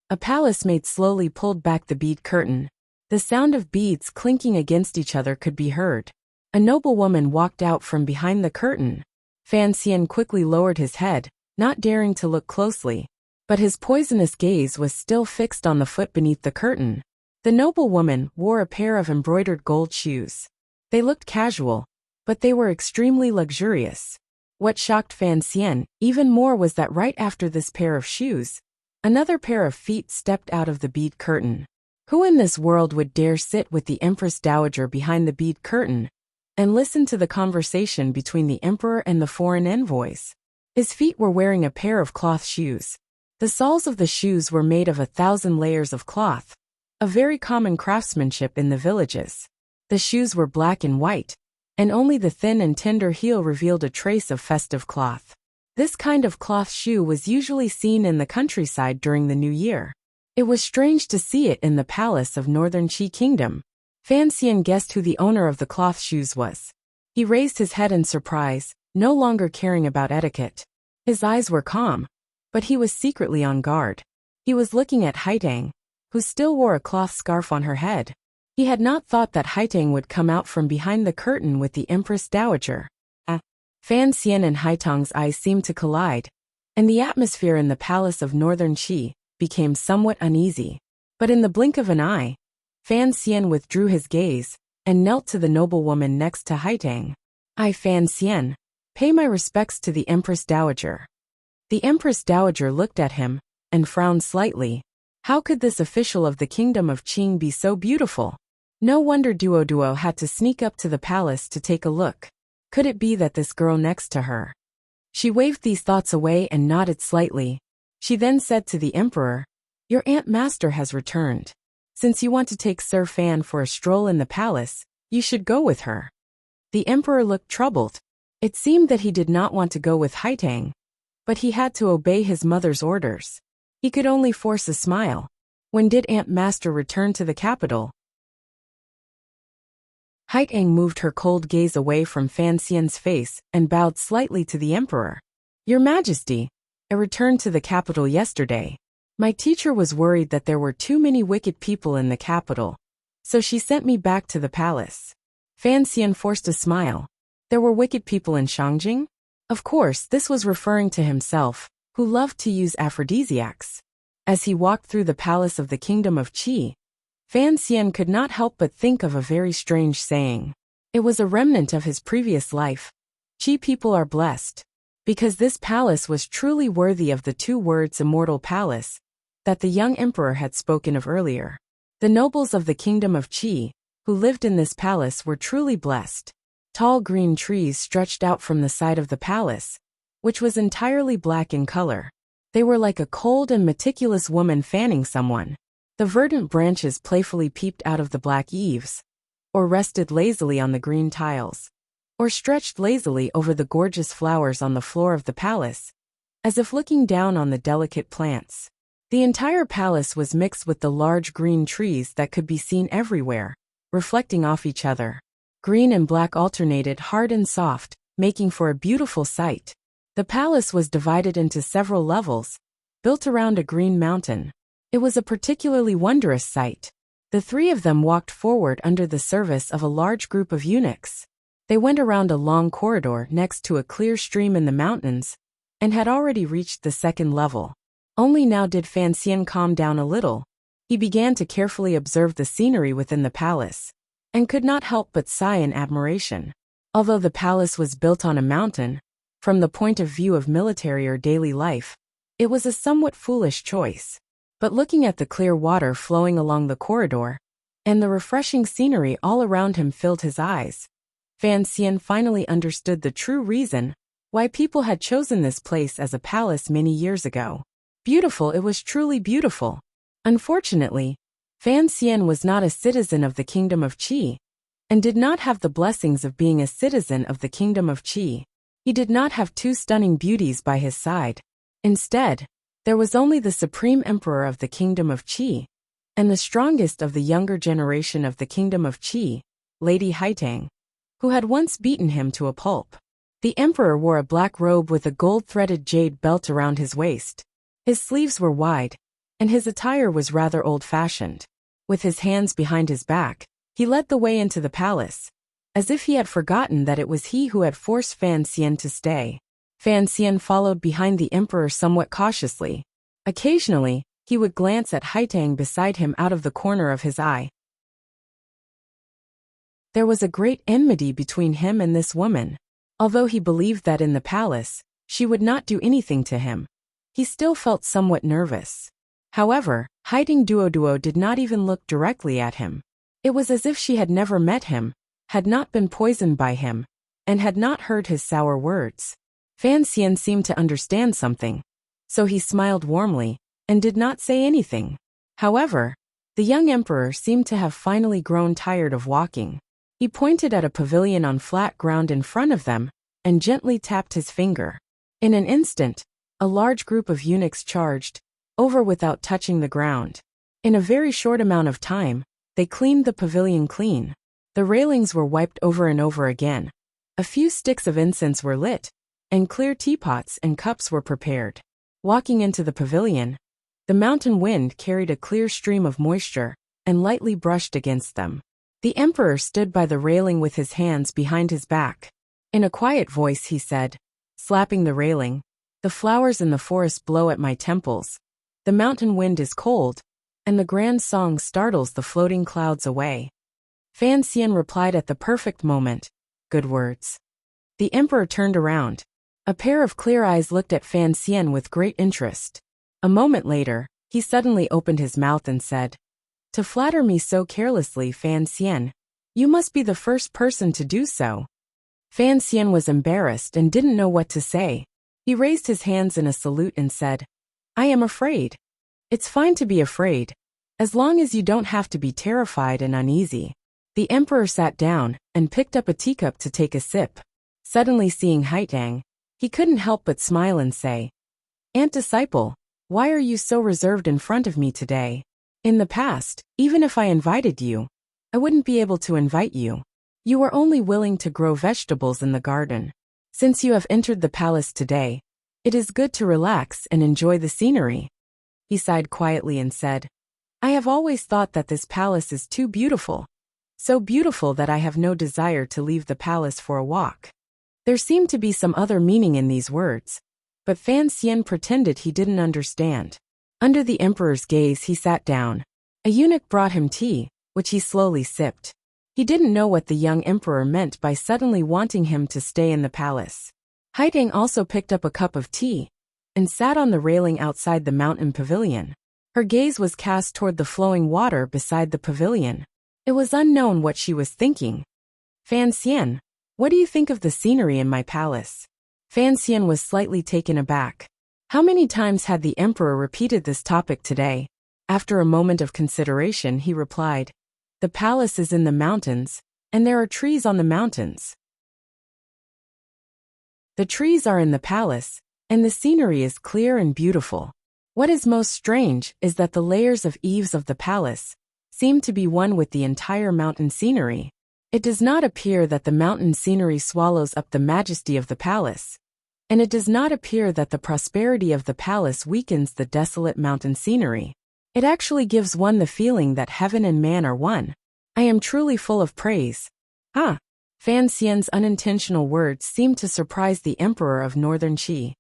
A palace maid slowly pulled back the bead curtain. The sound of beads clinking against each other could be heard. A noblewoman walked out from behind the curtain. Fan Xian quickly lowered his head, not daring to look closely. But his poisonous gaze was still fixed on the foot beneath the curtain. The noblewoman wore a pair of embroidered gold shoes. They looked casual, but they were extremely luxurious. What shocked Fan Xian even more was that right after this pair of shoes, another pair of feet stepped out of the bead curtain. Who in this world would dare sit with the Empress Dowager behind the bead curtain and listen to the conversation between the emperor and the foreign envoys? His feet were wearing a pair of cloth shoes. The soles of the shoes were made of 1,000 layers of cloth, a very common craftsmanship in the villages. The shoes were black and white, and only the thin and tender heel revealed a trace of festive cloth. This kind of cloth shoe was usually seen in the countryside during the New Year. It was strange to see it in the palace of Northern Qi Kingdom. Fan Xian guessed who the owner of the cloth shoes was. He raised his head in surprise, no longer caring about etiquette. His eyes were calm, but he was secretly on guard. He was looking at Haitang, who still wore a cloth scarf on her head. He had not thought that Haitang would come out from behind the curtain with the Empress Dowager. Fan Xian and Haitang's eyes seemed to collide, and the atmosphere in the palace of Northern Qi became somewhat uneasy. But in the blink of an eye, Fan Xian withdrew his gaze and knelt to the noblewoman next to Haitang. I, Fan Xian, pay my respects to the Empress Dowager. The Empress Dowager looked at him and frowned slightly. How could this official of the kingdom of Qing be so beautiful? No wonder Duo had to sneak up to the palace to take a look. Could it be that this girl next to her? She waved these thoughts away and nodded slightly. She then said to the emperor, Your Aunt Master has returned. Since you want to take Sir Fan for a stroll in the palace, you should go with her. The emperor looked troubled. It seemed that he did not want to go with Haitang, but he had to obey his mother's orders. He could only force a smile. When did Aunt Master return to the capital? Haitang moved her cold gaze away from Fan Xian's face and bowed slightly to the emperor. Your Majesty, I returned to the capital yesterday. My teacher was worried that there were too many wicked people in the capital, so she sent me back to the palace. Fan Xian forced a smile. There were wicked people in Shangjing? Of course, this was referring to himself, who loved to use aphrodisiacs. As he walked through the palace of the kingdom of Qi, Fan Xian could not help but think of a very strange saying. It was a remnant of his previous life. Qi people are blessed. Because this palace was truly worthy of the 2 words immortal palace, that the young emperor had spoken of earlier. The nobles of the kingdom of Qi, who lived in this palace, were truly blessed. Tall green trees stretched out from the side of the palace, which was entirely black in color. They were like a cold and meticulous woman fanning someone. The verdant branches playfully peeped out of the black eaves, or rested lazily on the green tiles, or stretched lazily over the gorgeous flowers on the floor of the palace, as if looking down on the delicate plants. The entire palace was mixed with the large green trees that could be seen everywhere, reflecting off each other. Green and black alternated, hard and soft, making for a beautiful sight. The palace was divided into several levels, built around a green mountain. It was a particularly wondrous sight. The three of them walked forward under the service of a large group of eunuchs. They went around a long corridor next to a clear stream in the mountains, and had already reached the second level. Only now did Fan Xian calm down a little. He began to carefully observe the scenery within the palace, and could not help but sigh in admiration. Although the palace was built on a mountain, from the point of view of military or daily life, it was a somewhat foolish choice. But looking at the clear water flowing along the corridor, and the refreshing scenery all around him filled his eyes, Fan Xian finally understood the true reason why people had chosen this place as a palace many years ago. Beautiful, it was truly beautiful. Unfortunately, Fan Xian was not a citizen of the kingdom of Qi, and did not have the blessings of being a citizen of the kingdom of Qi. He did not have two stunning beauties by his side. Instead, there was only the supreme emperor of the kingdom of Qi, and the strongest of the younger generation of the kingdom of Qi, Lady Haitang, who had once beaten him to a pulp. The emperor wore a black robe with a gold-threaded jade belt around his waist. His sleeves were wide, and his attire was rather old-fashioned. With his hands behind his back, he led the way into the palace, as if he had forgotten that it was he who had forced Fan Xian to stay. Fan Xian followed behind the emperor somewhat cautiously. Occasionally, he would glance at Haitang beside him out of the corner of his eye. There was a great enmity between him and this woman. Although he believed that in the palace, she would not do anything to him, he still felt somewhat nervous. However, Haitang Duoduo did not even look directly at him. It was as if she had never met him, had not been poisoned by him, and had not heard his sour words. Fan Xian seemed to understand something, so he smiled warmly, and did not say anything. However, the young emperor seemed to have finally grown tired of walking. He pointed at a pavilion on flat ground in front of them, and gently tapped his finger. In an instant, a large group of eunuchs charged over without touching the ground. In a very short amount of time, they cleaned the pavilion clean. The railings were wiped over and over again. A few sticks of incense were lit, and clear teapots and cups were prepared. Walking into the pavilion, the mountain wind carried a clear stream of moisture, and lightly brushed against them. The emperor stood by the railing with his hands behind his back. In a quiet voice he said, slapping the railing, "The flowers in the forest blow at my temples. The mountain wind is cold, and the grand song startles the floating clouds away." Fan Xian replied at the perfect moment, "Good words." The emperor turned around. A pair of clear eyes looked at Fan Xian with great interest. A moment later, he suddenly opened his mouth and said, "To flatter me so carelessly, Fan Xian, you must be the first person to do so." Fan Xian was embarrassed and didn't know what to say. He raised his hands in a salute and said, "I am afraid." "It's fine to be afraid, as long as you don't have to be terrified and uneasy." The emperor sat down and picked up a teacup to take a sip. Suddenly seeing Haitang, he couldn't help but smile and say, "Aunt Disciple, why are you so reserved in front of me today? In the past, even if I invited you, I wouldn't be able to invite you. You were only willing to grow vegetables in the garden. Since you have entered the palace today, it is good to relax and enjoy the scenery." He sighed quietly and said, "I have always thought that this palace is too beautiful. So beautiful that I have no desire to leave the palace for a walk." There seemed to be some other meaning in these words, but Fan Xian pretended he didn't understand. Under the emperor's gaze he sat down. A eunuch brought him tea, which he slowly sipped. He didn't know what the young emperor meant by suddenly wanting him to stay in the palace. Haitang also picked up a cup of tea, and sat on the railing outside the mountain pavilion. Her gaze was cast toward the flowing water beside the pavilion. It was unknown what she was thinking. Fan Xian, what do you think of the scenery in my palace? Fan Xian was slightly taken aback. How many times had the emperor repeated this topic today? After a moment of consideration, he replied, the palace is in the mountains, and there are trees on the mountains. The trees are in the palace, and the scenery is clear and beautiful. What is most strange is that the layers of eaves of the palace seem to be one with the entire mountain scenery. It does not appear that the mountain scenery swallows up the majesty of the palace, and it does not appear that the prosperity of the palace weakens the desolate mountain scenery. It actually gives one the feeling that heaven and man are one. I am truly full of praise. Ah! Fan Xian's unintentional words seemed to surprise the emperor of Northern Qi.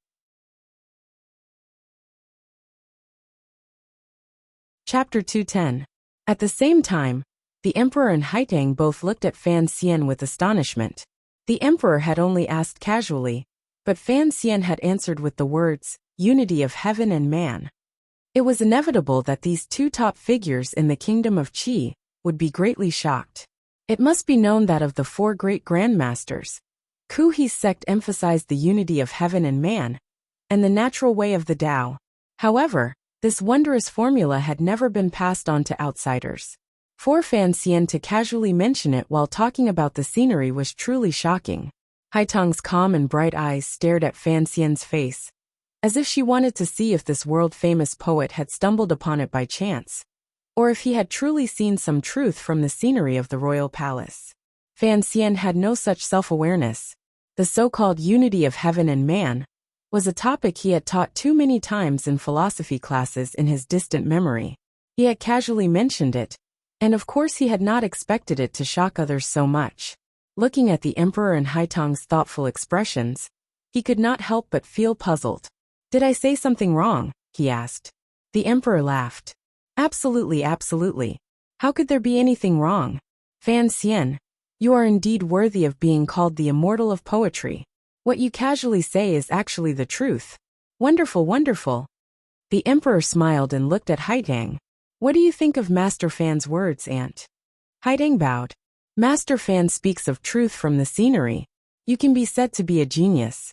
Chapter 210. At the same time, the emperor and Haitang both looked at Fan Xian with astonishment. The emperor had only asked casually, but Fan Xian had answered with the words, unity of heaven and man. It was inevitable that these two top figures in the kingdom of Qi would be greatly shocked. It must be known that of the four great grandmasters, Ku He's sect emphasized the unity of heaven and man, and the natural way of the Tao. However, this wondrous formula had never been passed on to outsiders. For Fan Xian to casually mention it while talking about the scenery was truly shocking. Haitang's calm and bright eyes stared at Fan Xian's face, as if she wanted to see if this world-famous poet had stumbled upon it by chance, or if he had truly seen some truth from the scenery of the royal palace. Fan Xian had no such self-awareness. The so-called unity of heaven and man was a topic he had taught too many times in philosophy classes in his distant memory. He had casually mentioned it, and of course he had not expected it to shock others so much. Looking at the emperor and Haitang's thoughtful expressions, he could not help but feel puzzled. Did I say something wrong? He asked. The emperor laughed. Absolutely, absolutely. How could there be anything wrong? Fan Xian, you are indeed worthy of being called the immortal of poetry. What you casually say is actually the truth. Wonderful, wonderful. The emperor smiled and looked at Haitang. What do you think of Master Fan's words, Aunt? Haitang bowed. Master Fan speaks of truth from the scenery. You can be said to be a genius.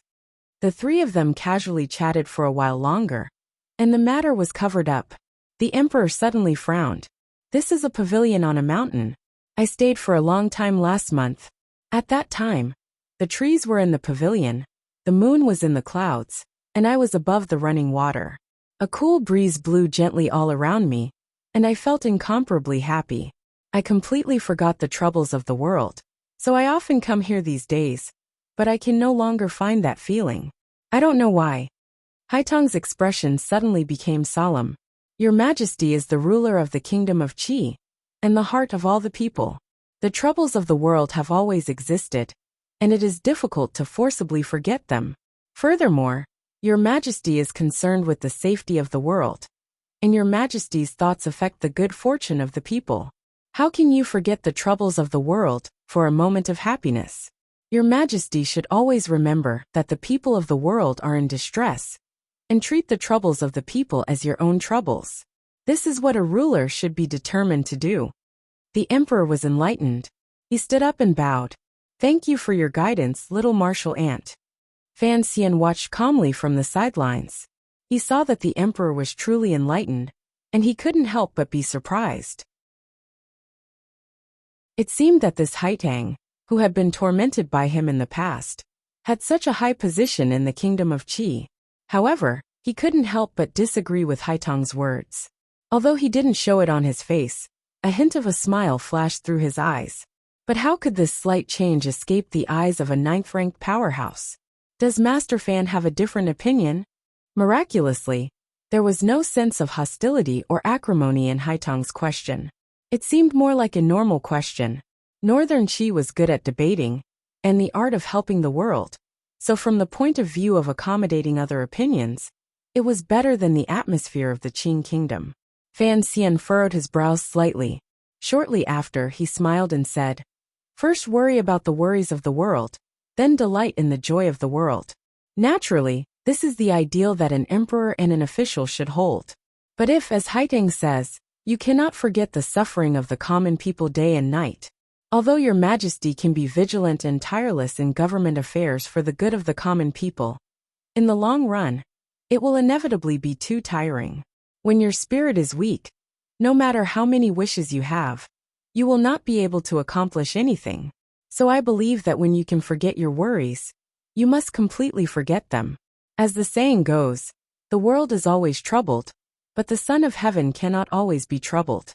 The three of them casually chatted for a while longer, and the matter was covered up. The emperor suddenly frowned. This is a pavilion on a mountain. I stayed for a long time last month. At that time, the trees were in the pavilion, the moon was in the clouds, and I was above the running water. A cool breeze blew gently all around me, and I felt incomparably happy. I completely forgot the troubles of the world, so I often come here these days, but I can no longer find that feeling. I don't know why. Haitang's expression suddenly became solemn. Your Majesty is the ruler of the kingdom of Qi, and the heart of all the people. The troubles of the world have always existed, and it is difficult to forcibly forget them. Furthermore, Your Majesty is concerned with the safety of the world, and Your Majesty's thoughts affect the good fortune of the people. How can you forget the troubles of the world for a moment of happiness? Your Majesty should always remember that the people of the world are in distress, and treat the troubles of the people as your own troubles. This is what a ruler should be determined to do. The emperor was enlightened. He stood up and bowed. Thank you for your guidance, little martial aunt. Fan Xian watched calmly from the sidelines. He saw that the emperor was truly enlightened, and he couldn't help but be surprised. It seemed that this Haitang, who had been tormented by him in the past, had such a high position in the kingdom of Qi. However, he couldn't help but disagree with Haitang's words. Although he didn't show it on his face, a hint of a smile flashed through his eyes. But how could this slight change escape the eyes of a ninth-ranked powerhouse? Does Master Fan have a different opinion? Miraculously, there was no sense of hostility or acrimony in Haitang's question. It seemed more like a normal question. Northern Qi was good at debating, and the art of helping the world. So from the point of view of accommodating other opinions, it was better than the atmosphere of the Qing kingdom. Fan Xian furrowed his brows slightly. Shortly after, he smiled and said, First worry about the worries of the world, then delight in the joy of the world. Naturally, this is the ideal that an emperor and an official should hold. But if, as Haiteng says, you cannot forget the suffering of the common people day and night, although your majesty can be vigilant and tireless in government affairs for the good of the common people, in the long run, it will inevitably be too tiring. When your spirit is weak, no matter how many wishes you have, you will not be able to accomplish anything. So I believe that when you can forget your worries, you must completely forget them. As the saying goes, the world is always troubled, but the Son of Heaven cannot always be troubled.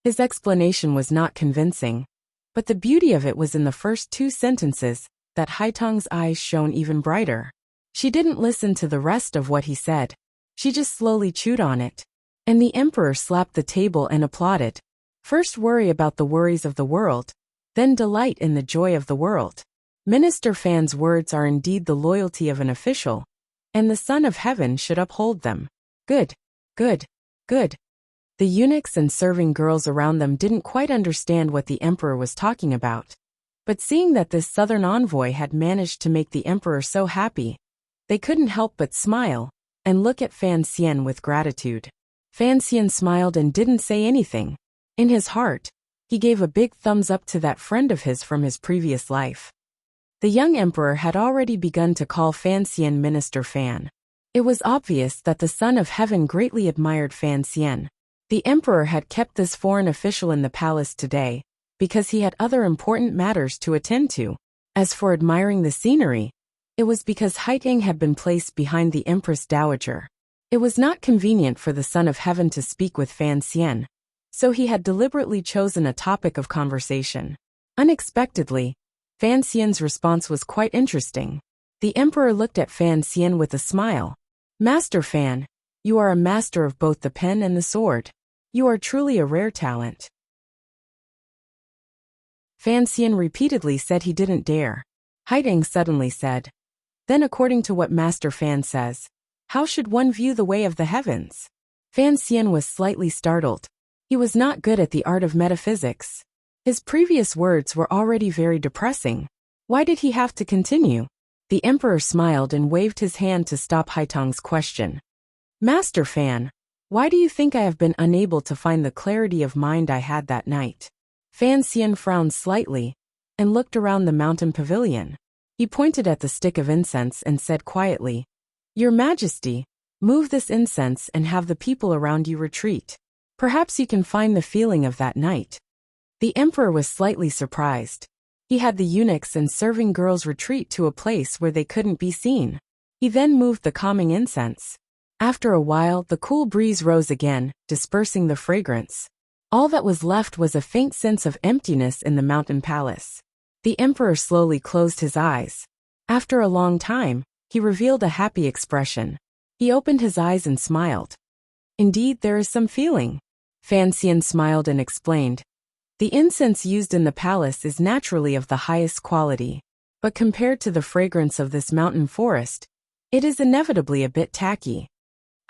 His explanation was not convincing, but the beauty of it was in the first 2 sentences, that Haiteng's eyes shone even brighter. She didn't listen to the rest of what he said. She just slowly chewed on it. And the emperor slapped the table and applauded. First worry about the worries of the world, then delight in the joy of the world. Minister Fan's words are indeed the loyalty of an official, and the Son of Heaven should uphold them. Good, good, good. The eunuchs and serving girls around them didn't quite understand what the emperor was talking about. But seeing that this southern envoy had managed to make the emperor so happy, they couldn't help but smile and look at Fan Xian with gratitude. Fan Xian smiled and didn't say anything. In his heart, he gave a big thumbs up to that friend of his from his previous life. The young emperor had already begun to call Fan Xian Minister Fan. It was obvious that the Son of Heaven greatly admired Fan Xian. The emperor had kept this foreign official in the palace today because he had other important matters to attend to. As for admiring the scenery, it was because Haiteng had been placed behind the Empress Dowager. It was not convenient for the Son of Heaven to speak with Fan Xian, so he had deliberately chosen a topic of conversation. Unexpectedly, Fan Xian's response was quite interesting. The emperor looked at Fan Xian with a smile. Master Fan, you are a master of both the pen and the sword. You are truly a rare talent. Fan Xian repeatedly said he didn't dare. Haiteng suddenly said, then according to what Master Fan says, how should one view the way of the heavens? Fan Xian was slightly startled. He was not good at the art of metaphysics. His previous words were already very depressing. Why did he have to continue? The emperor smiled and waved his hand to stop Haiteng's question. Master Fan, why do you think I have been unable to find the clarity of mind I had that night? Fan Xian frowned slightly and looked around the mountain pavilion. He pointed at the stick of incense and said quietly, Your Majesty, move this incense and have the people around you retreat. Perhaps you can find the feeling of that night. The emperor was slightly surprised. He had the eunuchs and serving girls retreat to a place where they couldn't be seen. He then moved the calming incense. After a while, the cool breeze rose again, dispersing the fragrance. All that was left was a faint sense of emptiness in the mountain palace. The emperor slowly closed his eyes. After a long time, he revealed a happy expression. He opened his eyes and smiled. Indeed, there is some feeling. Fan Xian smiled and explained. The incense used in the palace is naturally of the highest quality, but compared to the fragrance of this mountain forest, it is inevitably a bit tacky.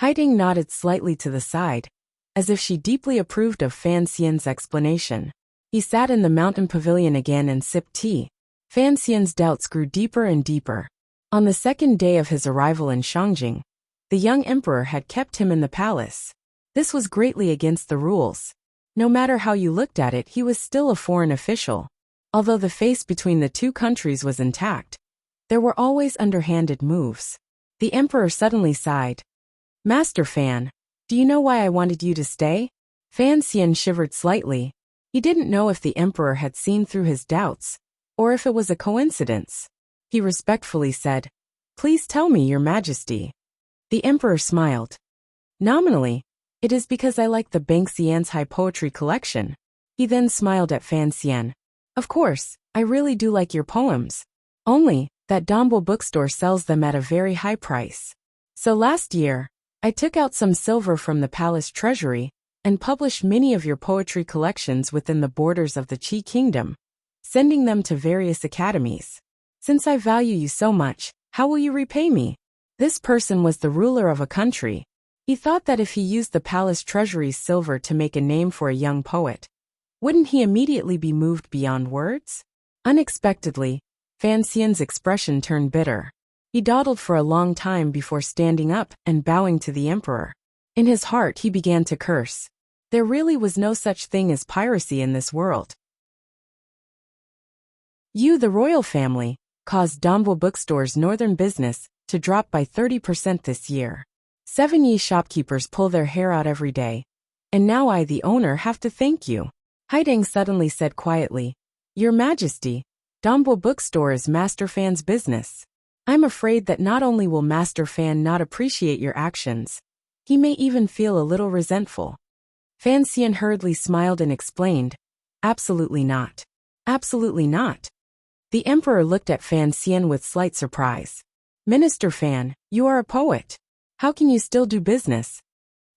Haiteng nodded slightly to the side, as if she deeply approved of Fan Xian's explanation. He sat in the mountain pavilion again and sipped tea. Fan Xian's doubts grew deeper and deeper. On the second day of his arrival in Shangjing, the young emperor had kept him in the palace. This was greatly against the rules. No matter how you looked at it, he was still a foreign official. Although the face between the two countries was intact, there were always underhanded moves. The emperor suddenly sighed. Master Fan, do you know why I wanted you to stay? Fan Xian shivered slightly. He didn't know if the emperor had seen through his doubts, or if it was a coincidence. He respectfully said, Please tell me, Your Majesty. The emperor smiled. Nominally, it is because I like the Banxian's high poetry collection. He then smiled at Fan Xian. Of course, I really do like your poems. Only, that Dombo bookstore sells them at a very high price. So last year, I took out some silver from the palace treasury and published many of your poetry collections within the borders of the Qi Kingdom, sending them to various academies. Since I value you so much, how will you repay me? This person was the ruler of a country. He thought that if he used the palace treasury's silver to make a name for a young poet, wouldn't he immediately be moved beyond words? Unexpectedly, Fan Xian's expression turned bitter. He dawdled for a long time before standing up and bowing to the emperor. In his heart he began to curse. There really was no such thing as piracy in this world. You, the royal family, caused Dombo Bookstore's northern business to drop by 30% this year. 7 ye shopkeepers pull their hair out every day. And now I, the owner, have to thank you. Haideng suddenly said quietly, Your Majesty, Dombo Bookstore is Master Fan's business. I'm afraid that not only will Master Fan not appreciate your actions, he may even feel a little resentful. Fan Xian hurriedly smiled and explained, Absolutely not. Absolutely not. The emperor looked at Fan Xian with slight surprise. Minister Fan, you are a poet. How can you still do business?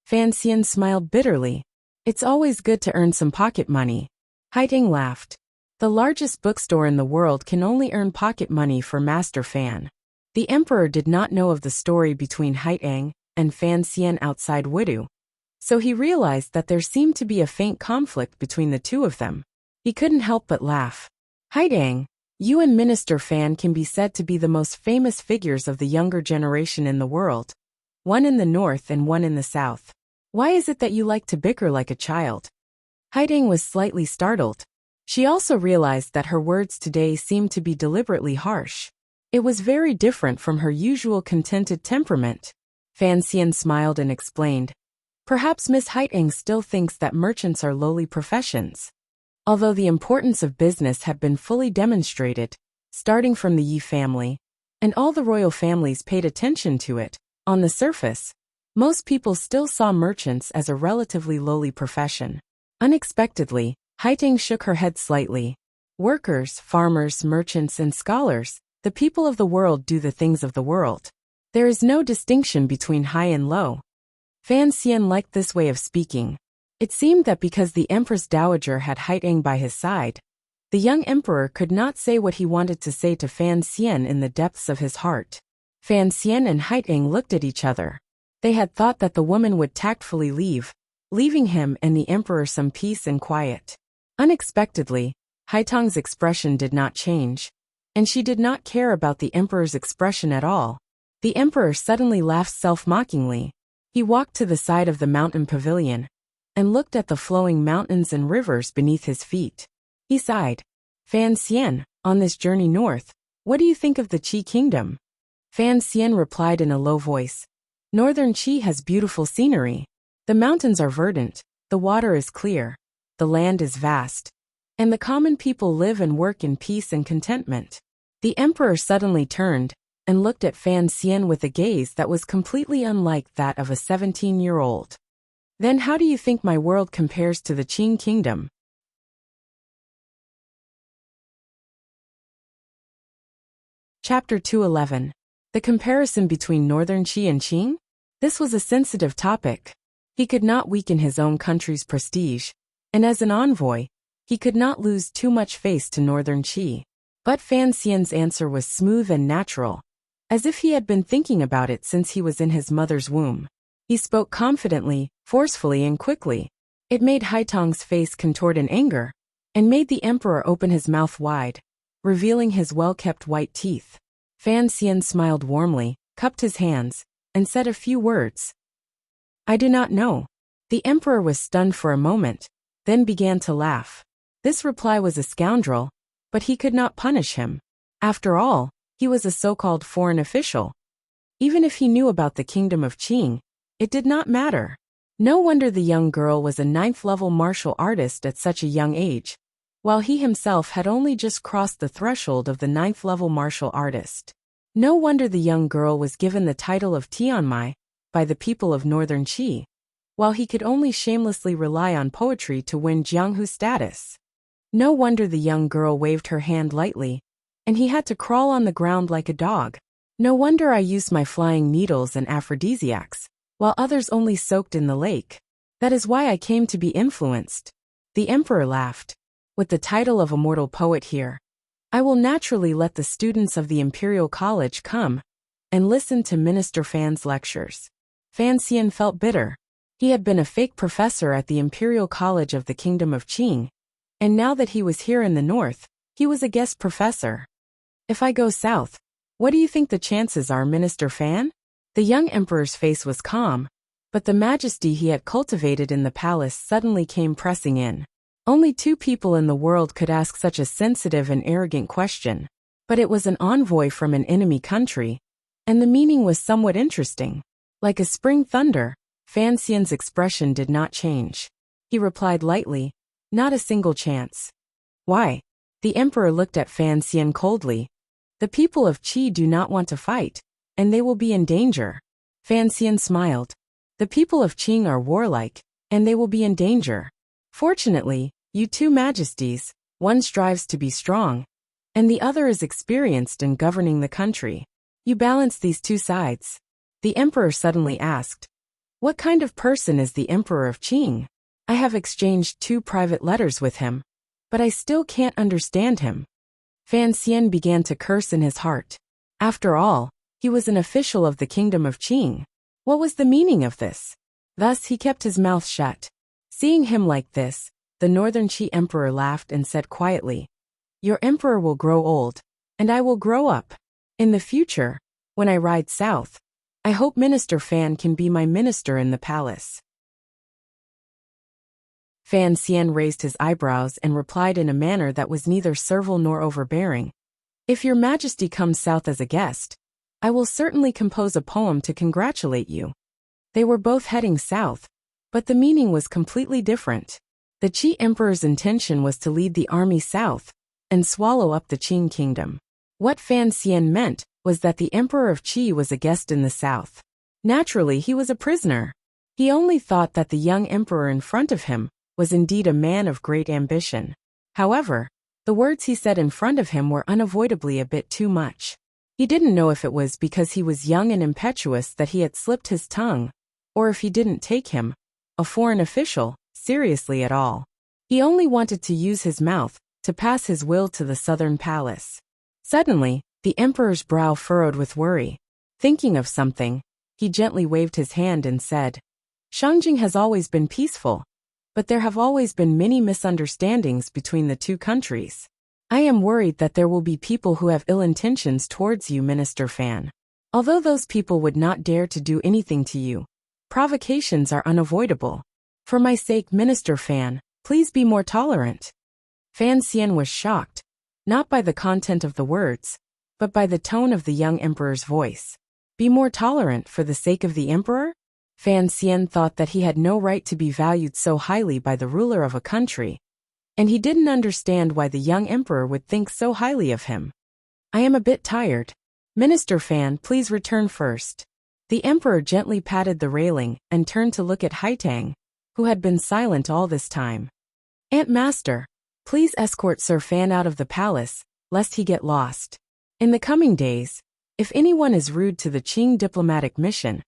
Fan Xian smiled bitterly. It's always good to earn some pocket money. Haideng laughed. The largest bookstore in the world can only earn pocket money for Master Fan. The emperor did not know of the story between Haideng and Fan Xian outside Wudu, so he realized that there seemed to be a faint conflict between the two of them. He couldn't help but laugh. Haideng, you and Minister Fan can be said to be the most famous figures of the younger generation in the world, one in the north and one in the south. Why is it that you like to bicker like a child? Haideng was slightly startled. She also realized that her words today seemed to be deliberately harsh. It was very different from her usual contented temperament. Fan Xian smiled and explained, Perhaps Miss Haideng still thinks that merchants are lowly professions. Although the importance of business had been fully demonstrated, starting from the Yi family, and all the royal families paid attention to it, on the surface, most people still saw merchants as a relatively lowly profession. Unexpectedly, Haideng shook her head slightly. Workers, farmers, merchants, and scholars, the people of the world do the things of the world. There is no distinction between high and low. Fan Xian liked this way of speaking. It seemed that because the Empress Dowager had Haideng by his side, the young emperor could not say what he wanted to say to Fan Xian in the depths of his heart. Fan Xian and Haideng looked at each other. They had thought that the woman would tactfully leave, leaving him and the emperor some peace and quiet. Unexpectedly, Haitong's expression did not change, and she did not care about the emperor's expression at all. The emperor suddenly laughed self-mockingly. He walked to the side of the mountain pavilion and looked at the flowing mountains and rivers beneath his feet. He sighed. Fan Xian, on this journey north, what do you think of the Qi kingdom? Fan Xian replied in a low voice. Northern Qi has beautiful scenery. The mountains are verdant, the water is clear, the land is vast, and the common people live and work in peace and contentment. The emperor suddenly turned and looked at Fan Xian with a gaze that was completely unlike that of a 17-year-old. Then how do you think my world compares to the Qing kingdom? Chapter 211. The comparison between Northern Qi and Qing? This was a sensitive topic. He could not weaken his own country's prestige, and as an envoy, he could not lose too much face to Northern Qi. But Fan Xian's answer was smooth and natural, as if he had been thinking about it since he was in his mother's womb. He spoke confidently, forcefully and quickly. It made Haitong's face contort in anger, and made the emperor open his mouth wide, revealing his well-kept white teeth. Fan Xian smiled warmly, cupped his hands, and said a few words. I do not know. The emperor was stunned for a moment, then began to laugh. This reply was a scoundrel, but he could not punish him. After all, he was a so-called foreign official. Even if he knew about the kingdom of Qing, it did not matter. No wonder the young girl was a 9th-level martial artist at such a young age, while he himself had only just crossed the threshold of the 9th-level martial artist. No wonder the young girl was given the title of Tianmai by the people of Northern Qi, while he could only shamelessly rely on poetry to win Jianghu status. No wonder the young girl waved her hand lightly, and he had to crawl on the ground like a dog. No wonder I used my flying needles and aphrodisiacs, while others only soaked in the lake. That is why I came to be influenced. The emperor laughed. With the title of immortal poet here, I will naturally let the students of the Imperial College come and listen to Minister Fan's lectures. Fan Xian felt bitter. He had been a fake professor at the Imperial College of the Kingdom of Qing, and now that he was here in the north, he was a guest professor. If I go south, what do you think the chances are, Minister Fan? The young emperor's face was calm, But the majesty he had cultivated in the palace suddenly came pressing in. Only 2 people in the world could ask such a sensitive and arrogant question. But it was an envoy from an enemy country, and the meaning was somewhat interesting. Like a spring thunder, Fan Xian's expression did not change. He replied lightly, "Not a single chance." "Why?" The emperor looked at Fan Xian coldly. "The people of Qi do not want to fight, and they will be in danger." Fan Xian smiled. "The people of Qing are warlike, and they will be in danger. Fortunately, you 2 majesties, one strives to be strong, and the other is experienced in governing the country. You balance these 2 sides." The emperor suddenly asked, "What kind of person is the emperor of Qing? I have exchanged 2 private letters with him, but I still can't understand him." Fan Xian began to curse in his heart. After all, he was an official of the kingdom of Qing. What was the meaning of this? Thus he kept his mouth shut. Seeing him like this, the Northern Qi emperor laughed and said quietly, "Your emperor will grow old, and I will grow up. In the future, when I ride south, I hope Minister Fan can be my minister in the palace." Fan Xian raised his eyebrows and replied in a manner that was neither servile nor overbearing, "If your majesty comes south as a guest, I will certainly compose a poem to congratulate you." They were both heading south, but the meaning was completely different. The Qi emperor's intention was to lead the army south and swallow up the Qing kingdom. What Fan Xian meant was that the emperor of Qi was a guest in the south. Naturally, he was a prisoner. He only thought that the young emperor in front of him was indeed a man of great ambition. However, the words he said in front of him were unavoidably a bit too much. He didn't know if it was because he was young and impetuous that he had slipped his tongue, or if he didn't take him, a foreign official, seriously at all. He only wanted to use his mouth to pass his will to the southern palace. Suddenly, the emperor's brow furrowed with worry. Thinking of something, he gently waved his hand and said, "Shangjing has always been peaceful, but there have always been many misunderstandings between the 2 countries. I am worried that there will be people who have ill intentions towards you, Minister Fan. Although those people would not dare to do anything to you, provocations are unavoidable. For my sake, Minister Fan, please be more tolerant." Fan Xian was shocked, not by the content of the words, but by the tone of the young emperor's voice. Be more tolerant for the sake of the emperor? Fan Xian thought that he had no right to be valued so highly by the ruler of a country, and he didn't understand why the young emperor would think so highly of him. "I am a bit tired. Minister Fan, please return first." The emperor gently patted the railing and turned to look at Haitang, who had been silent all this time. "Aunt Master, please escort Sir Fan out of the palace, lest he get lost. In the coming days, if anyone is rude to the Qing diplomatic mission,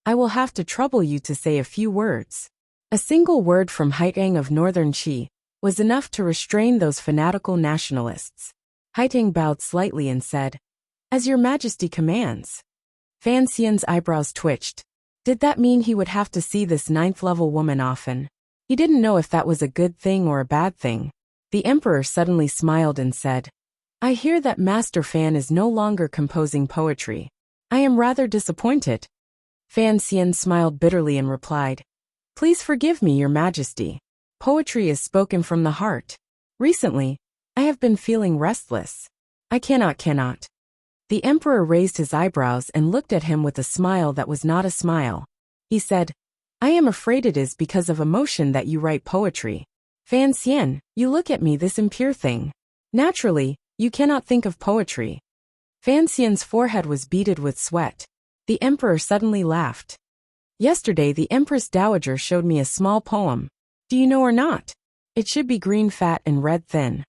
I will have to trouble you to say a few words." A single word from Haitang of Northern Qi was enough to restrain those fanatical nationalists. Haitang bowed slightly and said, "As your majesty commands." Fan Xian's eyebrows twitched. Did that mean he would have to see this 9th-level woman often? He didn't know if that was a good thing or a bad thing. The emperor suddenly smiled and said, "I hear that Master Fan is no longer composing poetry. I am rather disappointed." Fan Xian smiled bitterly and replied, "Please forgive me, your majesty. Poetry is spoken from the heart. Recently, I have been feeling restless. I cannot. The emperor raised his eyebrows and looked at him with a smile that was not a smile. He said, "I am afraid it is because of emotion that you write poetry. Fan Xian, you look at me, this impure thing. Naturally, you cannot think of poetry." Fan Xian's forehead was beaded with sweat. The emperor suddenly laughed. "Yesterday the Empress Dowager showed me a small poem. Do you know or not? It should be green fat and red thin."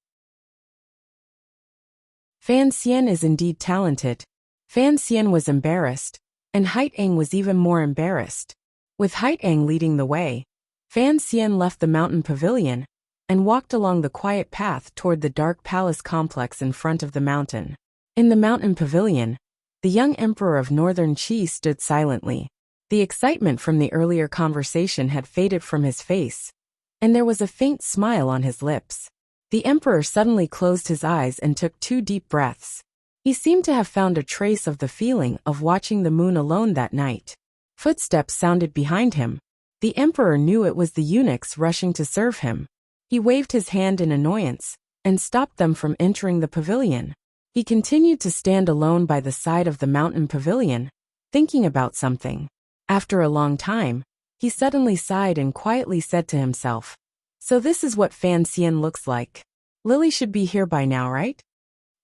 Fan Xian is indeed talented. Fan Xian was embarrassed, and Haitang was even more embarrassed. With Haitang leading the way, Fan Xian left the mountain pavilion and walked along the quiet path toward the dark palace complex in front of the mountain. In the mountain pavilion, the young emperor of Northern Qi stood silently. The excitement from the earlier conversation had faded from his face, and there was a faint smile on his lips. The emperor suddenly closed his eyes and took 2 deep breaths. He seemed to have found a trace of the feeling of watching the moon alone that night. Footsteps sounded behind him. The emperor knew it was the eunuchs rushing to serve him. He waved his hand in annoyance and stopped them from entering the pavilion. He continued to stand alone by the side of the mountain pavilion, thinking about something. After a long time, he suddenly sighed and quietly said to himself, "So this is what Fan Xian looks like. Lily should be here by now, right?"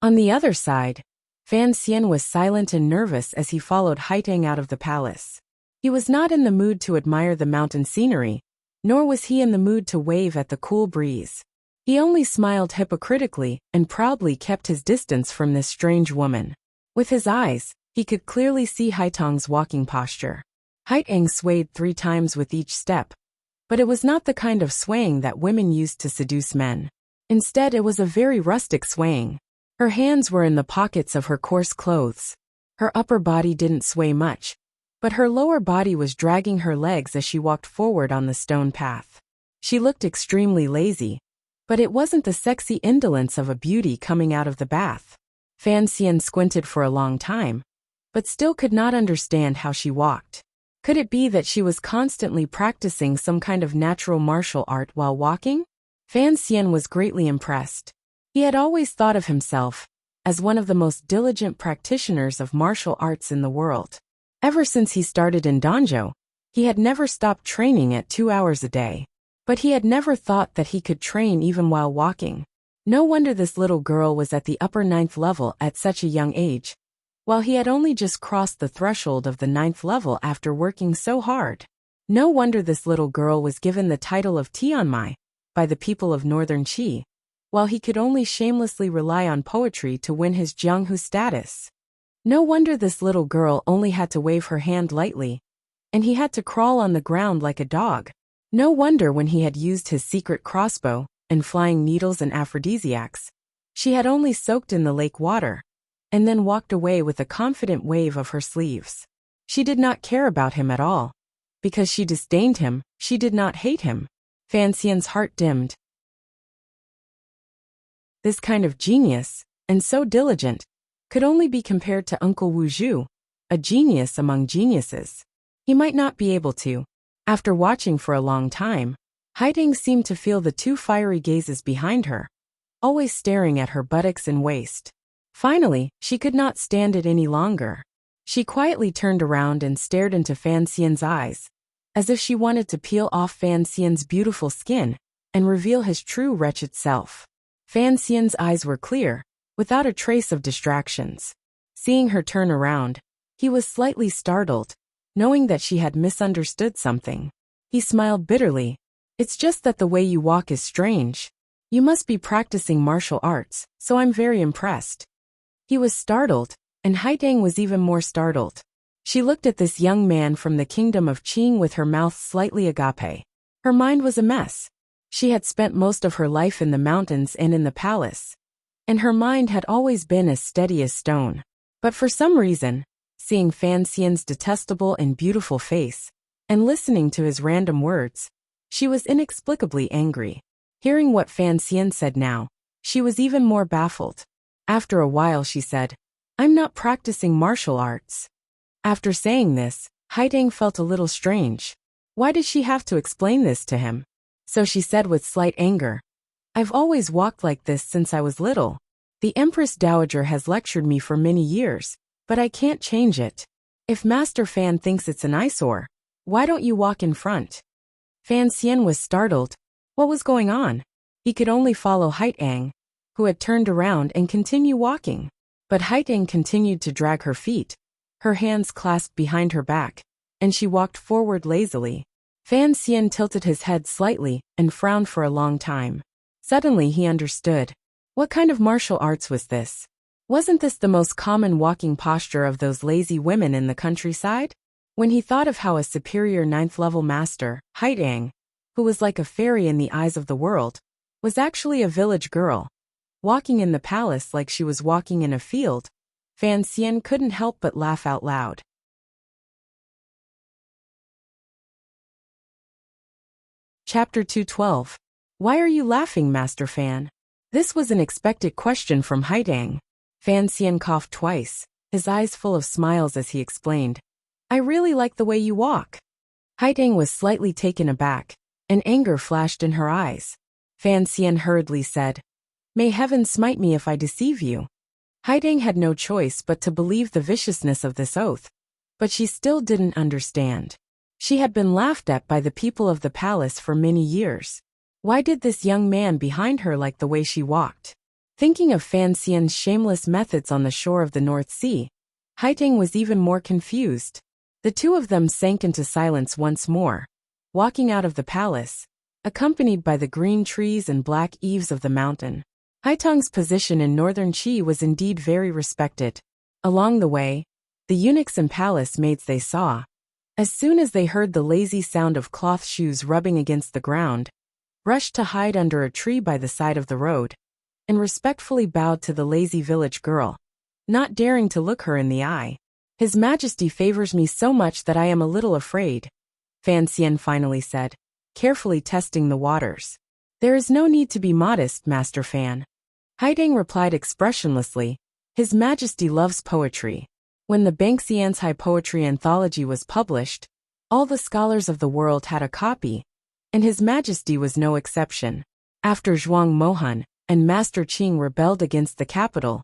On the other side, Fan Xian was silent and nervous as he followed Haitang out of the palace. He was not in the mood to admire the mountain scenery, nor was he in the mood to wave at the cool breeze. He only smiled hypocritically and proudly kept his distance from this strange woman. With his eyes, he could clearly see Haitang's walking posture. Haitang swayed 3 times with each step, but it was not the kind of swaying that women used to seduce men. Instead, it was a very rustic swaying. Her hands were in the pockets of her coarse clothes. Her upper body didn't sway much, but her lower body was dragging her legs as she walked forward on the stone path. She looked extremely lazy, but it wasn't the sexy indolence of a beauty coming out of the bath. Fan Xian squinted for a long time, but still could not understand how she walked. Could it be that she was constantly practicing some kind of natural martial art while walking? Fan Xian was greatly impressed. He had always thought of himself as one of the most diligent practitioners of martial arts in the world. Ever since he started in Danzhou, he had never stopped training at 2 hours a day. But he had never thought that he could train even while walking. No wonder this little girl was at the upper 9th level at such a young age, while he had only just crossed the threshold of the 9th level after working so hard. No wonder this little girl was given the title of Tianmai by the people of Northern Qi, while he could only shamelessly rely on poetry to win his Jianghu status. No wonder this little girl only had to wave her hand lightly, and he had to crawl on the ground like a dog. No wonder when he had used his secret crossbow and flying needles and aphrodisiacs, she had only soaked in the lake water, and then walked away with a confident wave of her sleeves. She did not care about him at all. Because she disdained him, she did not hate him. Fan Xian's heart dimmed. This kind of genius, and so diligent, could only be compared to Uncle Wu Zhu, a genius among geniuses. He might not be able to. After watching for a long time, Haitang seemed to feel the 2 fiery gazes behind her, always staring at her buttocks and waist. Finally, she could not stand it any longer. She quietly turned around and stared into Fan Xian's eyes, as if she wanted to peel off Fan Xian's beautiful skin and reveal his true wretched self. Fan Xian's eyes were clear, without a trace of distractions. Seeing her turn around, he was slightly startled, knowing that she had misunderstood something. He smiled bitterly. "It's just that the way you walk is strange. You must be practicing martial arts, so I'm very impressed." He was startled, and Haitang was even more startled. She looked at this young man from the kingdom of Qing with her mouth slightly agape. Her mind was a mess. She had spent most of her life in the mountains and in the palace, and her mind had always been as steady as stone. But for some reason, seeing Fan Xian's detestable and beautiful face, and listening to his random words, she was inexplicably angry. Hearing what Fan Xian said now, she was even more baffled. After a while she said, "I'm not practicing martial arts." After saying this, Haitang felt a little strange. Why did she have to explain this to him? So she said with slight anger, "I've always walked like this since I was little. The Empress Dowager has lectured me for many years, but I can't change it. If Master Fan thinks it's an eyesore, why don't you walk in front?" Fan Xian was startled. What was going on? He could only follow Haitang, who had turned around and continued walking. But Haitang continued to drag her feet, her hands clasped behind her back, and she walked forward lazily. Fan Xian tilted his head slightly and frowned for a long time. Suddenly he understood. What kind of martial arts was this? Wasn't this the most common walking posture of those lazy women in the countryside? When he thought of how a superior 9th-level master, Haitang, who was like a fairy in the eyes of the world, was actually a village girl, walking in the palace like she was walking in a field, Fan Xian couldn't help but laugh out loud. Chapter 212. Why are you laughing, Master Fan? This was an expected question from Haitang. Fan Xian coughed twice, his eyes full of smiles as he explained. I really like the way you walk. Haiding was slightly taken aback, and anger flashed in her eyes. Fan Xian hurriedly said, May heaven smite me if I deceive you. Haiding had no choice but to believe the viciousness of this oath, but she still didn't understand. She had been laughed at by the people of the palace for many years. Why did this young man behind her like the way she walked? Thinking of Fan Xian's shameless methods on the shore of the North Sea, Haiding was even more confused. The two of them sank into silence once more, walking out of the palace, accompanied by the green trees and black eaves of the mountain. Haitong's position in northern Qi was indeed very respected. Along the way, the eunuchs and palace maids they saw, as soon as they heard the lazy sound of cloth shoes rubbing against the ground, rushed to hide under a tree by the side of the road, and respectfully bowed to the lazy village girl, not daring to look her in the eye. His Majesty favors me so much that I am a little afraid, Fan Xian finally said, carefully testing the waters. There is no need to be modest, Master Fan. Haiding replied expressionlessly, His Majesty loves poetry. When the Bangxian's High Poetry Anthology was published, all the scholars of the world had a copy, and His Majesty was no exception. After Zhuang Mohan and Master Qing rebelled against the capital,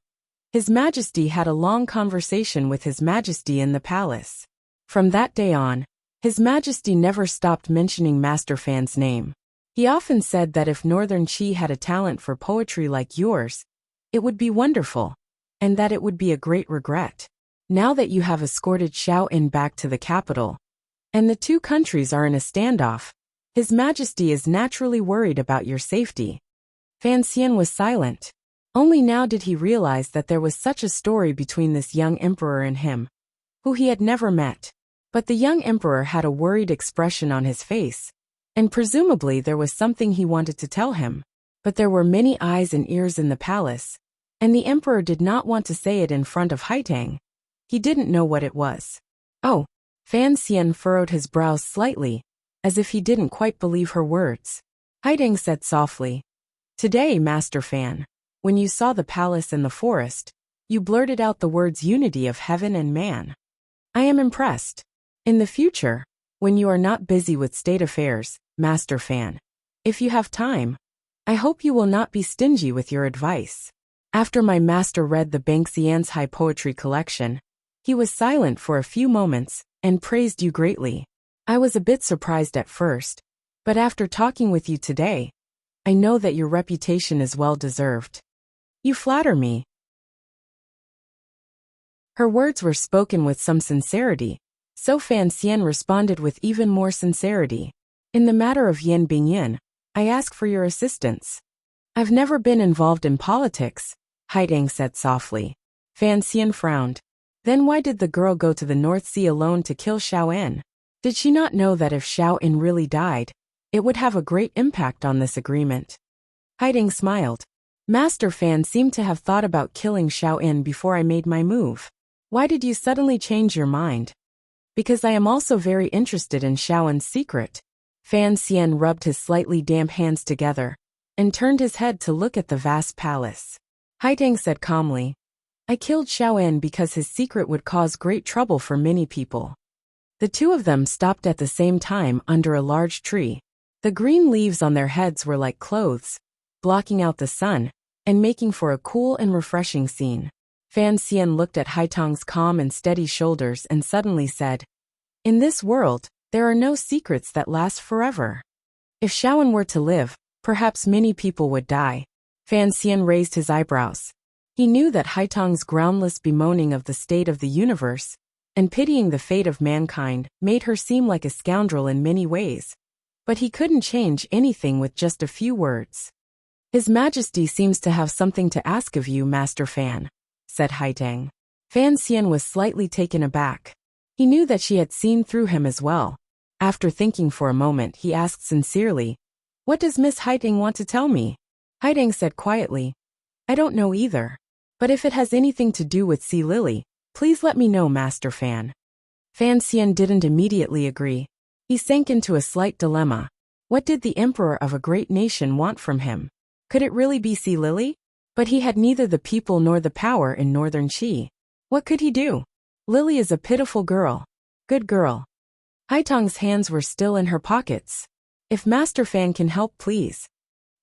His Majesty had a long conversation with His Majesty in the palace. From that day on, His Majesty never stopped mentioning Master Fan's name. He often said that if Northern Qi had a talent for poetry like yours, it would be wonderful, and that it would be a great regret. Now that you have escorted Xiao In back to the capital, and the two countries are in a standoff, His Majesty is naturally worried about your safety. Fan Xian was silent. Only now did he realize that there was such a story between this young emperor and him, who he had never met. But the young emperor had a worried expression on his face, and presumably there was something he wanted to tell him. But there were many eyes and ears in the palace, and the emperor did not want to say it in front of Haitang. He didn't know what it was. Oh, Fan Xian furrowed his brows slightly, as if he didn't quite believe her words. Haiding said softly, Today, Master Fan, when you saw the palace and the forest, you blurted out the words unity of heaven and man. I am impressed. In the future, when you are not busy with state affairs, Master Fan, if you have time, I hope you will not be stingy with your advice. After my master read the Bangxian's High Poetry collection, he was silent for a few moments and praised you greatly. I was a bit surprised at first, but after talking with you today, I know that your reputation is well deserved. You flatter me. Her words were spoken with some sincerity, so Fan Xian responded with even more sincerity. In the matter of Yan Bingyan, I ask for your assistance. I've never been involved in politics, Haiding said softly. Fan Xian frowned. Then why did the girl go to the North Sea alone to kill Xiao In? Did she not know that if Xiao In really died, it would have a great impact on this agreement? Haiding smiled. Master Fan seemed to have thought about killing Xiao In before I made my move. Why did you suddenly change your mind? Because I am also very interested in Xiao In's secret. Fan Xian rubbed his slightly damp hands together and turned his head to look at the vast palace. Haiding said calmly, I killed Xiao In because his secret would cause great trouble for many people. The two of them stopped at the same time under a large tree. The green leaves on their heads were like clothes, blocking out the sun and making for a cool and refreshing scene. Fan Xian looked at Haitong's calm and steady shoulders and suddenly said, In this world, there are no secrets that last forever. If Xiaoan were to live, perhaps many people would die. Fan Xian raised his eyebrows. He knew that Haitong's groundless bemoaning of the state of the universe and pitying the fate of mankind made her seem like a scoundrel in many ways. But he couldn't change anything with just a few words. His Majesty seems to have something to ask of you, Master Fan, said Haitang. Fan Xian was slightly taken aback. He knew that she had seen through him as well. After thinking for a moment, he asked sincerely, What does Miss Haitang want to tell me? Haitang said quietly, I don't know either. But if it has anything to do with Sea Lily, please let me know, Master Fan. Fan Xian didn't immediately agree. He sank into a slight dilemma. What did the emperor of a great nation want from him? Could it really be Sea Lily? But he had neither the people nor the power in northern Qi. What could he do? Lily is a pitiful girl. Good girl. Haitong's hands were still in her pockets. If Master Fan can help, please.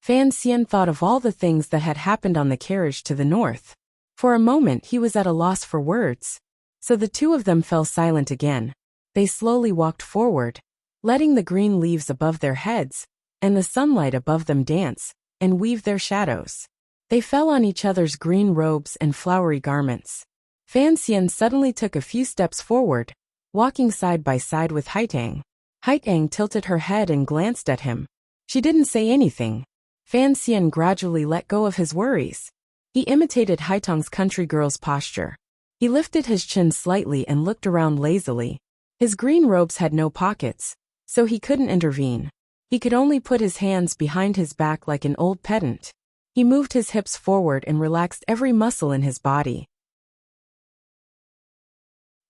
Fan Xian thought of all the things that had happened on the carriage to the north. For a moment he was at a loss for words. So the two of them fell silent again. They slowly walked forward, letting the green leaves above their heads and the sunlight above them dance and weave their shadows. They fell on each other's green robes and flowery garments. Fan Xian suddenly took a few steps forward, walking side by side with Haitang. Haitang tilted her head and glanced at him. She didn't say anything. Fan Xian gradually let go of his worries. He imitated Haitang's country girl's posture. He lifted his chin slightly and looked around lazily. His green robes had no pockets, so he couldn't intervene. He could only put his hands behind his back like an old pedant. He moved his hips forward and relaxed every muscle in his body.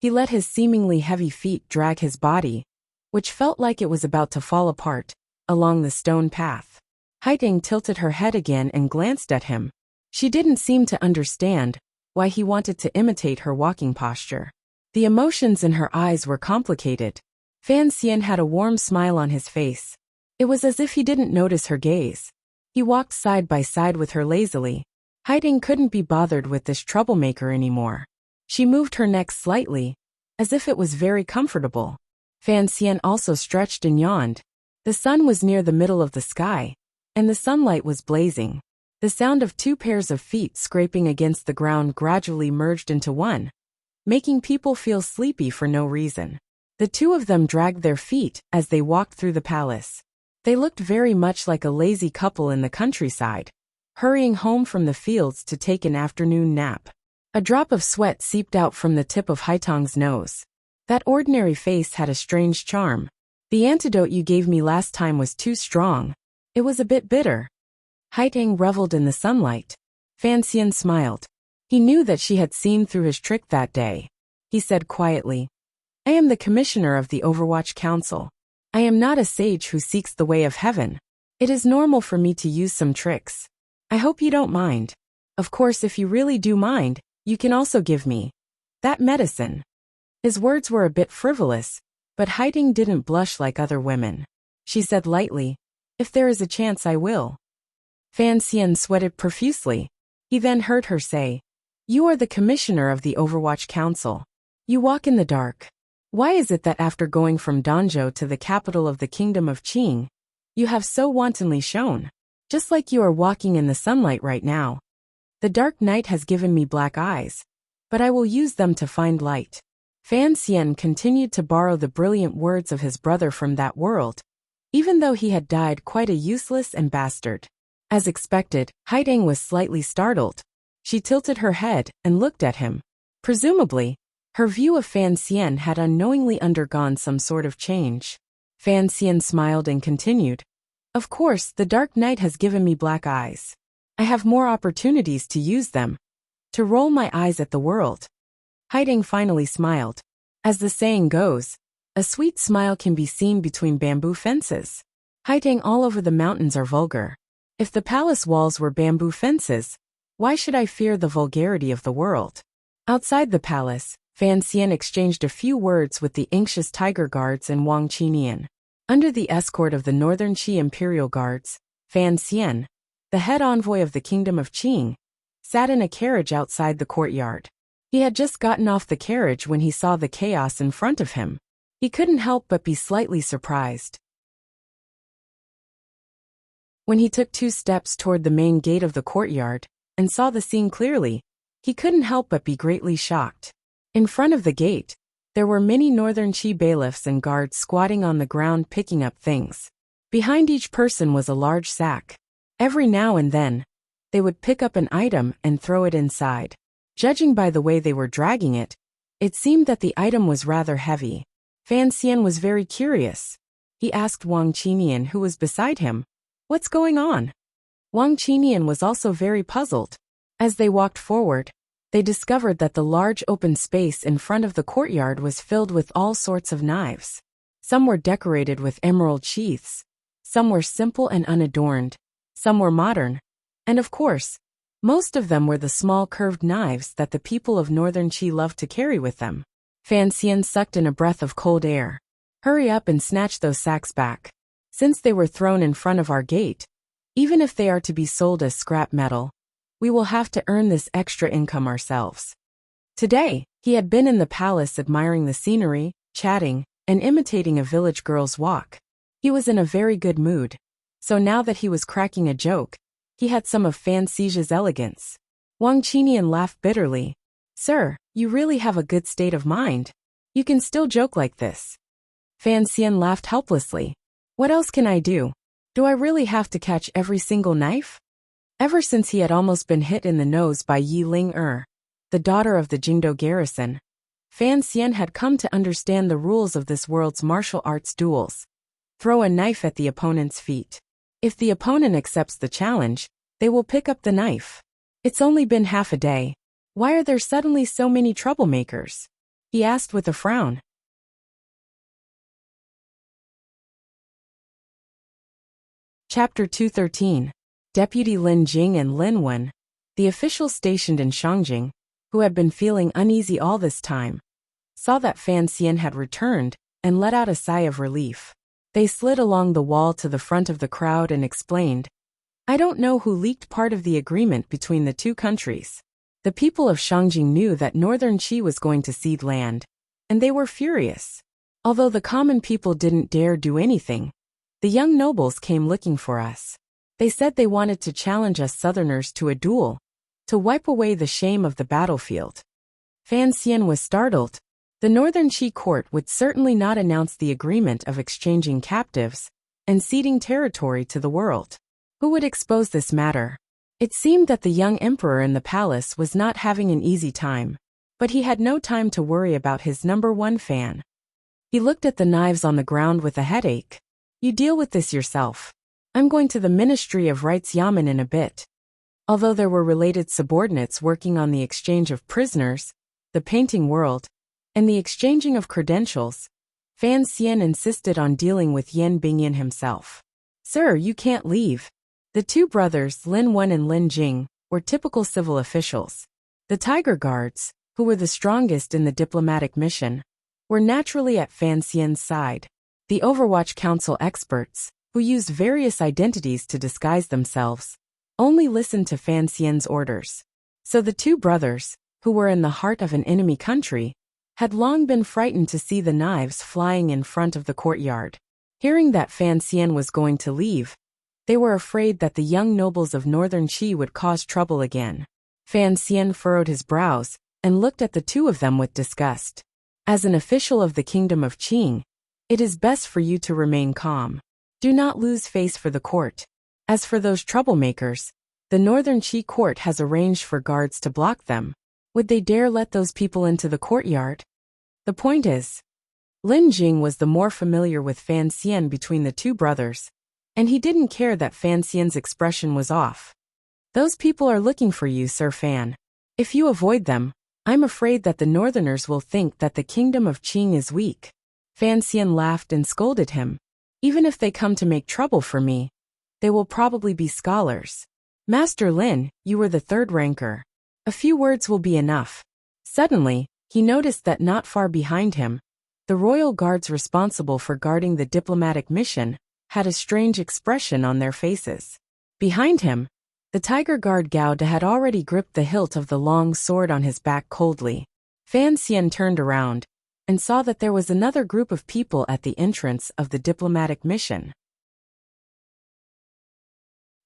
He let his seemingly heavy feet drag his body, which felt like it was about to fall apart, along the stone path. Haitang tilted her head again and glanced at him. She didn't seem to understand why he wanted to imitate her walking posture. The emotions in her eyes were complicated. Fan Xian had a warm smile on his face. It was as if he didn't notice her gaze. He walked side by side with her lazily. Haitang couldn't be bothered with this troublemaker anymore. She moved her neck slightly, as if it was very comfortable. Fan Xian also stretched and yawned. The sun was near the middle of the sky, and the sunlight was blazing. The sound of two pairs of feet scraping against the ground gradually merged into one, making people feel sleepy for no reason. The two of them dragged their feet as they walked through the palace. They looked very much like a lazy couple in the countryside, hurrying home from the fields to take an afternoon nap. A drop of sweat seeped out from the tip of Haitang's nose. That ordinary face had a strange charm. The antidote you gave me last time was too strong. It was a bit bitter. Haitang reveled in the sunlight. Fan Xian smiled. He knew that she had seen through his trick that day. He said quietly, I am the commissioner of the Overwatch Council. I am not a sage who seeks the way of heaven. It is normal for me to use some tricks. I hope you don't mind. Of course, if you really do mind, you can also give me that medicine. His words were a bit frivolous, but Haitang didn't blush like other women. She said lightly, if there is a chance I will. Fan Xian sweated profusely. He then heard her say, you are the commissioner of the Overwatch Council. You walk in the dark. Why is it that after going from Danzhou to the capital of the kingdom of Qing, you have so wantonly shone? Just like you are walking in the sunlight right now. The dark night has given me black eyes, but I will use them to find light. Fan Xian continued to borrow the brilliant words of his brother from that world, even though he had died quite a useless and bastard. As expected, Haitang was slightly startled. She tilted her head and looked at him. Presumably, her view of Fan Xian had unknowingly undergone some sort of change. Fan Xian smiled and continued, of course, the dark night has given me black eyes. I have more opportunities to use them, to roll my eyes at the world. Haitang finally smiled. As the saying goes, a sweet smile can be seen between bamboo fences. Haitang all over the mountains are vulgar. If the palace walls were bamboo fences, why should I fear the vulgarity of the world? Outside the palace, Fan Xian exchanged a few words with the anxious Tiger Guards and Wang Qinian. Under the escort of the Northern Qi Imperial Guards, Fan Xian, the head envoy of the Kingdom of Qing, sat in a carriage outside the courtyard. He had just gotten off the carriage when he saw the chaos in front of him. He couldn't help but be slightly surprised. When he took 2 steps toward the main gate of the courtyard and saw the scene clearly, he couldn't help but be greatly shocked. In front of the gate, there were many Northern Qi bailiffs and guards squatting on the ground picking up things. Behind each person was a large sack. Every now and then, they would pick up an item and throw it inside. Judging by the way they were dragging it, it seemed that the item was rather heavy. Fan Xian was very curious. He asked Wang Qinian, who was beside him, what's going on? Wang Qinian was also very puzzled. As they walked forward, they discovered that the large open space in front of the courtyard was filled with all sorts of knives. Some were decorated with emerald sheaths, some were simple and unadorned, some were modern, and of course, most of them were the small curved knives that the people of Northern Qi loved to carry with them. Fan Xian sucked in a breath of cold air. Hurry up and snatch those sacks back. Since they were thrown in front of our gate, even if they are to be sold as scrap metal, we will have to earn this extra income ourselves. Today, he had been in the palace admiring the scenery, chatting, and imitating a village girl's walk. He was in a very good mood, so now that he was cracking a joke, he had some of Fan Xi's elegance. Wang Qinian laughed bitterly. Sir, you really have a good state of mind. You can still joke like this. Fan Xian laughed helplessly. What else can I do? Do I really have to catch every single knife? Ever since he had almost been hit in the nose by Yi Ling-er, the daughter of the Jingdo garrison, Fan Xian had come to understand the rules of this world's martial arts duels. Throw a knife at the opponent's feet. If the opponent accepts the challenge, they will pick up the knife. It's only been half a day. Why are there suddenly so many troublemakers? He asked with a frown. Chapter 213. Deputy Lin Jing and Lin Wen, the officials stationed in Shangjing, who had been feeling uneasy all this time, saw that Fan Xian had returned and let out a sigh of relief. They slid along the wall to the front of the crowd and explained, I don't know who leaked part of the agreement between the two countries. The people of Shangjing knew that northern Qi was going to cede land, and they were furious. Although the common people didn't dare do anything, the young nobles came looking for us. They said they wanted to challenge us southerners to a duel, to wipe away the shame of the battlefield. Fan Xian was startled. The northern Qi court would certainly not announce the agreement of exchanging captives and ceding territory to the world. Who would expose this matter? It seemed that the young emperor in the palace was not having an easy time, but he had no time to worry about his number one fan. He looked at the knives on the ground with a headache. You deal with this yourself. I'm going to the Ministry of Rights Yamen in a bit. Although there were related subordinates working on the exchange of prisoners, the painting world, and the exchanging of credentials, Fan Xian insisted on dealing with Yan Bingyan himself. Sir, you can't leave. The two brothers, Lin Wen and Lin Jing, were typical civil officials. The Tiger Guards, who were the strongest in the diplomatic mission, were naturally at Fan Xian's side. The Overwatch Council experts, who used various identities to disguise themselves, only listened to Fan Xian's orders. So the two brothers, who were in the heart of an enemy country, had long been frightened to see the knives flying in front of the courtyard. Hearing that Fan Xian was going to leave, they were afraid that the young nobles of northern Qi would cause trouble again. Fan Xian furrowed his brows and looked at the two of them with disgust. As an official of the kingdom of Qing, it is best for you to remain calm. Do not lose face for the court. As for those troublemakers, the northern Qi court has arranged for guards to block them. Would they dare let those people into the courtyard? The point is, Lin Jing was the more familiar with Fan Xian between the two brothers, and he didn't care that Fan Xian's expression was off. Those people are looking for you, Sir Fan. If you avoid them, I'm afraid that the northerners will think that the kingdom of Qing is weak. Fan Xian laughed and scolded him. Even if they come to make trouble for me, they will probably be scholars. Master Lin, you were the third ranker. A few words will be enough. Suddenly, he noticed that not far behind him, the royal guards responsible for guarding the diplomatic mission had a strange expression on their faces. Behind him, the Tiger Guard Gauda had already gripped the hilt of the long sword on his back coldly. Fan Xian turned around and saw that there was another group of people at the entrance of the diplomatic mission.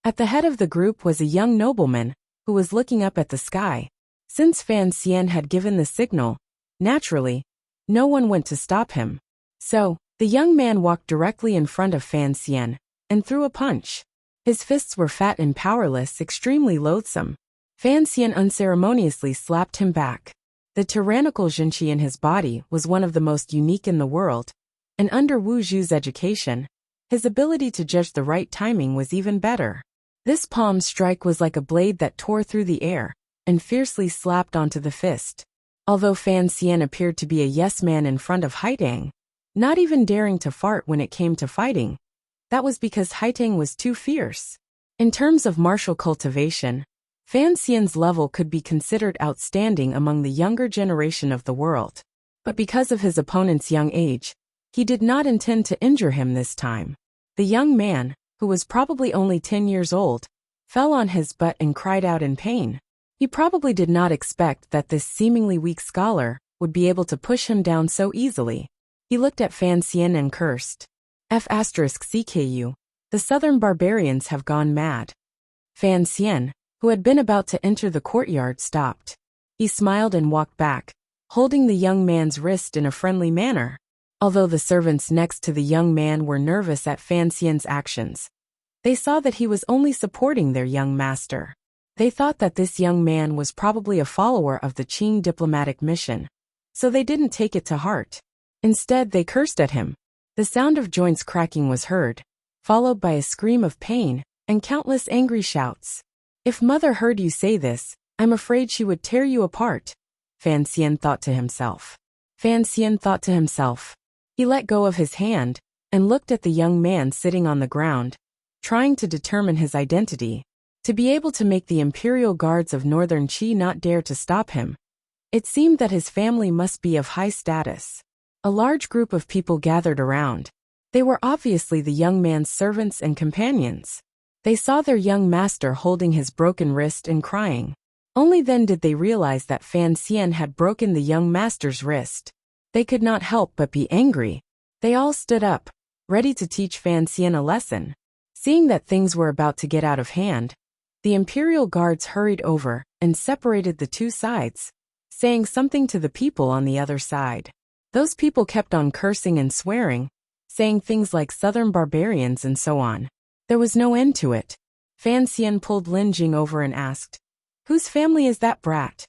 At the head of the group was a young nobleman who was looking up at the sky. Since Fan Xian had given the signal, naturally, no one went to stop him. So, the young man walked directly in front of Fan Xian and threw a punch. His fists were fat and powerless, extremely loathsome. Fan Xian unceremoniously slapped him back. The tyrannical Jinqi in his body was one of the most unique in the world, and under Wu Zhu's education, his ability to judge the right timing was even better. This palm strike was like a blade that tore through the air and fiercely slapped onto the fist. Although Fan Xian appeared to be a yes-man in front of Haitang, not even daring to fart when it came to fighting, that was because Haitang was too fierce. In terms of martial cultivation, Fan Xian's level could be considered outstanding among the younger generation of the world. But because of his opponent's young age, he did not intend to injure him this time. The young man, who was probably only 10 years old, fell on his butt and cried out in pain. He probably did not expect that this seemingly weak scholar would be able to push him down so easily. He looked at Fan Xian and cursed. *CKU. The southern barbarians have gone mad. Fan Xian, who had been about to enter the courtyard, stopped. He smiled and walked back, holding the young man's wrist in a friendly manner. Although the servants next to the young man were nervous at Fan Xian's actions, they saw that he was only supporting their young master. They thought that this young man was probably a follower of the Qing diplomatic mission, so they didn't take it to heart. Instead, they cursed at him. The sound of joints cracking was heard, followed by a scream of pain and countless angry shouts. If mother heard you say this, I'm afraid she would tear you apart, Fan Xian thought to himself. He let go of his hand and looked at the young man sitting on the ground, trying to determine his identity. To be able to make the imperial guards of northern Qi not dare to stop him, it seemed that his family must be of high status. A large group of people gathered around. They were obviously the young man's servants and companions. They saw their young master holding his broken wrist and crying. Only then did they realize that Fan Xian had broken the young master's wrist. They could not help but be angry. They all stood up, ready to teach Fan Xian a lesson. Seeing that things were about to get out of hand, the imperial guards hurried over and separated the two sides, saying something to the people on the other side. Those people kept on cursing and swearing, saying things like southern barbarians and so on. There was no end to it. Fan Xian pulled Lin Jing over and asked, "Whose family is that brat?"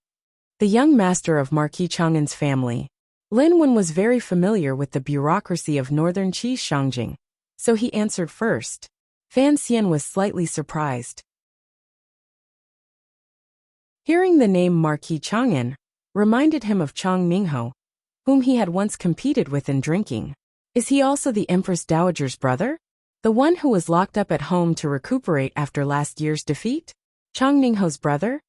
The young master of Marquis Chang'an's family. Lin Wen was very familiar with the bureaucracy of northern Qi Shangjing, so he answered first. Fan Xian was slightly surprised. Hearing the name Marquis Chang'an reminded him of Chang Ningho, whom he had once competed with in drinking. Is he also the Empress Dowager's brother? The one who was locked up at home to recuperate after last year's defeat? Chang Ningho's brother?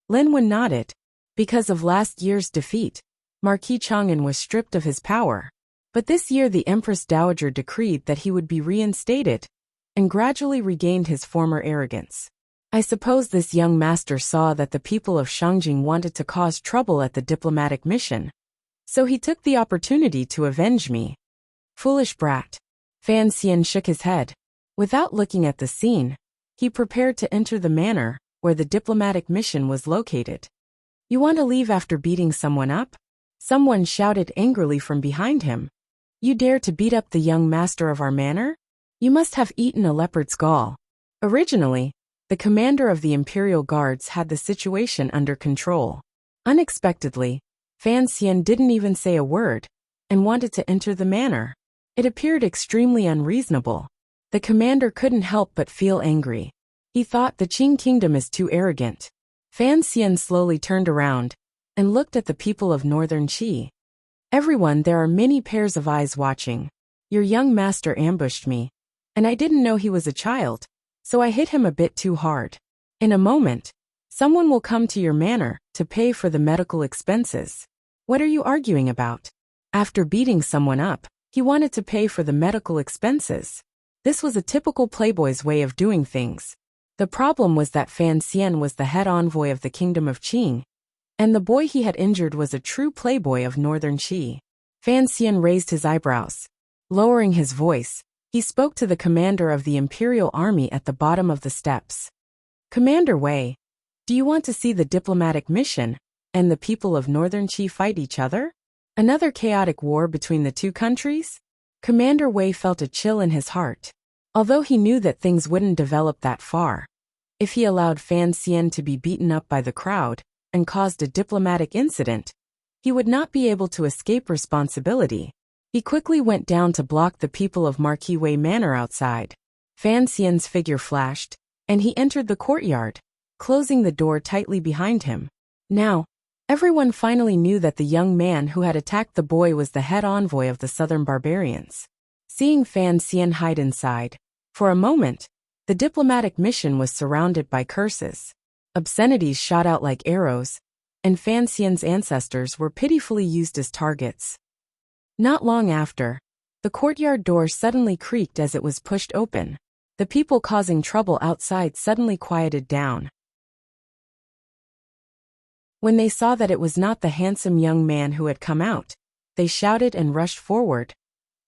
Lin Wen nodded. Because of last year's defeat, Marquis Chang'an was stripped of his power. But this year the Empress Dowager decreed that he would be reinstated, and gradually regained his former arrogance. I suppose this young master saw that the people of Shangjing wanted to cause trouble at the diplomatic mission, so he took the opportunity to avenge me. Foolish brat. Fan Xian shook his head. Without looking at the scene, he prepared to enter the manor where the diplomatic mission was located. You want to leave after beating someone up? Someone shouted angrily from behind him. You dare to beat up the young master of our manor? You must have eaten a leopard's gall. Originally, the commander of the Imperial Guards had the situation under control. Unexpectedly, Fan Xian didn't even say a word, and wanted to enter the manor. It appeared extremely unreasonable. The commander couldn't help but feel angry. He thought the Qing kingdom is too arrogant. Fan Xian slowly turned around, and looked at the people of northern Qi. Everyone, there are many pairs of eyes watching. Your young master ambushed me, and I didn't know he was a child, so I hit him a bit too hard. In a moment, someone will come to your manor to pay for the medical expenses. What are you arguing about? After beating someone up, he wanted to pay for the medical expenses. This was a typical playboy's way of doing things. The problem was that Fan Xian was the head envoy of the kingdom of Qing, and the boy he had injured was a true playboy of northern Qi. Fan Xian raised his eyebrows. Lowering his voice, he spoke to the commander of the imperial army at the bottom of the steps. Commander Wei, do you want to see the diplomatic mission and the people of northern Qi fight each other? Another chaotic war between the two countries? Commander Wei felt a chill in his heart. Although he knew that things wouldn't develop that far, if he allowed Fan Xian to be beaten up by the crowd and caused a diplomatic incident, he would not be able to escape responsibility. He quickly went down to block the people of Marquis Wei Manor outside. Fan Xian's figure flashed, and he entered the courtyard, closing the door tightly behind him. Now, everyone finally knew that the young man who had attacked the boy was the head envoy of the southern barbarians. Seeing Fan Xian hide inside, for a moment, the diplomatic mission was surrounded by curses. Obscenities shot out like arrows, and Fan Xian's ancestors were pitifully used as targets. Not long after, the courtyard door suddenly creaked as it was pushed open. The people causing trouble outside suddenly quieted down. When they saw that it was not the handsome young man who had come out, they shouted and rushed forward,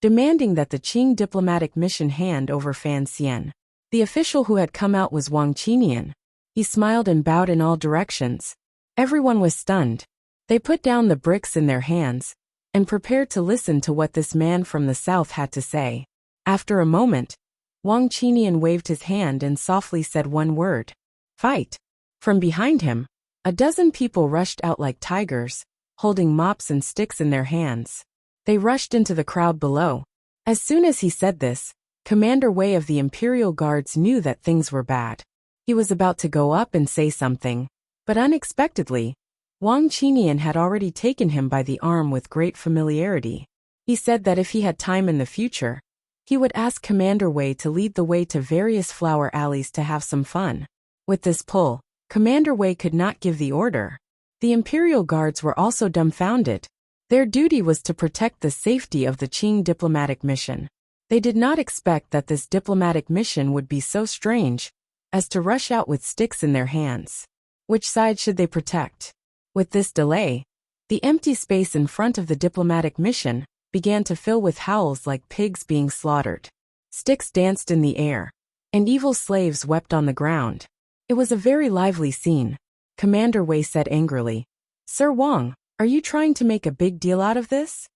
demanding that the Qing diplomatic mission hand over Fan Xian. The official who had come out was Wang Qinian. He smiled and bowed in all directions. Everyone was stunned. They put down the bricks in their hands and prepared to listen to what this man from the south had to say. After a moment, Wang Qinian waved his hand and softly said one word: "Fight." From behind him, a dozen people rushed out like tigers, holding mops and sticks in their hands. They rushed into the crowd below. As soon as he said this, Commander Wei of the Imperial Guards knew that things were bad. He was about to go up and say something, but unexpectedly, Wang Qinian had already taken him by the arm with great familiarity. He said that if he had time in the future, he would ask Commander Wei to lead the way to various flower alleys to have some fun. With this pull, Commander Wei could not give the order. The Imperial Guards were also dumbfounded. Their duty was to protect the safety of the Qing diplomatic mission. They did not expect that this diplomatic mission would be so strange as to rush out with sticks in their hands. Which side should they protect? With this delay, the empty space in front of the diplomatic mission began to fill with howls like pigs being slaughtered. Sticks danced in the air, and evil slaves wept on the ground. It was a very lively scene. Commander Wei said angrily, "Sir Wang, are you trying to make a big deal out of this?"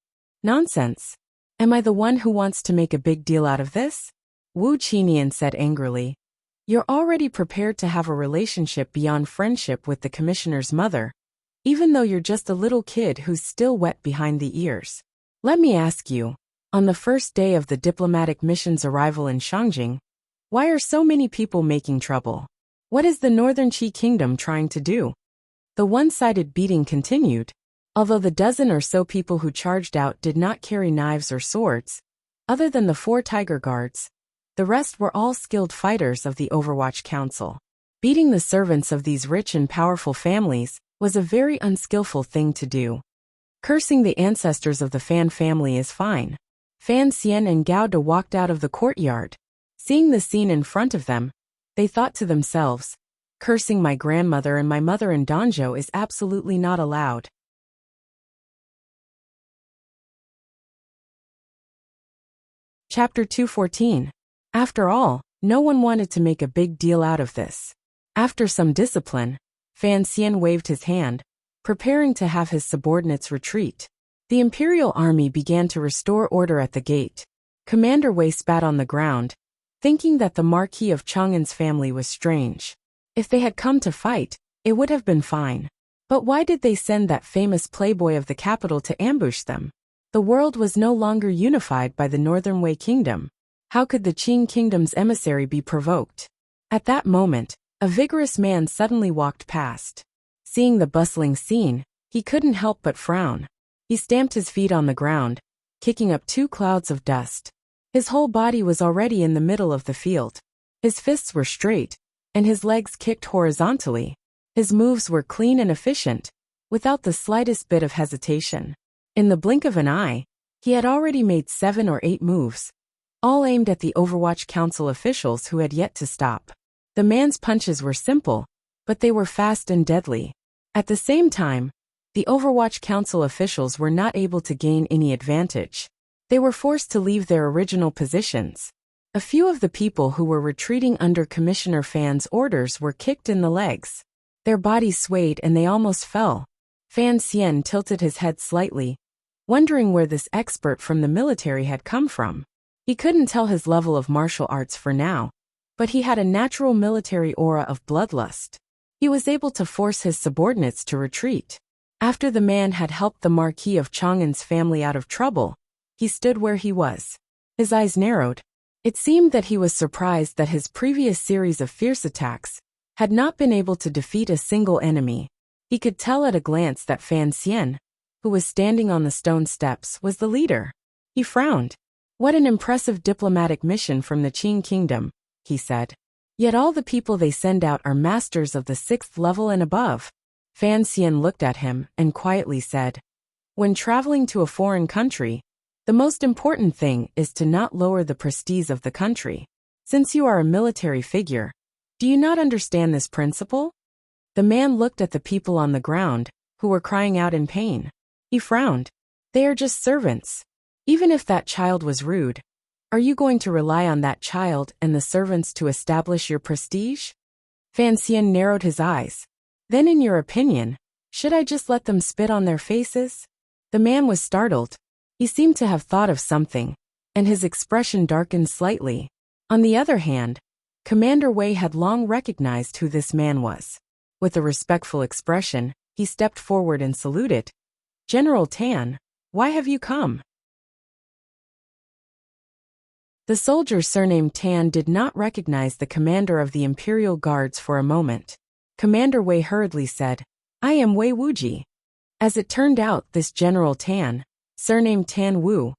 "Nonsense. Am I the one who wants to make a big deal out of this?" Wu Qinian said angrily. "You're already prepared to have a relationship beyond friendship with the commissioner's mother, even though you're just a little kid who's still wet behind the ears. Let me ask you, on the first day of the diplomatic mission's arrival in Shangjing, why are so many people making trouble? What is the Northern Qi Kingdom trying to do?" The one-sided beating continued. Although the dozen or so people who charged out did not carry knives or swords, other than the 4 tiger guards, the rest were all skilled fighters of the Overwatch Council. Beating the servants of these rich and powerful families was a very unskillful thing to do. Cursing the ancestors of the Fan family is fine. Fan Xian and Gao De walked out of the courtyard. Seeing the scene in front of them, they thought to themselves, "Cursing my grandmother and my mother in Danzhou is absolutely not allowed." Chapter 214. After all, no one wanted to make a big deal out of this. After some discipline, Fan Xian waved his hand, preparing to have his subordinates retreat. The Imperial Army began to restore order at the gate. Commander Wei spat on the ground, thinking that the Marquis of Chang'an's family was strange. If they had come to fight, it would have been fine. But why did they send that famous playboy of the capital to ambush them? The world was no longer unified by the Northern Wei Kingdom. How could the Qing Kingdom's emissary be provoked? At that moment, a vigorous man suddenly walked past. Seeing the bustling scene, he couldn't help but frown. He stamped his feet on the ground, kicking up 2 clouds of dust. His whole body was already in the middle of the field. His fists were straight, and his legs kicked horizontally. His moves were clean and efficient, without the slightest bit of hesitation. In the blink of an eye, he had already made 7 or 8 moves, all aimed at the Overwatch Council officials who had yet to stop. The man's punches were simple, but they were fast and deadly. At the same time, the Overwatch Council officials were not able to gain any advantage. They were forced to leave their original positions. A few of the people who were retreating under Commissioner Fan's orders were kicked in the legs. Their bodies swayed and they almost fell. Fan Xian tilted his head slightly, wondering where this expert from the military had come from. He couldn't tell his level of martial arts for now, but he had a natural military aura of bloodlust. He was able to force his subordinates to retreat. After the man had helped the Marquis of Chang'an's family out of trouble, he stood where he was. His eyes narrowed. It seemed that he was surprised that his previous series of fierce attacks had not been able to defeat a single enemy. He could tell at a glance that Fan Xian, who was standing on the stone steps, was the leader. He frowned. "What an impressive diplomatic mission from the Qing Kingdom," he said. "Yet all the people they send out are masters of the 6th level and above. Fan Xian looked at him and quietly said, "When traveling to a foreign country, the most important thing is to not lower the prestige of the country. Since you are a military figure, do you not understand this principle?" The man looked at the people on the ground, who were crying out in pain. He frowned. "They are just servants. Even if that child was rude, are you going to rely on that child and the servants to establish your prestige?" Fan Xian narrowed his eyes. "Then in your opinion, should I just let them spit on their faces?" The man was startled. He seemed to have thought of something, and his expression darkened slightly. On the other hand, Commander Wei had long recognized who this man was. With a respectful expression, he stepped forward and saluted. "General Tan, why have you come?" The soldier surnamed Tan did not recognize the commander of the Imperial Guards for a moment. Commander Wei hurriedly said, "I am Wei Wuji." As it turned out, this General Tan, surnamed Tan Wu,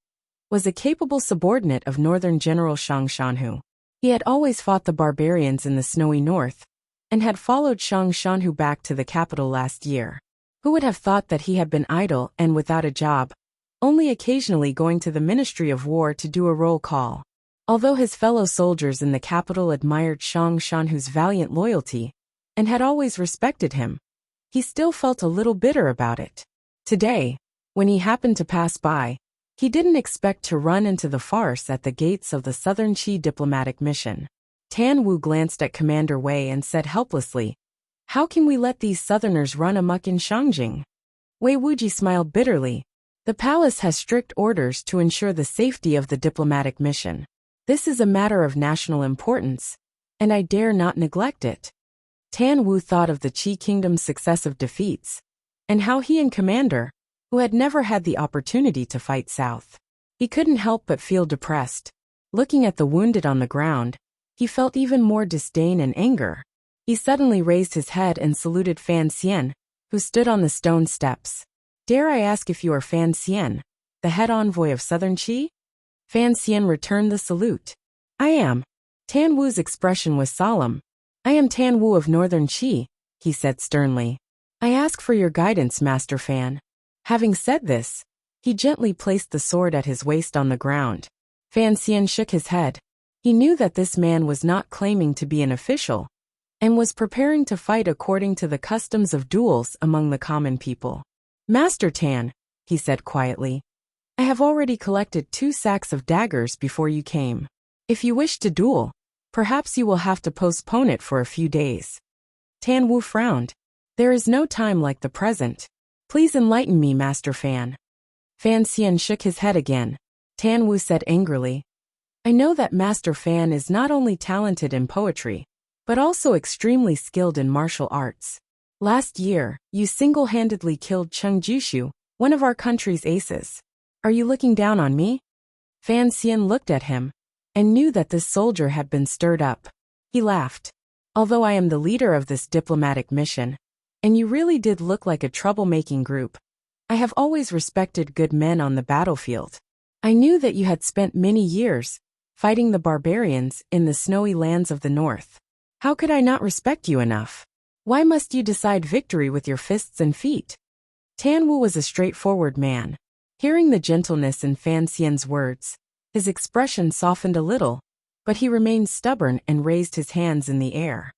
was a capable subordinate of Northern General Shang Shanhu. He had always fought the barbarians in the snowy north, and had followed Shang Shanhu back to the capital last year. Who would have thought that he had been idle and without a job, only occasionally going to the Ministry of War to do a roll call? Although his fellow soldiers in the capital admired Shang Shanhu's valiant loyalty, and had always respected him, he still felt a little bitter about it. Today, when he happened to pass by, he didn't expect to run into the farce at the gates of the Southern Qi diplomatic mission. Tan Wu glanced at Commander Wei and said helplessly, "How can we let these Southerners run amok in Shangjing?" Wei Wuji smiled bitterly. "The palace has strict orders to ensure the safety of the diplomatic mission. This is a matter of national importance, and I dare not neglect it." Tan Wu thought of the Qi kingdom's successive defeats, and how he and Commander, who had never had the opportunity to fight south. He couldn't help but feel depressed. Looking at the wounded on the ground, he felt even more disdain and anger. He suddenly raised his head and saluted Fan Xian, who stood on the stone steps. "Dare I ask if you are Fan Xian, the head envoy of Southern Qi?" Fan Xian returned the salute. "I am." Tan Wu's expression was solemn. "I am Tan Wu of Northern Qi," he said sternly. "I ask for your guidance, Master Fan." Having said this, he gently placed the sword at his waist on the ground. Fan Xian shook his head. He knew that this man was not claiming to be an official, and was preparing to fight according to the customs of duels among the common people. "Master Tan," he said quietly, "I have already collected 2 sacks of daggers before you came. If you wish to duel, perhaps you will have to postpone it for a few days." Tan Wu frowned. "There is no time like the present. Please enlighten me, Master Fan." Fan Xian shook his head again. Tan Wu said angrily, "I know that Master Fan is not only talented in poetry, but also extremely skilled in martial arts. Last year, you single-handedly killed Cheng Jishu, one of our country's aces. Are you looking down on me?" Fan Xian looked at him, and knew that this soldier had been stirred up. He laughed. "Although I am the leader of this diplomatic mission, and you really did look like a troublemaking group, I have always respected good men on the battlefield. I knew that you had spent many years fighting the barbarians in the snowy lands of the north. How could I not respect you enough? Why must you decide victory with your fists and feet?" Tan Wu was a straightforward man. Hearing the gentleness in Fan Xian's words, his expression softened a little, but he remained stubborn and raised his hands in the air.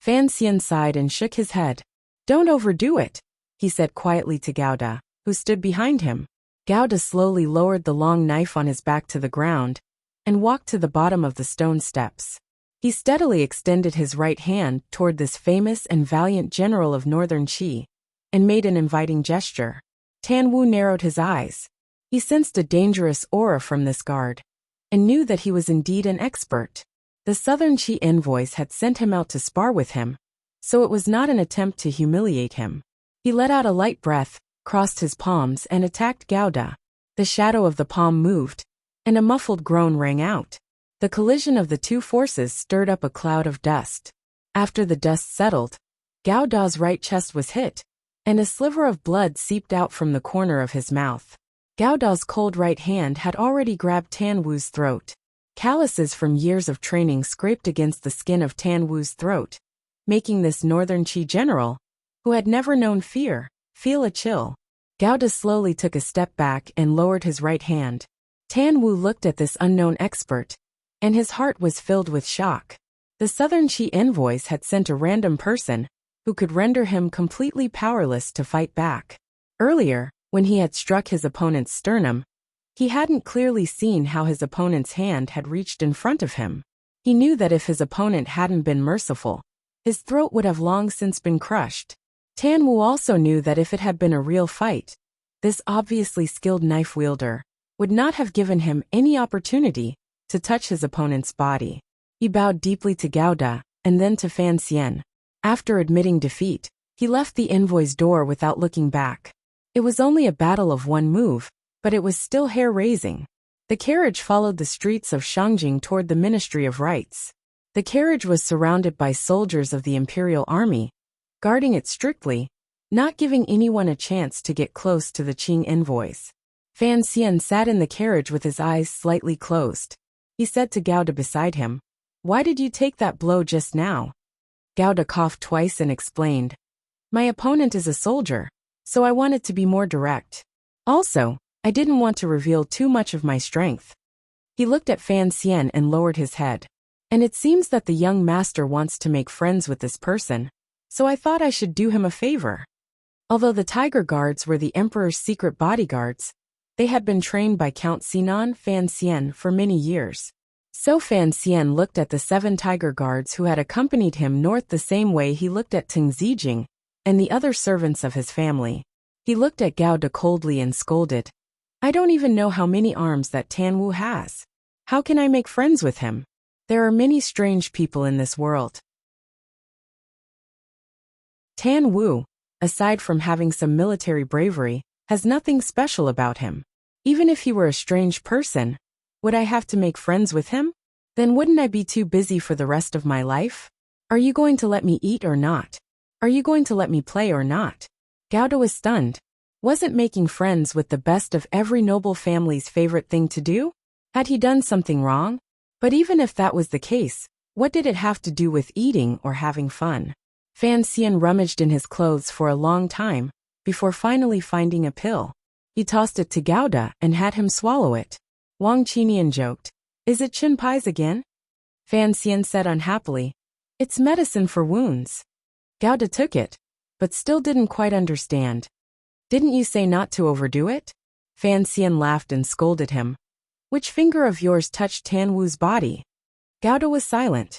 Fan Xian sighed and shook his head. "Don't overdo it," he said quietly to Gauda, who stood behind him. Gauda slowly lowered the long knife on his back to the ground, and walked to the bottom of the stone steps. He steadily extended his right hand toward this famous and valiant general of Northern Qi, and made an inviting gesture. Tan Wu narrowed his eyes. He sensed a dangerous aura from this guard, and knew that he was indeed an expert. The Southern Qi envoys had sent him out to spar with him, so it was not an attempt to humiliate him. He let out a light breath, crossed his palms and attacked Gauda. The shadow of the palm moved, and a muffled groan rang out. The collision of the 2 forces stirred up a cloud of dust. After the dust settled, Gauda's right chest was hit, and a sliver of blood seeped out from the corner of his mouth. Gauda's cold right hand had already grabbed Tan Wu's throat. Calluses from years of training scraped against the skin of Tan Wu's throat, making this northern Qi general, who had never known fear, feel a chill. Gouda slowly took a step back and lowered his right hand. Tan Wu looked at this unknown expert, and his heart was filled with shock. The Southern Qi envoys had sent a random person, who could render him completely powerless to fight back. Earlier, when he had struck his opponent's sternum, he hadn't clearly seen how his opponent's hand had reached in front of him. He knew that if his opponent hadn't been merciful, his throat would have long since been crushed. Tan Wu also knew that if it had been a real fight, this obviously skilled knife wielder would not have given him any opportunity to touch his opponent's body. He bowed deeply to Gouda, and then to Fan Xian. After admitting defeat, he left the envoy's door without looking back. It was only a battle of one move, but it was still hair-raising. The carriage followed the streets of Shangjing toward the Ministry of Rites. The carriage was surrounded by soldiers of the Imperial Army, guarding it strictly, not giving anyone a chance to get close to the Qing envoys. Fan Xian sat in the carriage with his eyes slightly closed. He said to Gouda beside him, "Why did you take that blow just now?" Gouda coughed twice and explained, "My opponent is a soldier, so I wanted to be more direct. Also, I didn't want to reveal too much of my strength." He looked at Fan Xian and lowered his head. "And it seems that the young master wants to make friends with this person, so I thought I should do him a favor." Although the Tiger Guards were the Emperor's secret bodyguards, they had been trained by Count Sinan Fan Xian for many years. So Fan Xian looked at the 7 Tiger Guards who had accompanied him north the same way he looked at Teng Zijing and the other servants of his family. He looked at Gouda coldly and scolded, "I don't even know how many arms that Tan Wu has. How can I make friends with him? There are many strange people in this world." Tan Wu, aside from having some military bravery, has nothing special about him. Even if he were a strange person, would I have to make friends with him? Then wouldn't I be too busy for the rest of my life? Are you going to let me eat or not? Are you going to let me play or not? Gouda was stunned. Wasn't making friends with the best of every noble family's favorite thing to do? Had he done something wrong? But even if that was the case, what did it have to do with eating or having fun? Fan Xian rummaged in his clothes for a long time, before finally finding a pill. He tossed it to Gouda and had him swallow it. Wang Qinian joked, "Is it Chin Pies again?" Fan Xian said unhappily, "It's medicine for wounds." Gouda took it, but still didn't quite understand. "Didn't you say not to overdo it?" Fan Xian laughed and scolded him. "Which finger of yours touched Tan Wu's body?" Gouda was silent.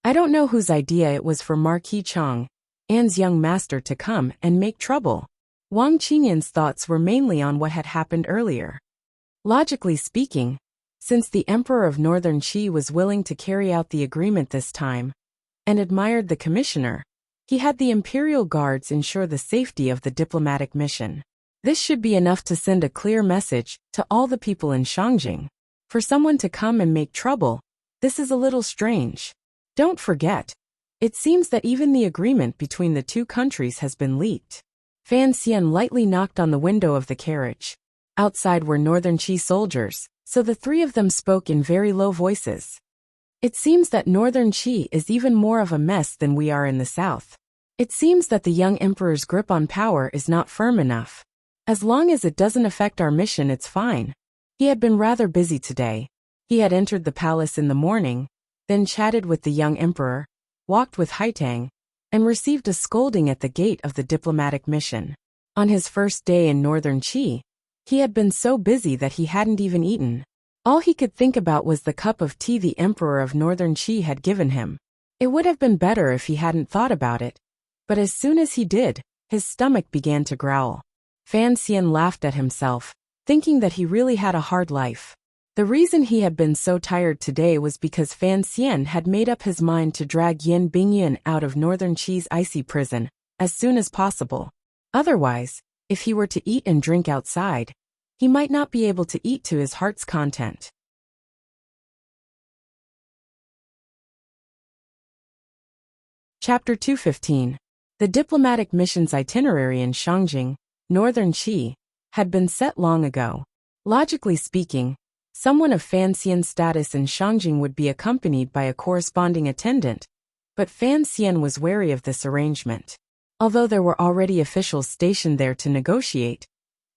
"I don't know whose idea it was for Marquis Chang, Anne's young master, to come and make trouble." Wang Qinian's thoughts were mainly on what had happened earlier. Logically speaking, since the Emperor of Northern Qi was willing to carry out the agreement this time, and admired the commissioner, he had the Imperial Guards ensure the safety of the diplomatic mission. This should be enough to send a clear message to all the people in Shangjing. For someone to come and make trouble, this is a little strange. Don't forget, it seems that even the agreement between the two countries has been leaked. Fan Xian lightly knocked on the window of the carriage. Outside were Northern Qi soldiers, so the 3 of them spoke in very low voices. "It seems that Northern Qi is even more of a mess than we are in the south. It seems that the young emperor's grip on power is not firm enough. As long as it doesn't affect our mission, it's fine." He had been rather busy today. He had entered the palace in the morning, then chatted with the young emperor, walked with Haitang, and received a scolding at the gate of the diplomatic mission. On his first day in Northern Qi, he had been so busy that he hadn't even eaten. All he could think about was the cup of tea the Emperor of Northern Qi had given him. It would have been better if he hadn't thought about it, but as soon as he did, his stomach began to growl. Fan Xian laughed at himself, thinking that he really had a hard life. The reason he had been so tired today was because Fan Xian had made up his mind to drag Yin Bingyan out of Northern Qi's icy prison as soon as possible. Otherwise, if he were to eat and drink outside, he might not be able to eat to his heart's content. Chapter 215. The diplomatic mission's itinerary in Shangjing, Northern Qi, had been set long ago. Logically speaking, Someone of Fan Xian's status in Shangjing would be accompanied by a corresponding attendant, but Fan Xian was wary of this arrangement. Although there were already officials stationed there to negotiate,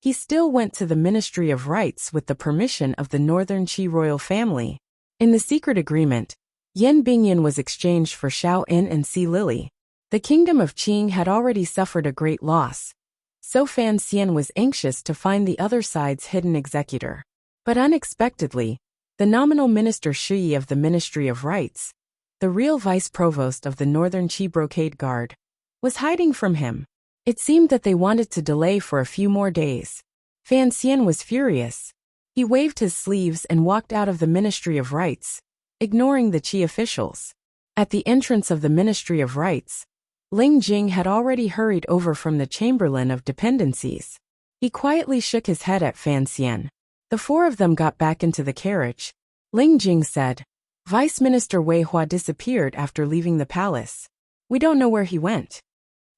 he still went to the Ministry of Rites with the permission of the Northern Qi royal family. In the secret agreement, Yan Bingyan was exchanged for Xiao En and Si Lily. The kingdom of Qing had already suffered a great loss, so Fan Xian was anxious to find the other side's hidden executor. But unexpectedly, the nominal minister Shi of the Ministry of Rites, the real vice provost of the Northern Qi Brocade Guard, was hiding from him. It seemed that they wanted to delay for a few more days. Fan Xian was furious. He waved his sleeves and walked out of the Ministry of Rites, ignoring the Qi officials. At the entrance of the Ministry of Rites, Ling Jing had already hurried over from the Chamberlain of Dependencies. He quietly shook his head at Fan Xian. The four of them got back into the carriage. Ling Jing said, "Vice Minister Wei Hua disappeared after leaving the palace. We don't know where he went."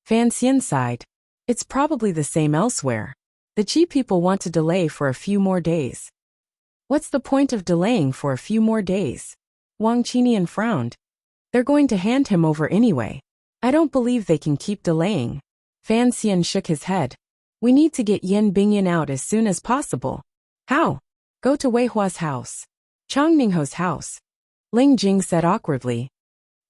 Fan Xian sighed. "It's probably the same elsewhere. The Qi people want to delay for a few more days." "What's the point of delaying for a few more days?" Wang Qinian frowned. "They're going to hand him over anyway. I don't believe they can keep delaying." Fan Xian shook his head. "We need to get Yan Bingyan out as soon as possible." "How?" "Go to Wei Hua's house." "Chang Ningho's house," Ling Jing said awkwardly.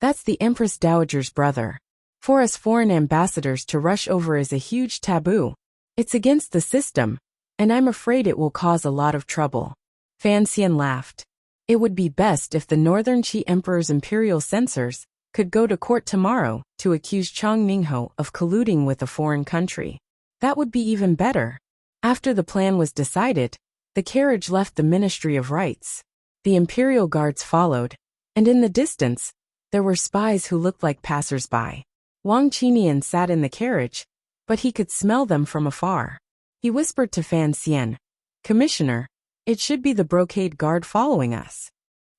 "That's the Empress Dowager's brother. For us foreign ambassadors to rush over is a huge taboo. It's against the system, and I'm afraid it will cause a lot of trouble." Fan Xian laughed. "It would be best if the Northern Qi Emperor's imperial censors could go to court tomorrow to accuse Chang Ningho of colluding with a foreign country. That would be even better." After the plan was decided, the carriage left the Ministry of Rites. The imperial guards followed, and in the distance, there were spies who looked like passers-by. Wang Qinian sat in the carriage, but he could smell them from afar. He whispered to Fan Xian, "Commissioner, it should be the brocade guard following us.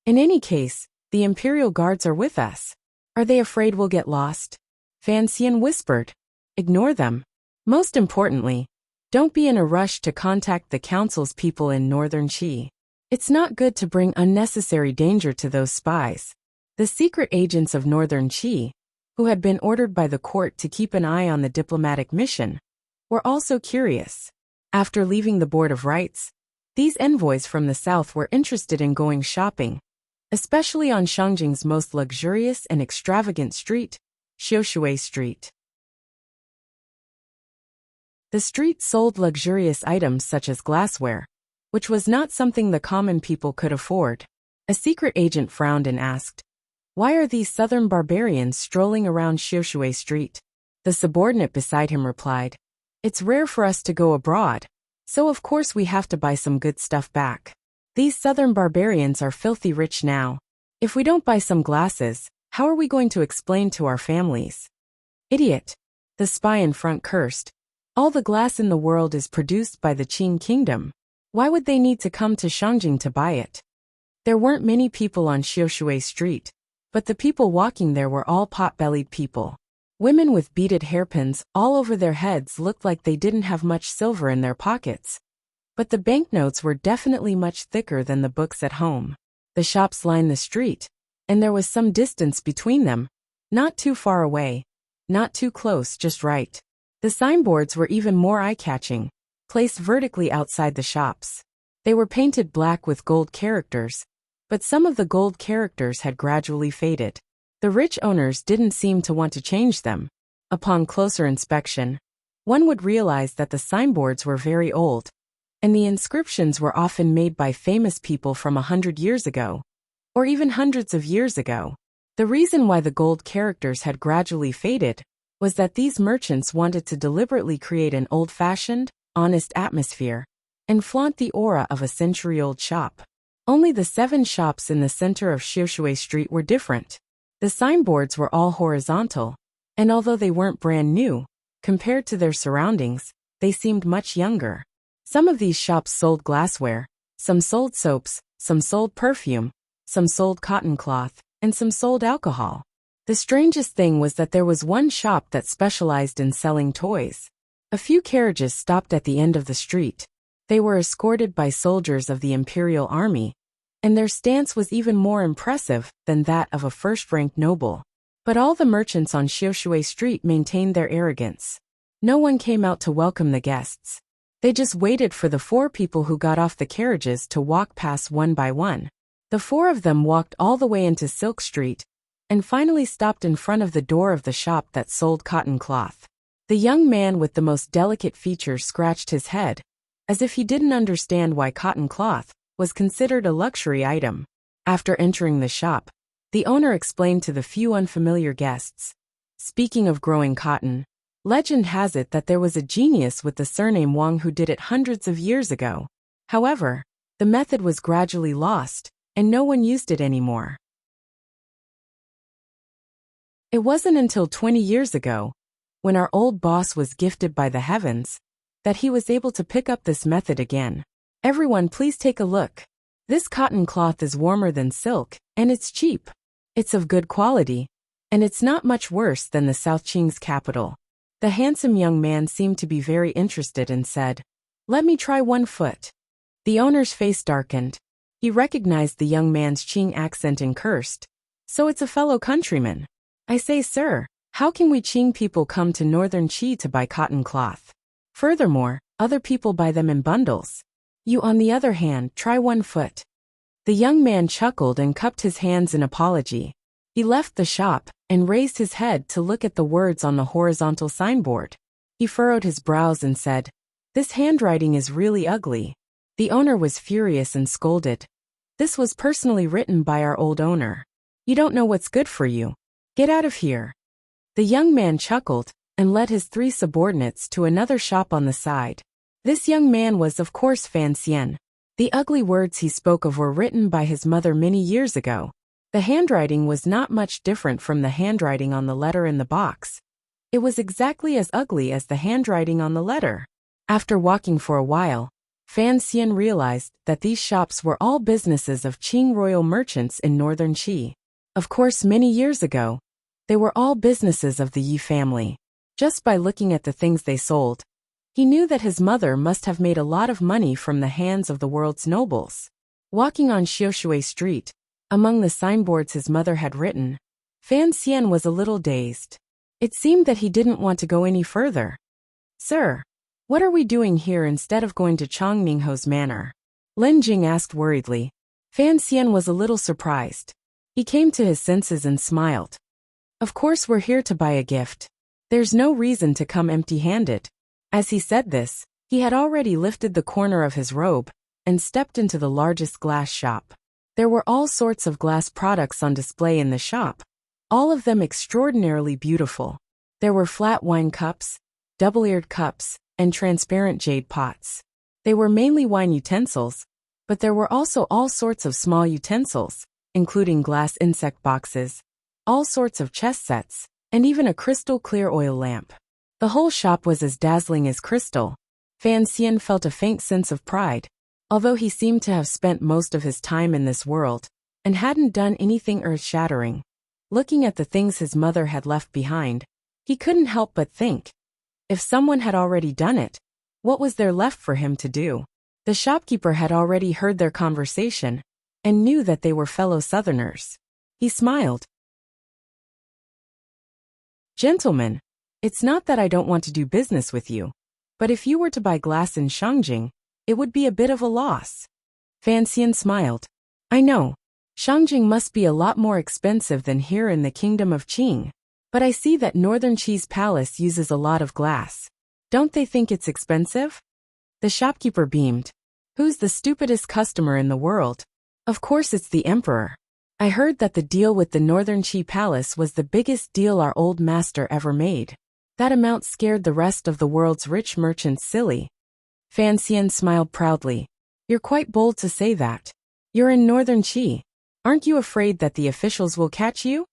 In any case, the imperial guards are with us. Are they afraid we'll get lost?" Fan Xian whispered, "Ignore them. Most importantly, don't be in a rush to contact the council's people in Northern Qi. It's not good to bring unnecessary danger to those spies." The secret agents of Northern Qi, who had been ordered by the court to keep an eye on the diplomatic mission, were also curious. After leaving the Board of Rites, these envoys from the south were interested in going shopping, especially on Shangjing's most luxurious and extravagant street, Xiushui Street. The street sold luxurious items such as glassware, which was not something the common people could afford. A secret agent frowned and asked, "Why are these southern barbarians strolling around Xiushui Street?" The subordinate beside him replied, "It's rare for us to go abroad, so of course we have to buy some good stuff back. These southern barbarians are filthy rich now. If we don't buy some glasses, how are we going to explain to our families?" "Idiot," the spy in front cursed. "All the glass in the world is produced by the Qing kingdom. Why would they need to come to Shangjing to buy it?" There weren't many people on Xiushui Street, but the people walking there were all pot-bellied people. Women with beaded hairpins all over their heads looked like they didn't have much silver in their pockets. But the banknotes were definitely much thicker than the books at home. The shops lined the street, and there was some distance between them, not too far away, not too close, just right. The signboards were even more eye-catching, placed vertically outside the shops. They were painted black with gold characters, but some of the gold characters had gradually faded. The rich owners didn't seem to want to change them. Upon closer inspection, one would realize that the signboards were very old, and the inscriptions were often made by famous people from 100 years ago, or even hundreds of years ago. The reason why the gold characters had gradually faded was that these merchants wanted to deliberately create an old-fashioned, honest atmosphere, and flaunt the aura of a century-old shop. Only the 7 shops in the center of Xiushui Street were different. The signboards were all horizontal, and although they weren't brand new, compared to their surroundings, they seemed much younger. Some of these shops sold glassware, some sold soaps, some sold perfume, some sold cotton cloth, and some sold alcohol. The strangest thing was that there was one shop that specialized in selling toys. A few carriages stopped at the end of the street. They were escorted by soldiers of the imperial army, and their stance was even more impressive than that of a first-ranked noble. But all the merchants on Xiaoshui Street maintained their arrogance. No one came out to welcome the guests. They just waited for the 4 people who got off the carriages to walk past one by one. The 4 of them walked all the way into Silk Street, and finally stopped in front of the door of the shop that sold cotton cloth. The young man with the most delicate features scratched his head, as if he didn't understand why cotton cloth was considered a luxury item. After entering the shop, the owner explained to the few unfamiliar guests. Speaking of growing cotton, legend has it that there was a genius with the surname Wang who did it hundreds of years ago. However, the method was gradually lost, and no one used it anymore. It wasn't until 20 years ago, when our old boss was gifted by the heavens, that he was able to pick up this method again. Everyone, please take a look. This cotton cloth is warmer than silk, and it's cheap. It's of good quality, and it's not much worse than the South Qing's capital. The handsome young man seemed to be very interested and said, "Let me try 1 foot." The owner's face darkened. He recognized the young man's Qing accent and cursed. "So it's a fellow countryman. I say, sir, how can we Qing people come to northern Qi to buy cotton cloth? Furthermore, other people buy them in bundles. You, on the other hand, try 1 foot." The young man chuckled and cupped his hands in apology. He left the shop and raised his head to look at the words on the horizontal signboard. He furrowed his brows and said, "This handwriting is really ugly." The owner was furious and scolded. "This was personally written by our old owner. You don't know what's good for you. Get out of here." The young man chuckled and led his 3 subordinates to another shop on the side. This young man was, of course, Fan Xian. The ugly words he spoke of were written by his mother many years ago. The handwriting was not much different from the handwriting on the letter in the box. It was exactly as ugly as the handwriting on the letter. After walking for a while, Fan Xian realized that these shops were all businesses of Qing royal merchants in northern Qi. Of course, many years ago, they were all businesses of the Yi family. Just by looking at the things they sold, he knew that his mother must have made a lot of money from the hands of the world's nobles. Walking on Xiaoshui Street, among the signboards his mother had written, Fan Xian was a little dazed. It seemed that he didn't want to go any further. "Sir, what are we doing here instead of going to Chongmingho's manor?" Lin Jing asked worriedly. Fan Xian was a little surprised. He came to his senses and smiled. "Of course we're here to buy a gift. There's no reason to come empty-handed." As he said this, he had already lifted the corner of his robe and stepped into the largest glass shop. There were all sorts of glass products on display in the shop, all of them extraordinarily beautiful. There were flat wine cups, double-eared cups, and transparent jade pots. They were mainly wine utensils, but there were also all sorts of small utensils, including glass insect boxes, all sorts of chess sets, and even a crystal-clear oil lamp. The whole shop was as dazzling as crystal. Fan Xian felt a faint sense of pride. Although he seemed to have spent most of his time in this world and hadn't done anything earth-shattering, looking at the things his mother had left behind, he couldn't help but think, if someone had already done it, what was there left for him to do? The shopkeeper had already heard their conversation and knew that they were fellow Southerners. He smiled. "Gentlemen, it's not that I don't want to do business with you, but if you were to buy glass in Shangjing, it would be a bit of a loss." Fan Xian smiled. "I know. Shangjing must be a lot more expensive than here in the Kingdom of Qing, but I see that Northern Qi's palace uses a lot of glass. Don't they think it's expensive?" The shopkeeper beamed. "Who's the stupidest customer in the world? Of course it's the emperor. I heard that the deal with the Northern Qi palace was the biggest deal our old master ever made. That amount scared the rest of the world's rich merchants silly." Fan Xian smiled proudly. "You're quite bold to say that. You're in Northern Qi. Aren't you afraid that the officials will catch you?"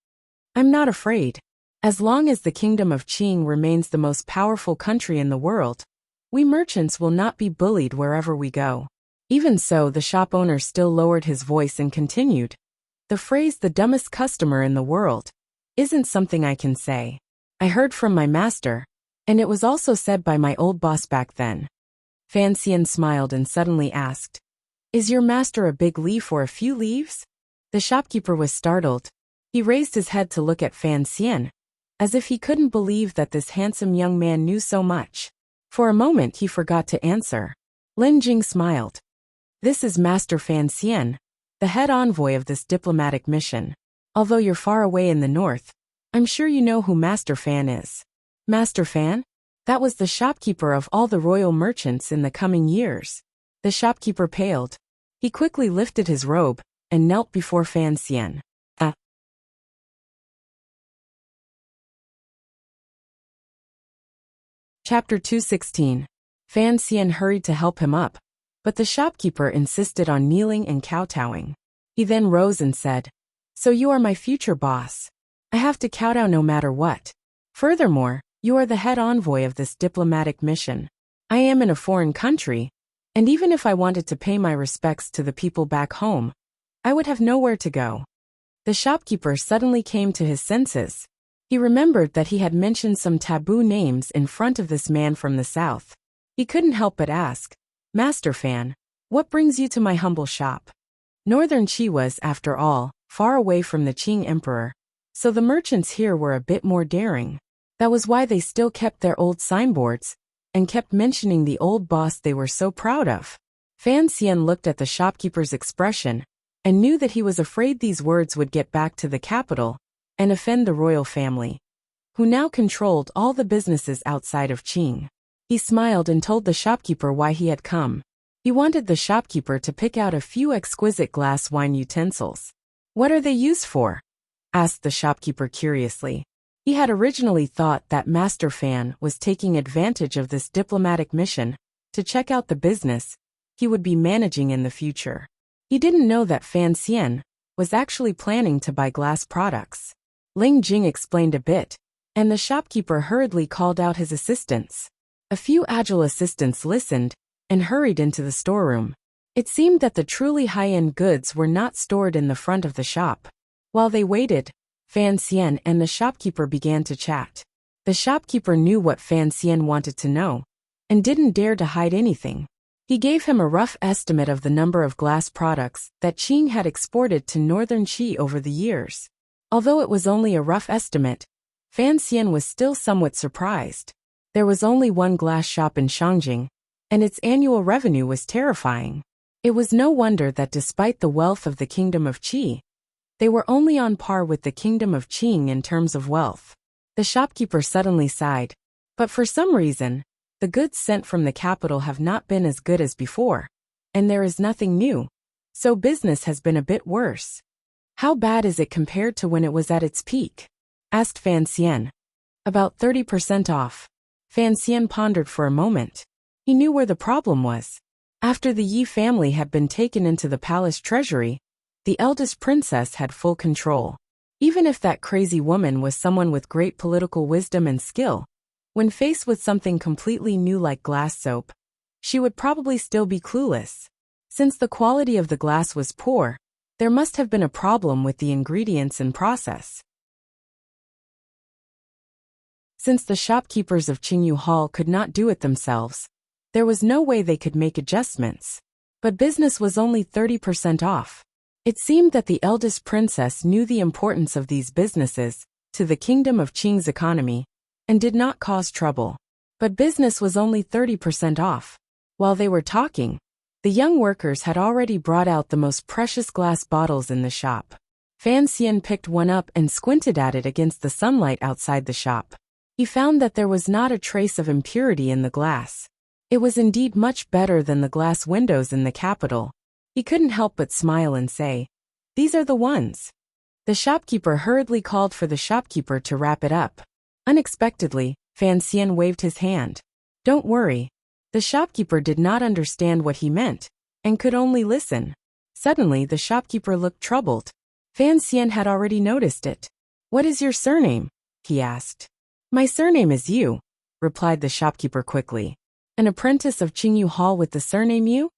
"I'm not afraid. As long as the Kingdom of Qing remains the most powerful country in the world, we merchants will not be bullied wherever we go." Even so, the shop owner still lowered his voice and continued. "The phrase 'the dumbest customer in the world' isn't something I can say. I heard from my master, and it was also said by my old boss back then." Fan Xian smiled and suddenly asked, "Is your master a big leaf or a few leaves?" The shopkeeper was startled. He raised his head to look at Fan Xian, as if he couldn't believe that this handsome young man knew so much. For a moment he forgot to answer. Lin Jing smiled. "This is Master Fan Xian, the head envoy of this diplomatic mission. Although you're far away in the north, I'm sure you know who Master Fan is." Master Fan? That was the shopkeeper of all the royal merchants in the coming years. The shopkeeper paled. He quickly lifted his robe and knelt before Fan Xian. Chapter 216. Fan Xian hurried to help him up, but the shopkeeper insisted on kneeling and kowtowing. He then rose and said, "So you are my future boss. I have to kowtow no matter what. Furthermore, you are the head envoy of this diplomatic mission. I am in a foreign country, and even if I wanted to pay my respects to the people back home, I would have nowhere to go." The shopkeeper suddenly came to his senses. He remembered that he had mentioned some taboo names in front of this man from the south. He couldn't help but ask, "Master Fan, what brings you to my humble shop?" Northern Qi was, after all, far away from the Qing emperor, so the merchants here were a bit more daring. That was why they still kept their old signboards and kept mentioning the old boss they were so proud of. Fan Xian looked at the shopkeeper's expression and knew that he was afraid these words would get back to the capital and offend the royal family, who now controlled all the businesses outside of Qing. He smiled and told the shopkeeper why he had come. He wanted the shopkeeper to pick out a few exquisite glass wine utensils. "What are they used for?" asked the shopkeeper curiously. He had originally thought that Master Fan was taking advantage of this diplomatic mission to check out the business he would be managing in the future. He didn't know that Fan Xian was actually planning to buy glass products. Ling Jing explained a bit, and the shopkeeper hurriedly called out his assistants. A few agile assistants listened and hurried into the storeroom. It seemed that the truly high-end goods were not stored in the front of the shop. While they waited, Fan Xian and the shopkeeper began to chat. The shopkeeper knew what Fan Xian wanted to know, and didn't dare to hide anything. He gave him a rough estimate of the number of glass products that Qing had exported to northern Qi over the years. Although it was only a rough estimate, Fan Xian was still somewhat surprised. There was only one glass shop in Shangjing, and its annual revenue was terrifying. It was no wonder that despite the wealth of the kingdom of Qi, they were only on par with the kingdom of Qing in terms of wealth. The shopkeeper suddenly sighed. But for some reason, the goods sent from the capital have not been as good as before, and there is nothing new, so business has been a bit worse. "How bad is it compared to when it was at its peak?" asked Fan Xian. "About 30% off." Fan Xian pondered for a moment. He knew where the problem was. After the Yi family had been taken into the palace treasury, the eldest princess had full control. Even if that crazy woman was someone with great political wisdom and skill, when faced with something completely new like glass soap, she would probably still be clueless. Since the quality of the glass was poor, there must have been a problem with the ingredients and process. Since the shopkeepers of Qingyu Hall could not do it themselves, there was no way they could make adjustments. But business was only 30% off. It seemed that the eldest princess knew the importance of these businesses to the kingdom of Qing's economy and did not cause trouble. But business was only 30% off. While they were talking, the young workers had already brought out the most precious glass bottles in the shop. Fan Xian picked one up and squinted at it against the sunlight outside the shop. He found that there was not a trace of impurity in the glass. It was indeed much better than the glass windows in the capital. He couldn't help but smile and say, "These are the ones." The shopkeeper hurriedly called for the shopkeeper to wrap it up. Unexpectedly, Fan Xian waved his hand. "Don't worry." The shopkeeper did not understand what he meant, and could only listen. Suddenly the shopkeeper looked troubled. Fan Xian had already noticed it. "What is your surname?" he asked. "My surname is Yu," replied the shopkeeper quickly. "An apprentice of Qingyu Hall with the surname Yu?"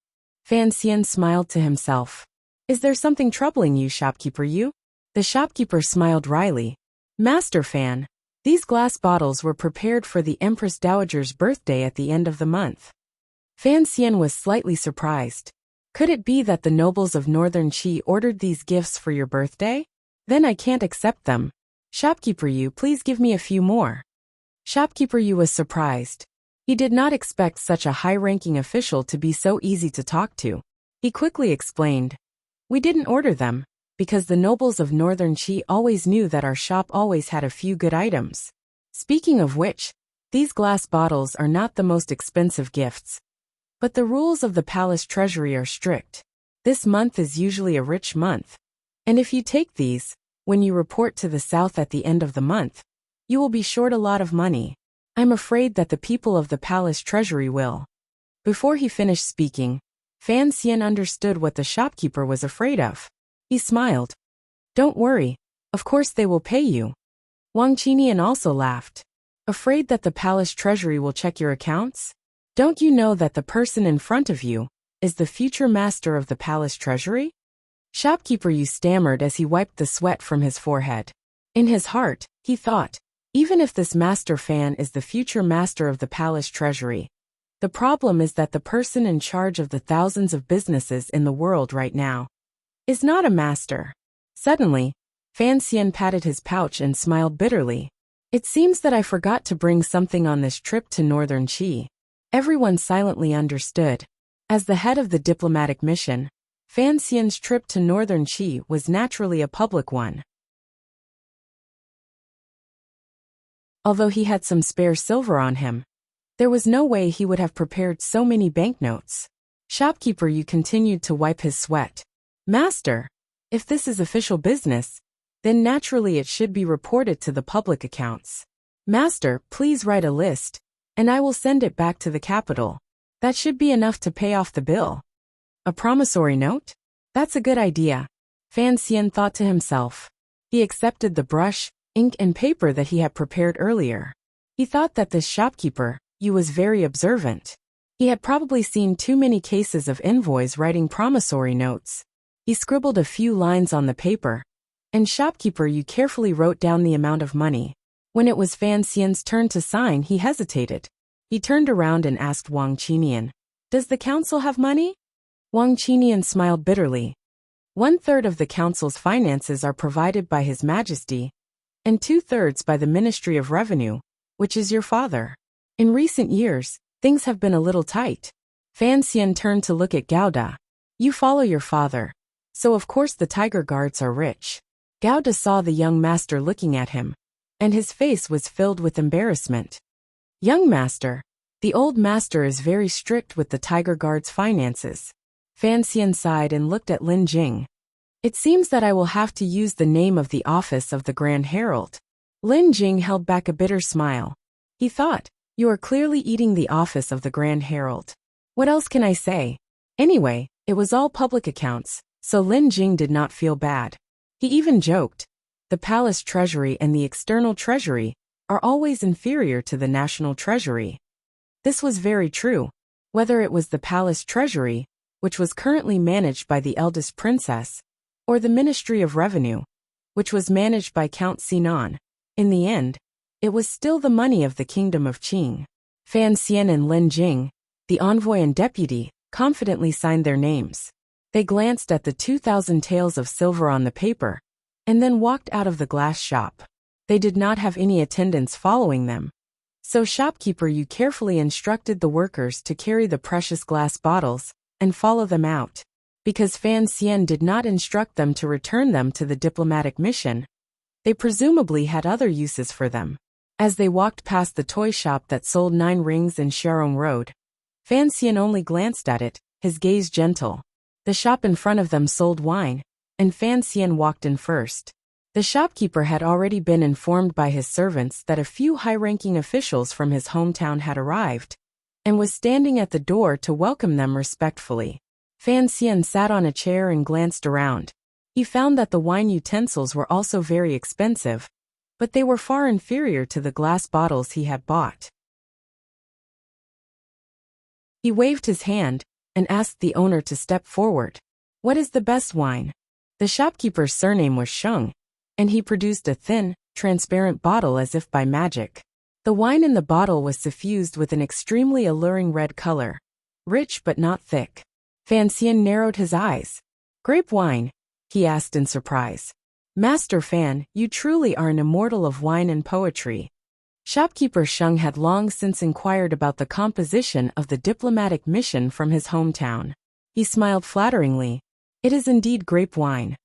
Fan Xian smiled to himself. "Is there something troubling you, shopkeeper Yu?" The shopkeeper smiled wryly. "Master Fan, these glass bottles were prepared for the Empress Dowager's birthday at the end of the month." Fan Xian was slightly surprised. Could it be that the nobles of Northern Qi ordered these gifts for your birthday? Then I can't accept them. Shopkeeper Yu, please give me a few more. Shopkeeper Yu was surprised. He did not expect such a high-ranking official to be so easy to talk to. He quickly explained, "We didn't order them, because the nobles of Northern Qi always knew that our shop always had a few good items. Speaking of which, these glass bottles are not the most expensive gifts. But the rules of the palace treasury are strict. This month is usually a rich month. And if you take these, when you report to the south at the end of the month, you will be short a lot of money. I'm afraid that the people of the palace treasury will." Before he finished speaking, Fan Xian understood what the shopkeeper was afraid of. He smiled. "Don't worry, of course they will pay you." Wang Qinian also laughed. "Afraid that the palace treasury will check your accounts? Don't you know that the person in front of you is the future master of the palace treasury?" Shopkeeper Yu stammered as he wiped the sweat from his forehead. In his heart, he thought, even if this Master Fan is the future master of the palace treasury, the problem is that the person in charge of the thousands of businesses in the world right now is not a master. Suddenly, Fan Xian patted his pouch and smiled bitterly. "It seems that I forgot to bring something on this trip to Northern Qi." Everyone silently understood. As the head of the diplomatic mission, Fan Xian's trip to Northern Qi was naturally a public one. Although he had some spare silver on him, there was no way he would have prepared so many banknotes. Shopkeeper Yu continued to wipe his sweat. "Master, if this is official business, then naturally it should be reported to the public accounts. Master, please write a list, and I will send it back to the capital. That should be enough to pay off the bill." A promissory note? That's a good idea, Fan Xian thought to himself. He accepted the brush, ink and paper that he had prepared earlier. He thought that this shopkeeper, Yu, was very observant. He had probably seen too many cases of envoys writing promissory notes. He scribbled a few lines on the paper, and shopkeeper Yu carefully wrote down the amount of money. When it was Fan Xian's turn to sign, he hesitated. He turned around and asked Wang Qinian, "Does the council have money?" Wang Qinian smiled bitterly. 1/3 of the council's finances are provided by His Majesty, and 2/3 by the Ministry of Revenue, which is your father. In recent years, things have been a little tight. Fan Xian turned to look at Gauda. "You follow your father, so of course the tiger guards are rich." Gauda saw the young master looking at him, and his face was filled with embarrassment. "Young master, the old master is very strict with the tiger guard's finances." Fan Xian sighed and looked at Lin Jing. "It seems that I will have to use the name of the office of the Grand Herald." Lin Jing held back a bitter smile. He thought, "You are clearly eating the office of the Grand Herald. What else can I say?" Anyway, it was all public accounts, so Lin Jing did not feel bad. He even joked, "The palace treasury and the external treasury are always inferior to the national treasury." This was very true. Whether it was the palace treasury, which was currently managed by the eldest princess, or the Ministry of Revenue, which was managed by Count Sinan, in the end, it was still the money of the kingdom of Qing. Fan Xian and Lin Jing, the envoy and deputy, confidently signed their names. They glanced at the 2,000 taels of silver on the paper, and then walked out of the glass shop. They did not have any attendants following them, so shopkeeper Yu carefully instructed the workers to carry the precious glass bottles and follow them out. Because Fan Xian did not instruct them to return them to the diplomatic mission, they presumably had other uses for them. As they walked past the toy shop that sold 9 rings in Sharong Road, Fan Xian only glanced at it, his gaze gentle. The shop in front of them sold wine, and Fan Xian walked in first. The shopkeeper had already been informed by his servants that a few high-ranking officials from his hometown had arrived, and was standing at the door to welcome them respectfully. Fan Xian sat on a chair and glanced around. He found that the wine utensils were also very expensive, but they were far inferior to the glass bottles he had bought. He waved his hand and asked the owner to step forward. "What is the best wine?" The shopkeeper's surname was Sheng, and he produced a thin, transparent bottle as if by magic. The wine in the bottle was suffused with an extremely alluring red color, rich but not thick. Fan Xian narrowed his eyes. Grape wine? He asked in surprise. Master Fan, you truly are an immortal of wine and poetry. Shopkeeper Sheng had long since inquired about the composition of the diplomatic mission from his hometown. He smiled flatteringly. It is indeed grape wine.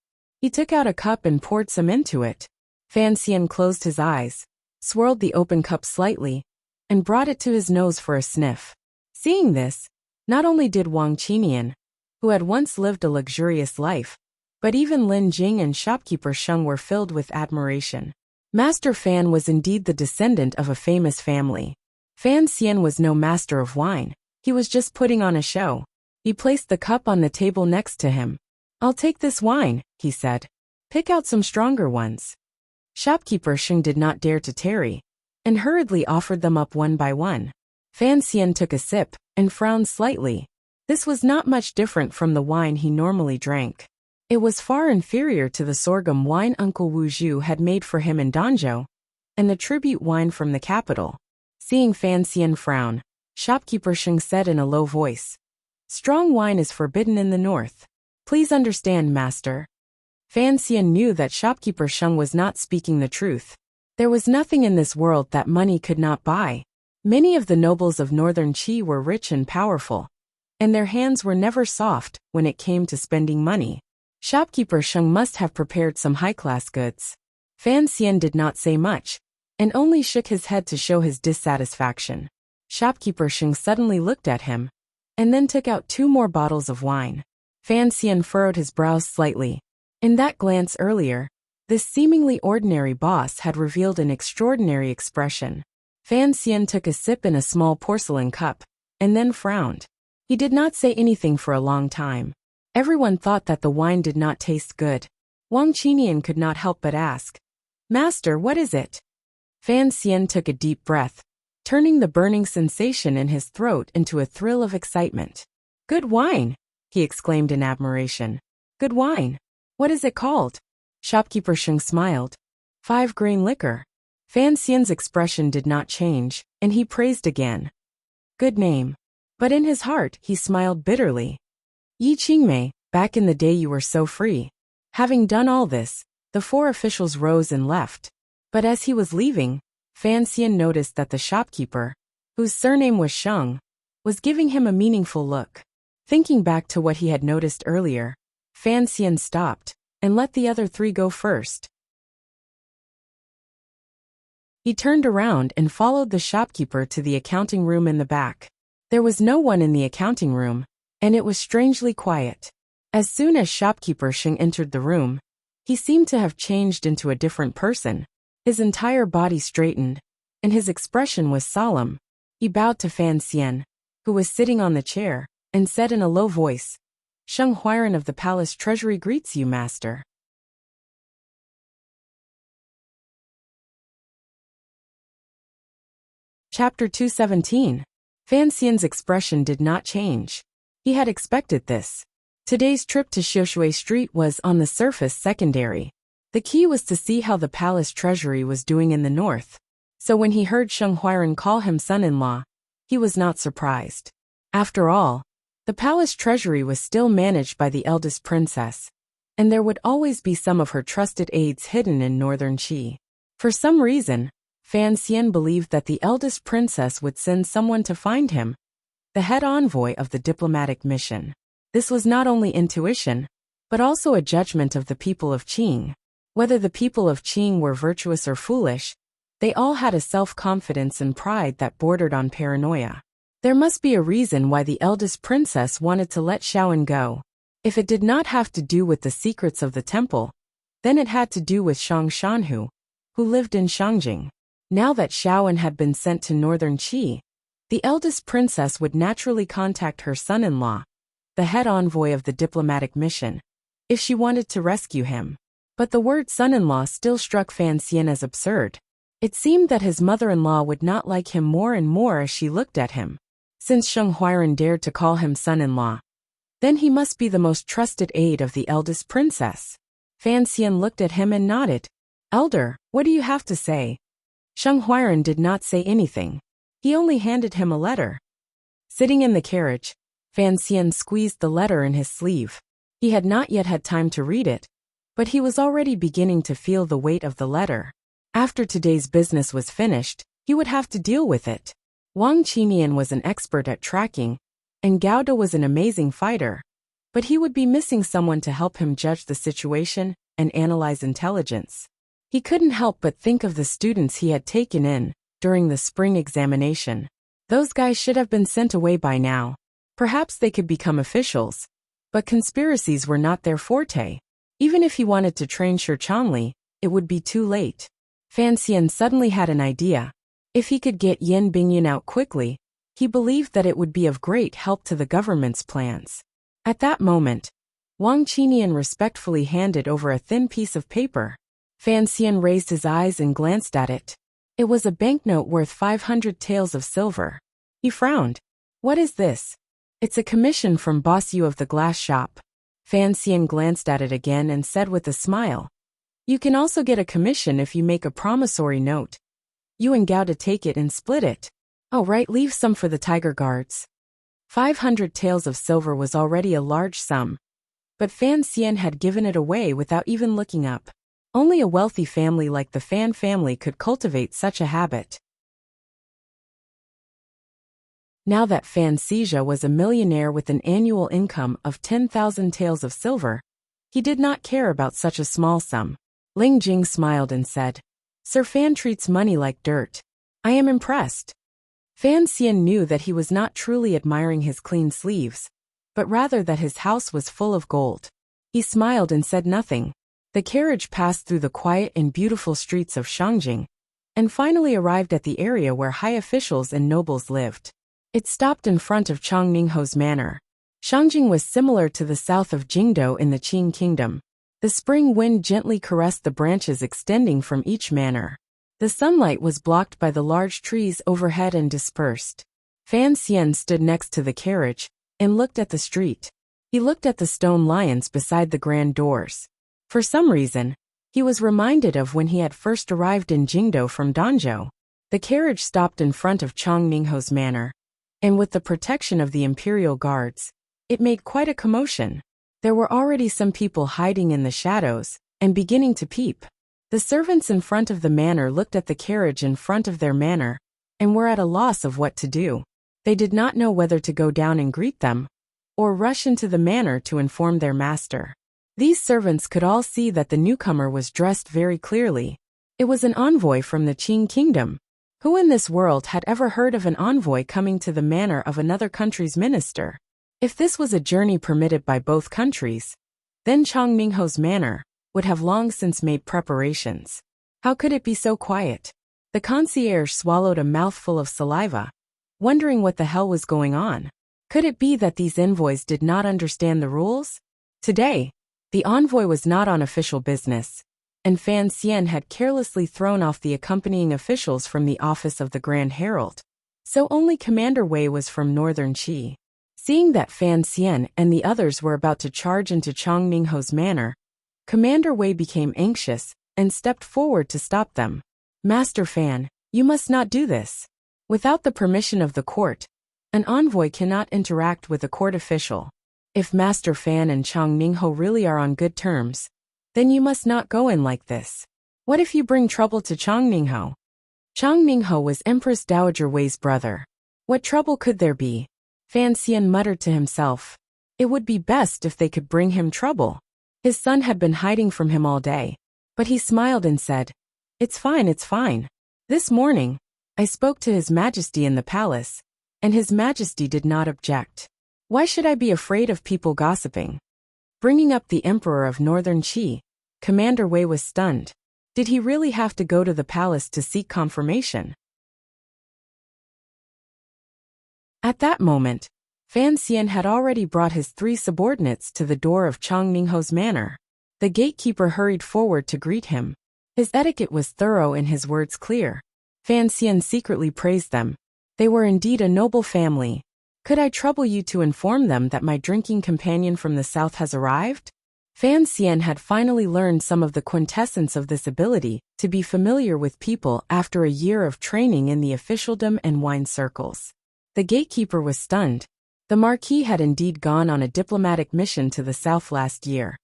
He took out a cup and poured some into it. Fan Xian closed his eyes, swirled the open cup slightly, and brought it to his nose for a sniff. Seeing this, not only did Wang Qinian, who had once lived a luxurious life, but even Lin Jing and shopkeeper Sheng were filled with admiration. Master Fan was indeed the descendant of a famous family. Fan Xian was no master of wine, he was just putting on a show. He placed the cup on the table next to him. I'll take this wine, he said. Pick out some stronger ones. Shopkeeper Sheng did not dare to tarry, and hurriedly offered them up one by one. Fan Xian took a sip, and frowned slightly. This was not much different from the wine he normally drank. It was far inferior to the sorghum wine Uncle Wu Zhu had made for him in Danzhou, and the tribute wine from the capital. Seeing Fan Xian frown, shopkeeper Sheng said in a low voice, Strong wine is forbidden in the north. Please understand, master. Fan Xian knew that shopkeeper Sheng was not speaking the truth. There was nothing in this world that money could not buy. Many of the nobles of northern Qi were rich and powerful, and their hands were never soft when it came to spending money. Shopkeeper Sheng must have prepared some high-class goods. Fan Xian did not say much, and only shook his head to show his dissatisfaction. Shopkeeper Sheng suddenly looked at him, and then took out 2 more bottles of wine. Fan Xian furrowed his brows slightly. In that glance earlier, this seemingly ordinary boss had revealed an extraordinary expression. Fan Xian took a sip in a small porcelain cup, and then frowned. He did not say anything for a long time. Everyone thought that the wine did not taste good. Wang Qinian could not help but ask, Master, what is it? Fan Xian took a deep breath, turning the burning sensation in his throat into a thrill of excitement. Good wine, he exclaimed in admiration. Good wine. What is it called? Shopkeeper Sheng smiled. 5-grain liquor. Fan Xian's expression did not change, and he praised again. Good name. But in his heart, he smiled bitterly. Yi Qingmei, back in the day you were so free. Having done all this, the 4 officials rose and left. But as he was leaving, Fan Xian noticed that the shopkeeper, whose surname was Sheng, was giving him a meaningful look. Thinking back to what he had noticed earlier, Fan Xian stopped, and let the other 3 go first. He turned around and followed the shopkeeper to the accounting room in the back. There was no one in the accounting room, and it was strangely quiet. As soon as shopkeeper Sheng entered the room, he seemed to have changed into a different person. His entire body straightened, and his expression was solemn. He bowed to Fan Xian, who was sitting on the chair, and said in a low voice, Sheng Huairan of the palace treasury greets you, master. Chapter 217. Fan Xian's expression did not change. He had expected this. Today's trip to Xiushui Street was, on the surface, secondary. The key was to see how the palace treasury was doing in the north. So when he heard Sheng Huairan call him son-in-law, he was not surprised. After all, the palace treasury was still managed by the eldest princess, and there would always be some of her trusted aides hidden in northern Qi. For some reason, Fan Xian believed that the eldest princess would send someone to find him, the head envoy of the diplomatic mission. This was not only intuition, but also a judgment of the people of Qing. Whether the people of Qing were virtuous or foolish, they all had a self-confidence and pride that bordered on paranoia. There must be a reason why the eldest princess wanted to let Xiaoan go. If it did not have to do with the secrets of the temple, then it had to do with Shang Shanhu, who lived in Shangjing. Now that Xiaoan had been sent to northern Qi, the eldest princess would naturally contact her son-in-law, the head envoy of the diplomatic mission, if she wanted to rescue him. But the word son-in-law still struck Fan Xian as absurd. It seemed that his mother-in-law would not like him more and more as she looked at him. Since Sheng Huairan dared to call him son-in-law, then he must be the most trusted aide of the eldest princess. Fan Xian looked at him and nodded. Elder, what do you have to say? Sheng Huairan did not say anything. He only handed him a letter. Sitting in the carriage, Fan Xian squeezed the letter in his sleeve. He had not yet had time to read it, but he was already beginning to feel the weight of the letter. After today's business was finished, he would have to deal with it. Wang Qimian was an expert at tracking, and Gao De was an amazing fighter, but he would be missing someone to help him judge the situation and analyze intelligence. He couldn't help but think of the students he had taken in during the spring examination. Those guys should have been sent away by now. Perhaps they could become officials, but conspiracies were not their forte. Even if he wanted to train Shi Changli, it would be too late. Fan Xian suddenly had an idea. If he could get Yin Bingyun out quickly, he believed that it would be of great help to the government's plans. At that moment, Wang Qimian respectfully handed over a thin piece of paper. Fan Xian raised his eyes and glanced at it. It was a banknote worth 500 taels of silver. He frowned. What is this? It's a commission from Boss Yu of the glass shop. Fan Xian glanced at it again and said with a smile. You can also get a commission if you make a promissory note. You and Gao to take it and split it. Oh right, leave some for the tiger guards. 500 taels of silver was already a large sum, but Fan Xian had given it away without even looking up. Only a wealthy family like the Fan family could cultivate such a habit. Now that Fan Xizha was a millionaire with an annual income of 10,000 taels of silver, he did not care about such a small sum. Ling Jing smiled and said, Sir Fan treats money like dirt. I am impressed. Fan Xian knew that he was not truly admiring his clean sleeves, but rather that his house was full of gold. He smiled and said nothing. The carriage passed through the quiet and beautiful streets of Shangjing, and finally arrived at the area where high officials and nobles lived. It stopped in front of Chang Ningho's manor. Shangjing was similar to the south of Jingdou in the Qing kingdom. The spring wind gently caressed the branches extending from each manor. The sunlight was blocked by the large trees overhead and dispersed. Fan Xian stood next to the carriage and looked at the street. He looked at the stone lions beside the grand doors. For some reason, he was reminded of when he had first arrived in Jingdou from Danzhou. The carriage stopped in front of Chang Ningho's manor, and with the protection of the imperial guards, it made quite a commotion. There were already some people hiding in the shadows and beginning to peep. The servants in front of the manor looked at the carriage in front of their manor and were at a loss of what to do. They did not know whether to go down and greet them or rush into the manor to inform their master. These servants could all see that the newcomer was dressed very clearly. It was an envoy from the Qing kingdom. Who in this world had ever heard of an envoy coming to the manor of another country's minister? If this was a journey permitted by both countries, then Chang Ningho's manor would have long since made preparations. How could it be so quiet? The concierge swallowed a mouthful of saliva, wondering what the hell was going on. Could it be that these envoys did not understand the rules? Today, the envoy was not on official business, and Fan Xian had carelessly thrown off the accompanying officials from the office of the Grand Herald. So only Commander Wei was from Northern Qi. Seeing that Fan Xian and the others were about to charge into Chang Ningho's manor, Commander Wei became anxious and stepped forward to stop them. Master Fan, you must not do this. Without the permission of the court, an envoy cannot interact with a court official. If Master Fan and Chang Ningho really are on good terms, then you must not go in like this. What if you bring trouble to Chang Ningho? Chang Ningho was Empress Dowager Wei's brother. What trouble could there be? Fan Xian muttered to himself. It would be best if they could bring him trouble. His son had been hiding from him all day, but he smiled and said, It's fine, it's fine. This morning, I spoke to His Majesty in the palace, and His Majesty did not object. Why should I be afraid of people gossiping? Bringing up the Emperor of Northern Qi, Commander Wei was stunned. Did he really have to go to the palace to seek confirmation? At that moment, Fan Xian had already brought his 3 subordinates to the door of Chang Ningho's manor. The gatekeeper hurried forward to greet him. His etiquette was thorough and his words clear. Fan Xian secretly praised them. They were indeed a noble family. Could I trouble you to inform them that my drinking companion from the south has arrived? Fan Xian had finally learned some of the quintessence of this ability to be familiar with people after a year of training in the officialdom and wine circles. The gatekeeper was stunned. The Marquis had indeed gone on a diplomatic mission to the south last year,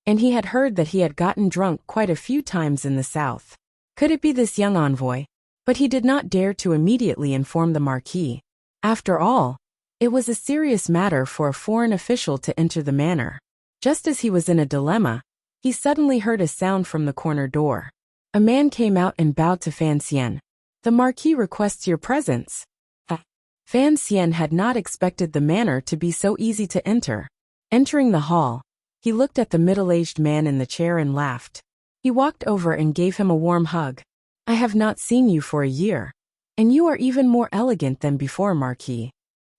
and he had heard that he had gotten drunk quite a few times in the south. Could it be this young envoy? But he did not dare to immediately inform the Marquis. After all, it was a serious matter for a foreign official to enter the manor. Just as he was in a dilemma, he suddenly heard a sound from the corner door. A man came out and bowed to Fan Xian. The Marquis requests your presence. Fan Xian had not expected the manor to be so easy to enter. Entering the hall, he looked at the middle-aged man in the chair and laughed. He walked over and gave him a warm hug. I have not seen you for a year, and you are even more elegant than before, Marquis.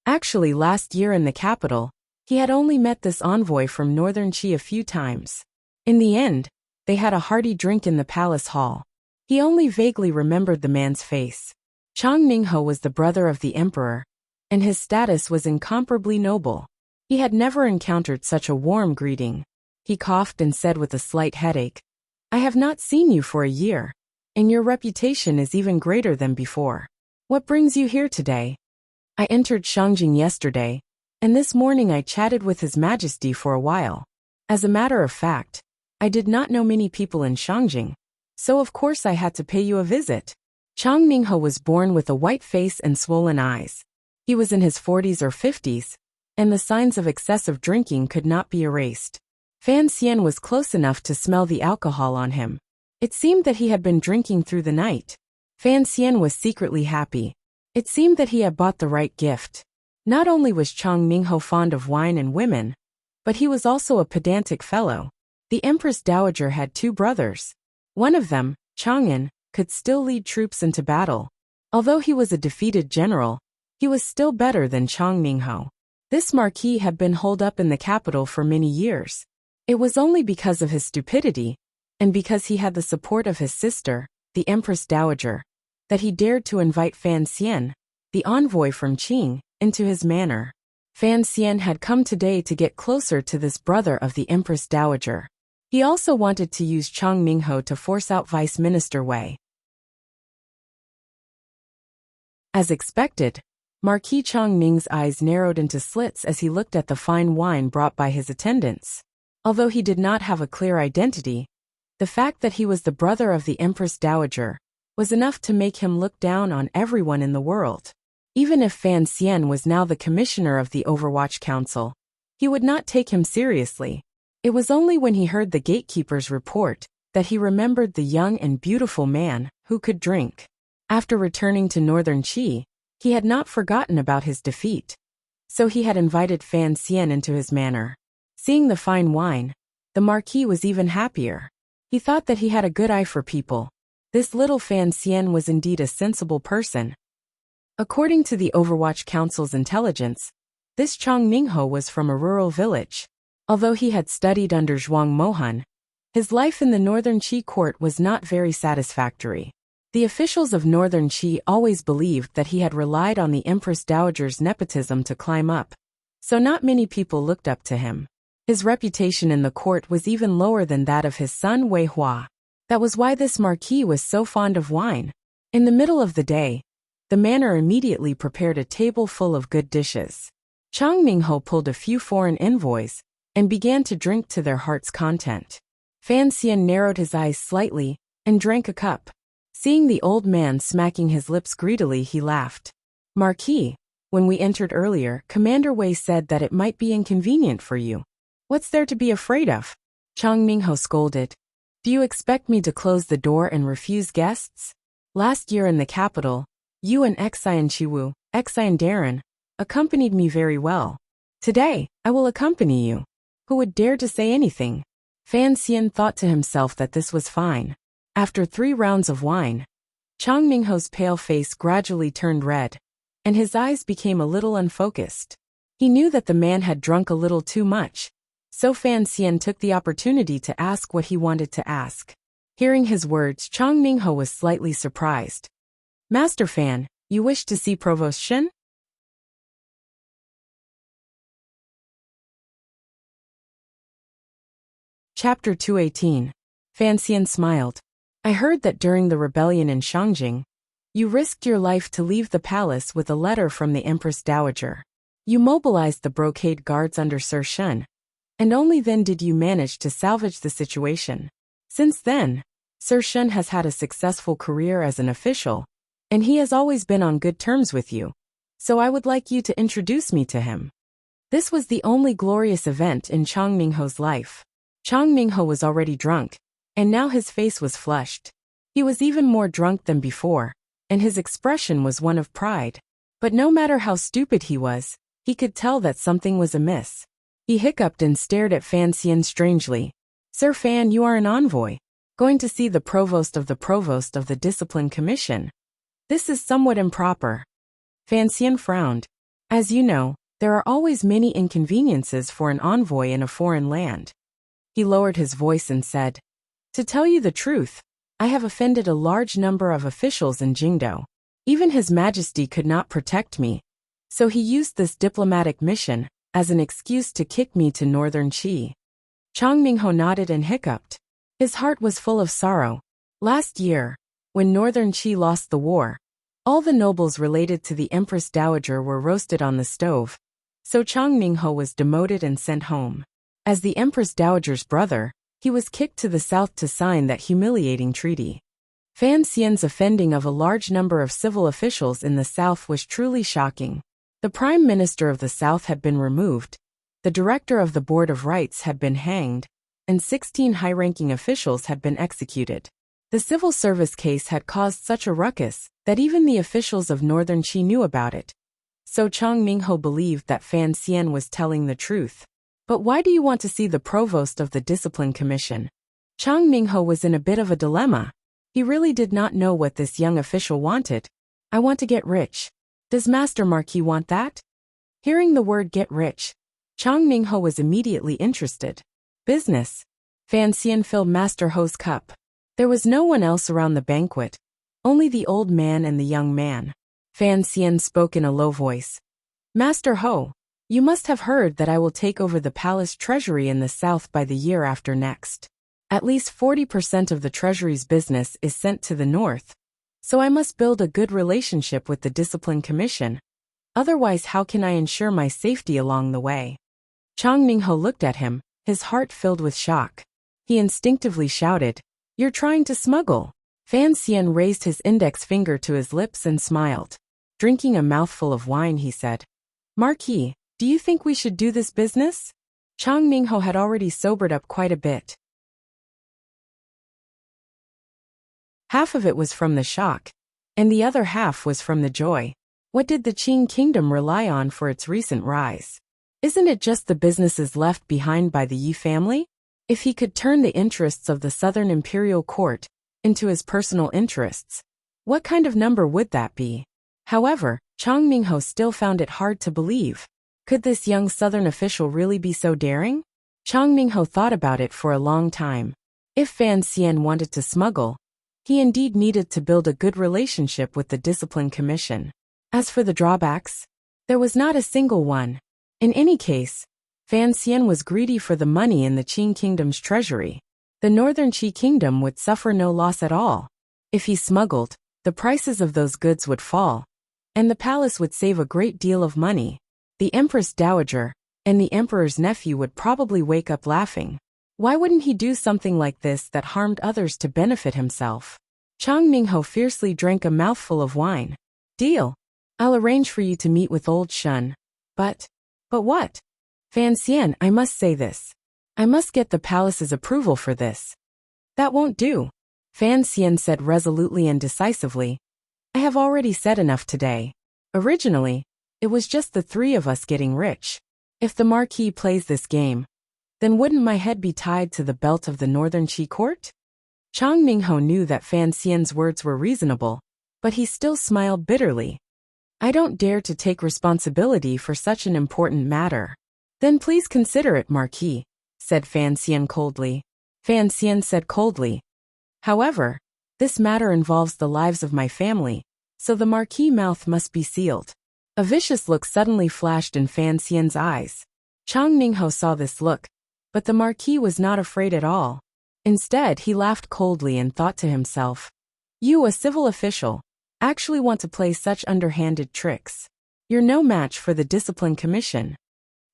Actually, last year in the capital, he had only met this envoy from Northern Qi a few times. In the end, they had a hearty drink in the palace hall. He only vaguely remembered the man's face. Chang Ningho was the brother of the emperor, and his status was incomparably noble. He had never encountered such a warm greeting. He coughed and said with a slight headache, I have not seen you for a year, and your reputation is even greater than before. What brings you here today? I entered Shangjing yesterday, and this morning I chatted with His Majesty for a while. As a matter of fact, I did not know many people in Shangjing, so of course I had to pay you a visit. Chang Ningho was born with a white face and swollen eyes. He was in his 40s or 50s, and the signs of excessive drinking could not be erased. Fan Xian was close enough to smell the alcohol on him. It seemed that he had been drinking through the night. Fan Xian was secretly happy. It seemed that he had bought the right gift. Not only was Chang Ningho fond of wine and women, but he was also a pedantic fellow. The Empress Dowager had two brothers. One of them, Chang'an, could still lead troops into battle. Although he was a defeated general, he was still better than Chang Ningho. This Marquis had been holed up in the capital for many years. It was only because of his stupidity, and because he had the support of his sister, the Empress Dowager, that he dared to invite Fan Xian, the envoy from Qing, into his manor. Fan Xian had come today to get closer to this brother of the Empress Dowager. He also wanted to use Chang Ningho to force out Vice Minister Wei. As expected, Marquis Chang Ning's eyes narrowed into slits as he looked at the fine wine brought by his attendants. Although he did not have a clear identity, the fact that he was the brother of the Empress Dowager was enough to make him look down on everyone in the world. Even if Fan Xian was now the commissioner of the Overwatch Council, he would not take him seriously. It was only when he heard the gatekeeper's report that he remembered the young and beautiful man who could drink. After returning to Northern Qi, he had not forgotten about his defeat. So he had invited Fan Xian into his manor. Seeing the fine wine, the Marquis was even happier. He thought that he had a good eye for people. This little Fan Xian was indeed a sensible person. According to the Overwatch Council's intelligence, this Chang Ningho was from a rural village. Although he had studied under Zhuang Mohan, his life in the Northern Qi court was not very satisfactory. The officials of Northern Qi always believed that he had relied on the Empress Dowager's nepotism to climb up, so not many people looked up to him. His reputation in the court was even lower than that of his son Wei Hua. That was why this Marquis was so fond of wine. In the middle of the day, the manor immediately prepared a table full of good dishes. Chang Ningho pulled a few foreign envoys and began to drink to their heart's content. Fan Xian narrowed his eyes slightly and drank a cup. Seeing the old man smacking his lips greedily, he laughed. Marquis, when we entered earlier, Commander Wei said that it might be inconvenient for you. What's there to be afraid of? Chang Ningho scolded. Do you expect me to close the door and refuse guests? Last year in the capital, you and Xian Chiwu, Xian Darren, accompanied me very well. Today, I will accompany you. Who would dare to say anything? Fan Xian thought to himself that this was fine. After 3 rounds of wine, Chang Ningho's pale face gradually turned red, and his eyes became a little unfocused. He knew that the man had drunk a little too much, so Fan Xian took the opportunity to ask what he wanted to ask. Hearing his words, Chang Ningho was slightly surprised. Master Fan, you wish to see Provost Shen? Chapter 218. Fan Xian smiled. I heard that during the rebellion in Shangjing, you risked your life to leave the palace with a letter from the Empress Dowager. You mobilized the brocade guards under Sir Shun, and only then did you manage to salvage the situation. Since then, Sir Shun has had a successful career as an official, and he has always been on good terms with you, so I would like you to introduce me to him. This was the only glorious event in Chang Mingho's life. Chang Mingho was already drunk, and now his face was flushed. He was even more drunk than before, and his expression was one of pride. But no matter how stupid he was, he could tell that something was amiss. He hiccuped and stared at Fan Xian strangely. Sir Fan, you are an envoy, going to see the provost of the Discipline Commission. This is somewhat improper. Fan Xian frowned. As you know, there are always many inconveniences for an envoy in a foreign land. He lowered his voice and said, to tell you the truth, I have offended a large number of officials in Jingdo. Even His Majesty could not protect me, so he used this diplomatic mission as an excuse to kick me to Northern Qi. Chang Mingho nodded and hiccuped. His heart was full of sorrow. Last year, when Northern Qi lost the war, all the nobles related to the Empress Dowager were roasted on the stove, so Chang Mingho was demoted and sent home. As the Empress Dowager's brother, he was kicked to the south to sign that humiliating treaty. Fan Xian's offending of a large number of civil officials in the south was truly shocking. The Prime Minister of the South had been removed, the Director of the Board of Rights had been hanged, and 16 high-ranking officials had been executed. The civil service case had caused such a ruckus that even the officials of Northern Qi knew about it. So Chang Mingho believed that Fan Xian was telling the truth. But why do you want to see the provost of the Discipline Commission? Chang Mingho was in a bit of a dilemma. He really did not know what this young official wanted. I want to get rich. Does Master Marquis want that? Hearing the word get rich, Chang Mingho was immediately interested. Business. Fan Xian filled Master Ho's cup. There was no one else around the banquet, only the old man and the young man. Fan Xian spoke in a low voice. Master Ho, you must have heard that I will take over the palace treasury in the south by the year after next. At least 40% of the treasury's business is sent to the north, so I must build a good relationship with the Discipline Commission. Otherwise, how can I ensure my safety along the way? Chang Mingho looked at him, his heart filled with shock. He instinctively shouted, You're trying to smuggle. Fan Xian raised his index finger to his lips and smiled. Drinking a mouthful of wine, he said, Marquis, do you think we should do this business? Chang Mingho had already sobered up quite a bit. Half of it was from the shock, and the other half was from the joy. What did the Qing kingdom rely on for its recent rise? Isn't it just the businesses left behind by the Yi family? If he could turn the interests of the southern imperial court into his personal interests, what kind of number would that be? However, Chang Mingho still found it hard to believe. Could this young southern official really be so daring? Chang Mingho thought about it for a long time. If Fan Xian wanted to smuggle, he indeed needed to build a good relationship with the Discipline Commission. As for the drawbacks, there was not a single one. In any case, Fan Xian was greedy for the money in the Qing kingdom's treasury. The northern Qi kingdom would suffer no loss at all. If he smuggled, the prices of those goods would fall, and the palace would save a great deal of money. The Empress Dowager and the Emperor's nephew would probably wake up laughing. Why wouldn't he do something like this that harmed others to benefit himself? Chang Mingho fiercely drank a mouthful of wine. Deal. I'll arrange for you to meet with old Shun. But what? Fan Xian, I must say this. I must get the palace's approval for this. That won't do. Fan Xian said resolutely and decisively. I have already said enough today. Originally, it was just the three of us getting rich. If the Marquis plays this game, then wouldn't my head be tied to the belt of the Northern Qi court? Chang Mingho knew that Fan Xian's words were reasonable, but he still smiled bitterly. I don't dare to take responsibility for such an important matter. Then please consider it, Marquis, said Fan Xian coldly. Fan Xian said coldly. However, this matter involves the lives of my family, so the Marquis' mouth must be sealed. A vicious look suddenly flashed in Fan Xian's eyes. Chang Mingho saw this look, but the Marquis was not afraid at all. Instead, he laughed coldly and thought to himself, You, a civil official, actually want to play such underhanded tricks. You're no match for the discipline commission.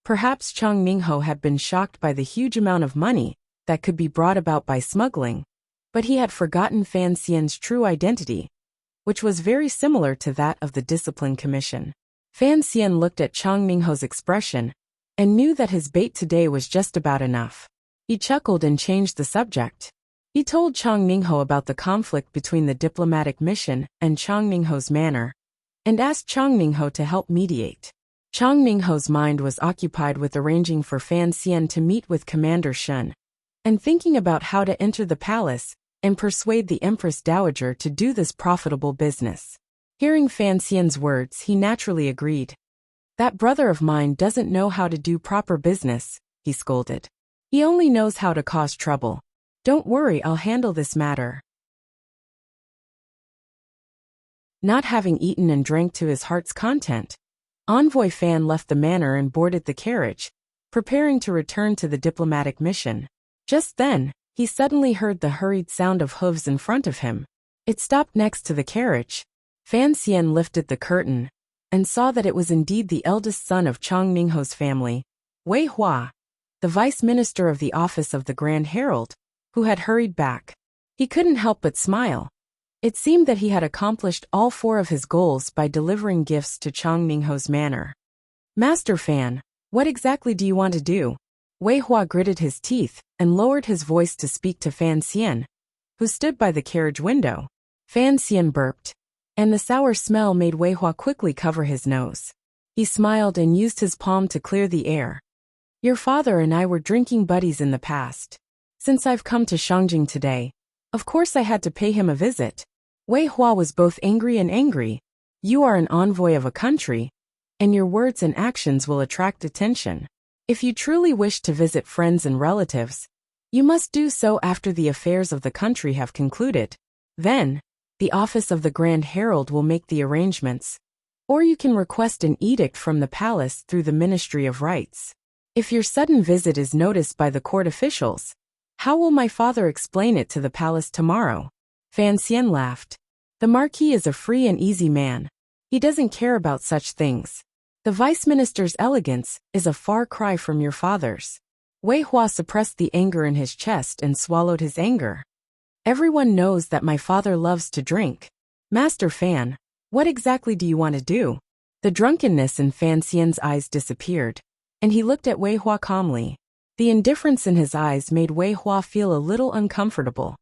Perhaps Chang Mingho had been shocked by the huge amount of money that could be brought about by smuggling, but he had forgotten Fan Xian's true identity, which was very similar to that of the discipline commission. Fan Xian looked at Chang Mingho's expression and knew that his bait today was just about enough. He chuckled and changed the subject. He told Chang Mingho about the conflict between the diplomatic mission and Chang Mingho's manor, and asked Chang Mingho to help mediate. Chang Mingho's mind was occupied with arranging for Fan Xian to meet with Commander Shun, and thinking about how to enter the palace and persuade the Empress Dowager to do this profitable business. Hearing Fan Xian's words, he naturally agreed. That brother of mine doesn't know how to do proper business, he scolded. He only knows how to cause trouble. Don't worry, I'll handle this matter. Not having eaten and drank to his heart's content, Envoy Fan left the manor and boarded the carriage, preparing to return to the diplomatic mission. Just then, he suddenly heard the hurried sound of hooves in front of him. It stopped next to the carriage. Fan Xian lifted the curtain and saw that it was indeed the eldest son of Chang Mingho's family, Wei Hua, the vice minister of the office of the Grand Herald, who had hurried back. He couldn't help but smile. It seemed that he had accomplished all four of his goals by delivering gifts to Chang Mingho's manor. Master Fan, what exactly do you want to do? Wei Hua gritted his teeth and lowered his voice to speak to Fan Xian, who stood by the carriage window. Fan Xian burped, and the sour smell made Wei Hua quickly cover his nose. He smiled and used his palm to clear the air. Your father and I were drinking buddies in the past. Since I've come to Shangjing today, of course I had to pay him a visit. Wei Hua was both angry and angry. You are an envoy of a country, and your words and actions will attract attention. If you truly wish to visit friends and relatives, you must do so after the affairs of the country have concluded. Then, the office of the Grand Herald will make the arrangements, or you can request an edict from the palace through the Ministry of Rights. If your sudden visit is noticed by the court officials, how will my father explain it to the palace tomorrow? Fan Xian laughed. The Marquis is a free and easy man. He doesn't care about such things. The Vice Minister's elegance is a far cry from your father's. Wei Hua suppressed the anger in his chest and swallowed his anger. Everyone knows that my father loves to drink. Master Fan, what exactly do you want to do? The drunkenness in Fan Xian's eyes disappeared, and he looked at Wei Hua calmly. The indifference in his eyes made Wei Hua feel a little uncomfortable.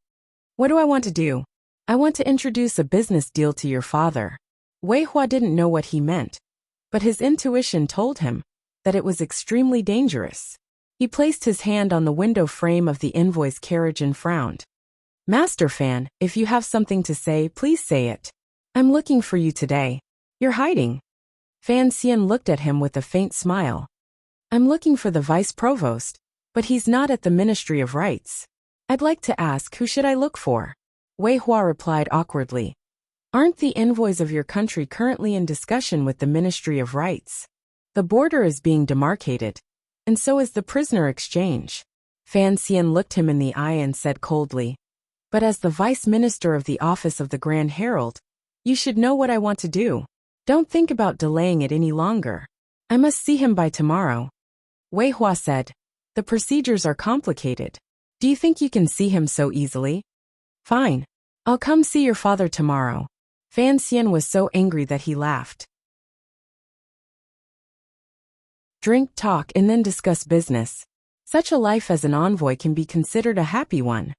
What do I want to do? I want to introduce a business deal to your father. Wei Hua didn't know what he meant, but his intuition told him that it was extremely dangerous. He placed his hand on the window frame of the envoy's carriage and frowned. Master Fan, if you have something to say, please say it. I'm looking for you today. You're hiding. Fan Xian looked at him with a faint smile. I'm looking for the vice provost, but he's not at the Ministry of Rights. I'd like to ask, who should I look for? Wei Hua replied awkwardly. Aren't the envoys of your country currently in discussion with the Ministry of Rights? The border is being demarcated, and so is the prisoner exchange. Fan Xian looked him in the eye and said coldly, but as the vice minister of the office of the Grand Herald, you should know what I want to do. Don't think about delaying it any longer. I must see him by tomorrow. Wei Hua said, the procedures are complicated. Do you think you can see him so easily? Fine. I'll come see your father tomorrow. Fan Xian was so angry that he laughed. Drink, talk, and then discuss business. Such a life as an envoy can be considered a happy one.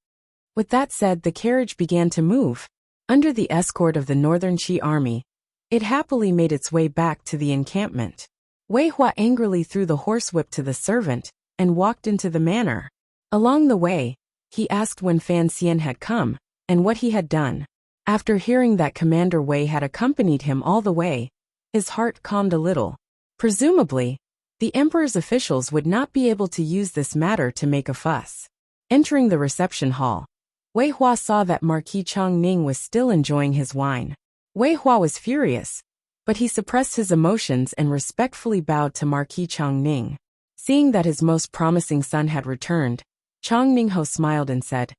With that said, the carriage began to move. Under the escort of the Northern Qi army, it happily made its way back to the encampment. Wei Hua angrily threw the horsewhip to the servant and walked into the manor. Along the way, he asked when Fan Xian had come and what he had done. After hearing that Commander Wei had accompanied him all the way, his heart calmed a little. Presumably, the emperor's officials would not be able to use this matter to make a fuss. Entering the reception hall, Wei Hua saw that Marquis Chang Ning was still enjoying his wine. Wei Hua was furious, but he suppressed his emotions and respectfully bowed to Marquis Chang Ning. Seeing that his most promising son had returned, Chang Mingho smiled and said,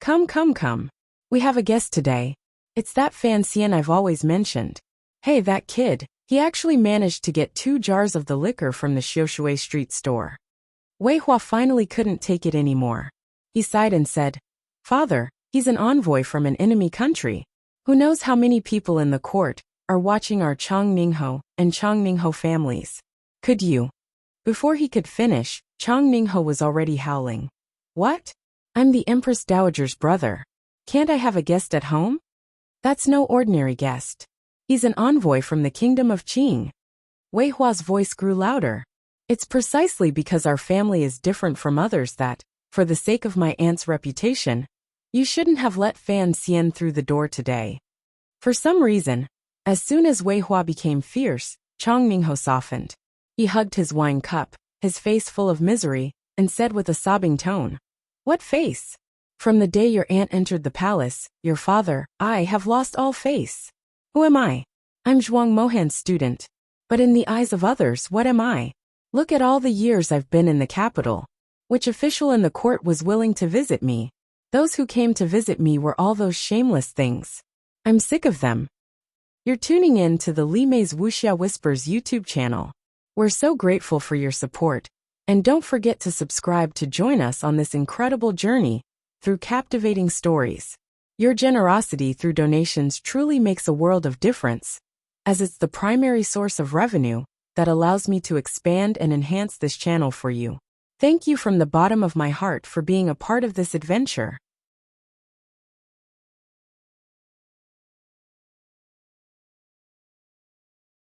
Come, come, come. We have a guest today. It's that Fan Xian I've always mentioned. Hey, that kid, He actually managed to get 2 jars of the liquor from the Xiushui Street store. Wei Hua finally couldn't take it anymore. He sighed and said, "Father, he's an envoy from an enemy country. Who knows how many people in the court are watching our Chang Ningho and Chang Ningho families. Could you?" Before he could finish, Chang Ningho was already howling. "What? I'm the Empress Dowager's brother. Can't I have a guest at home? That's no ordinary guest. He's an envoy from the kingdom of Qing." Wei Hua's voice grew louder. "It's precisely because our family is different from others that, for the sake of my aunt's reputation, you shouldn't have let Fan Xian through the door today." For some reason, as soon as Wei Hua became fierce, Chang Ningho softened. He hugged his wine cup, his face full of misery, and said with a sobbing tone, "What face? From the day your aunt entered the palace, your father, I have lost all face. Who am I? I'm Zhuang Mohan's student. But in the eyes of others, what am I? Look at all the years I've been in the capital. Which official in the court was willing to visit me? Those who came to visit me were all those shameless things. I'm sick of them." You're tuning in to the Li Mei's Wuxia Whispers YouTube channel. We're so grateful for your support, and don't forget to subscribe to join us on this incredible journey through captivating stories. Your generosity through donations truly makes a world of difference, as it's the primary source of revenue that allows me to expand and enhance this channel for you. Thank you from the bottom of my heart for being a part of this adventure.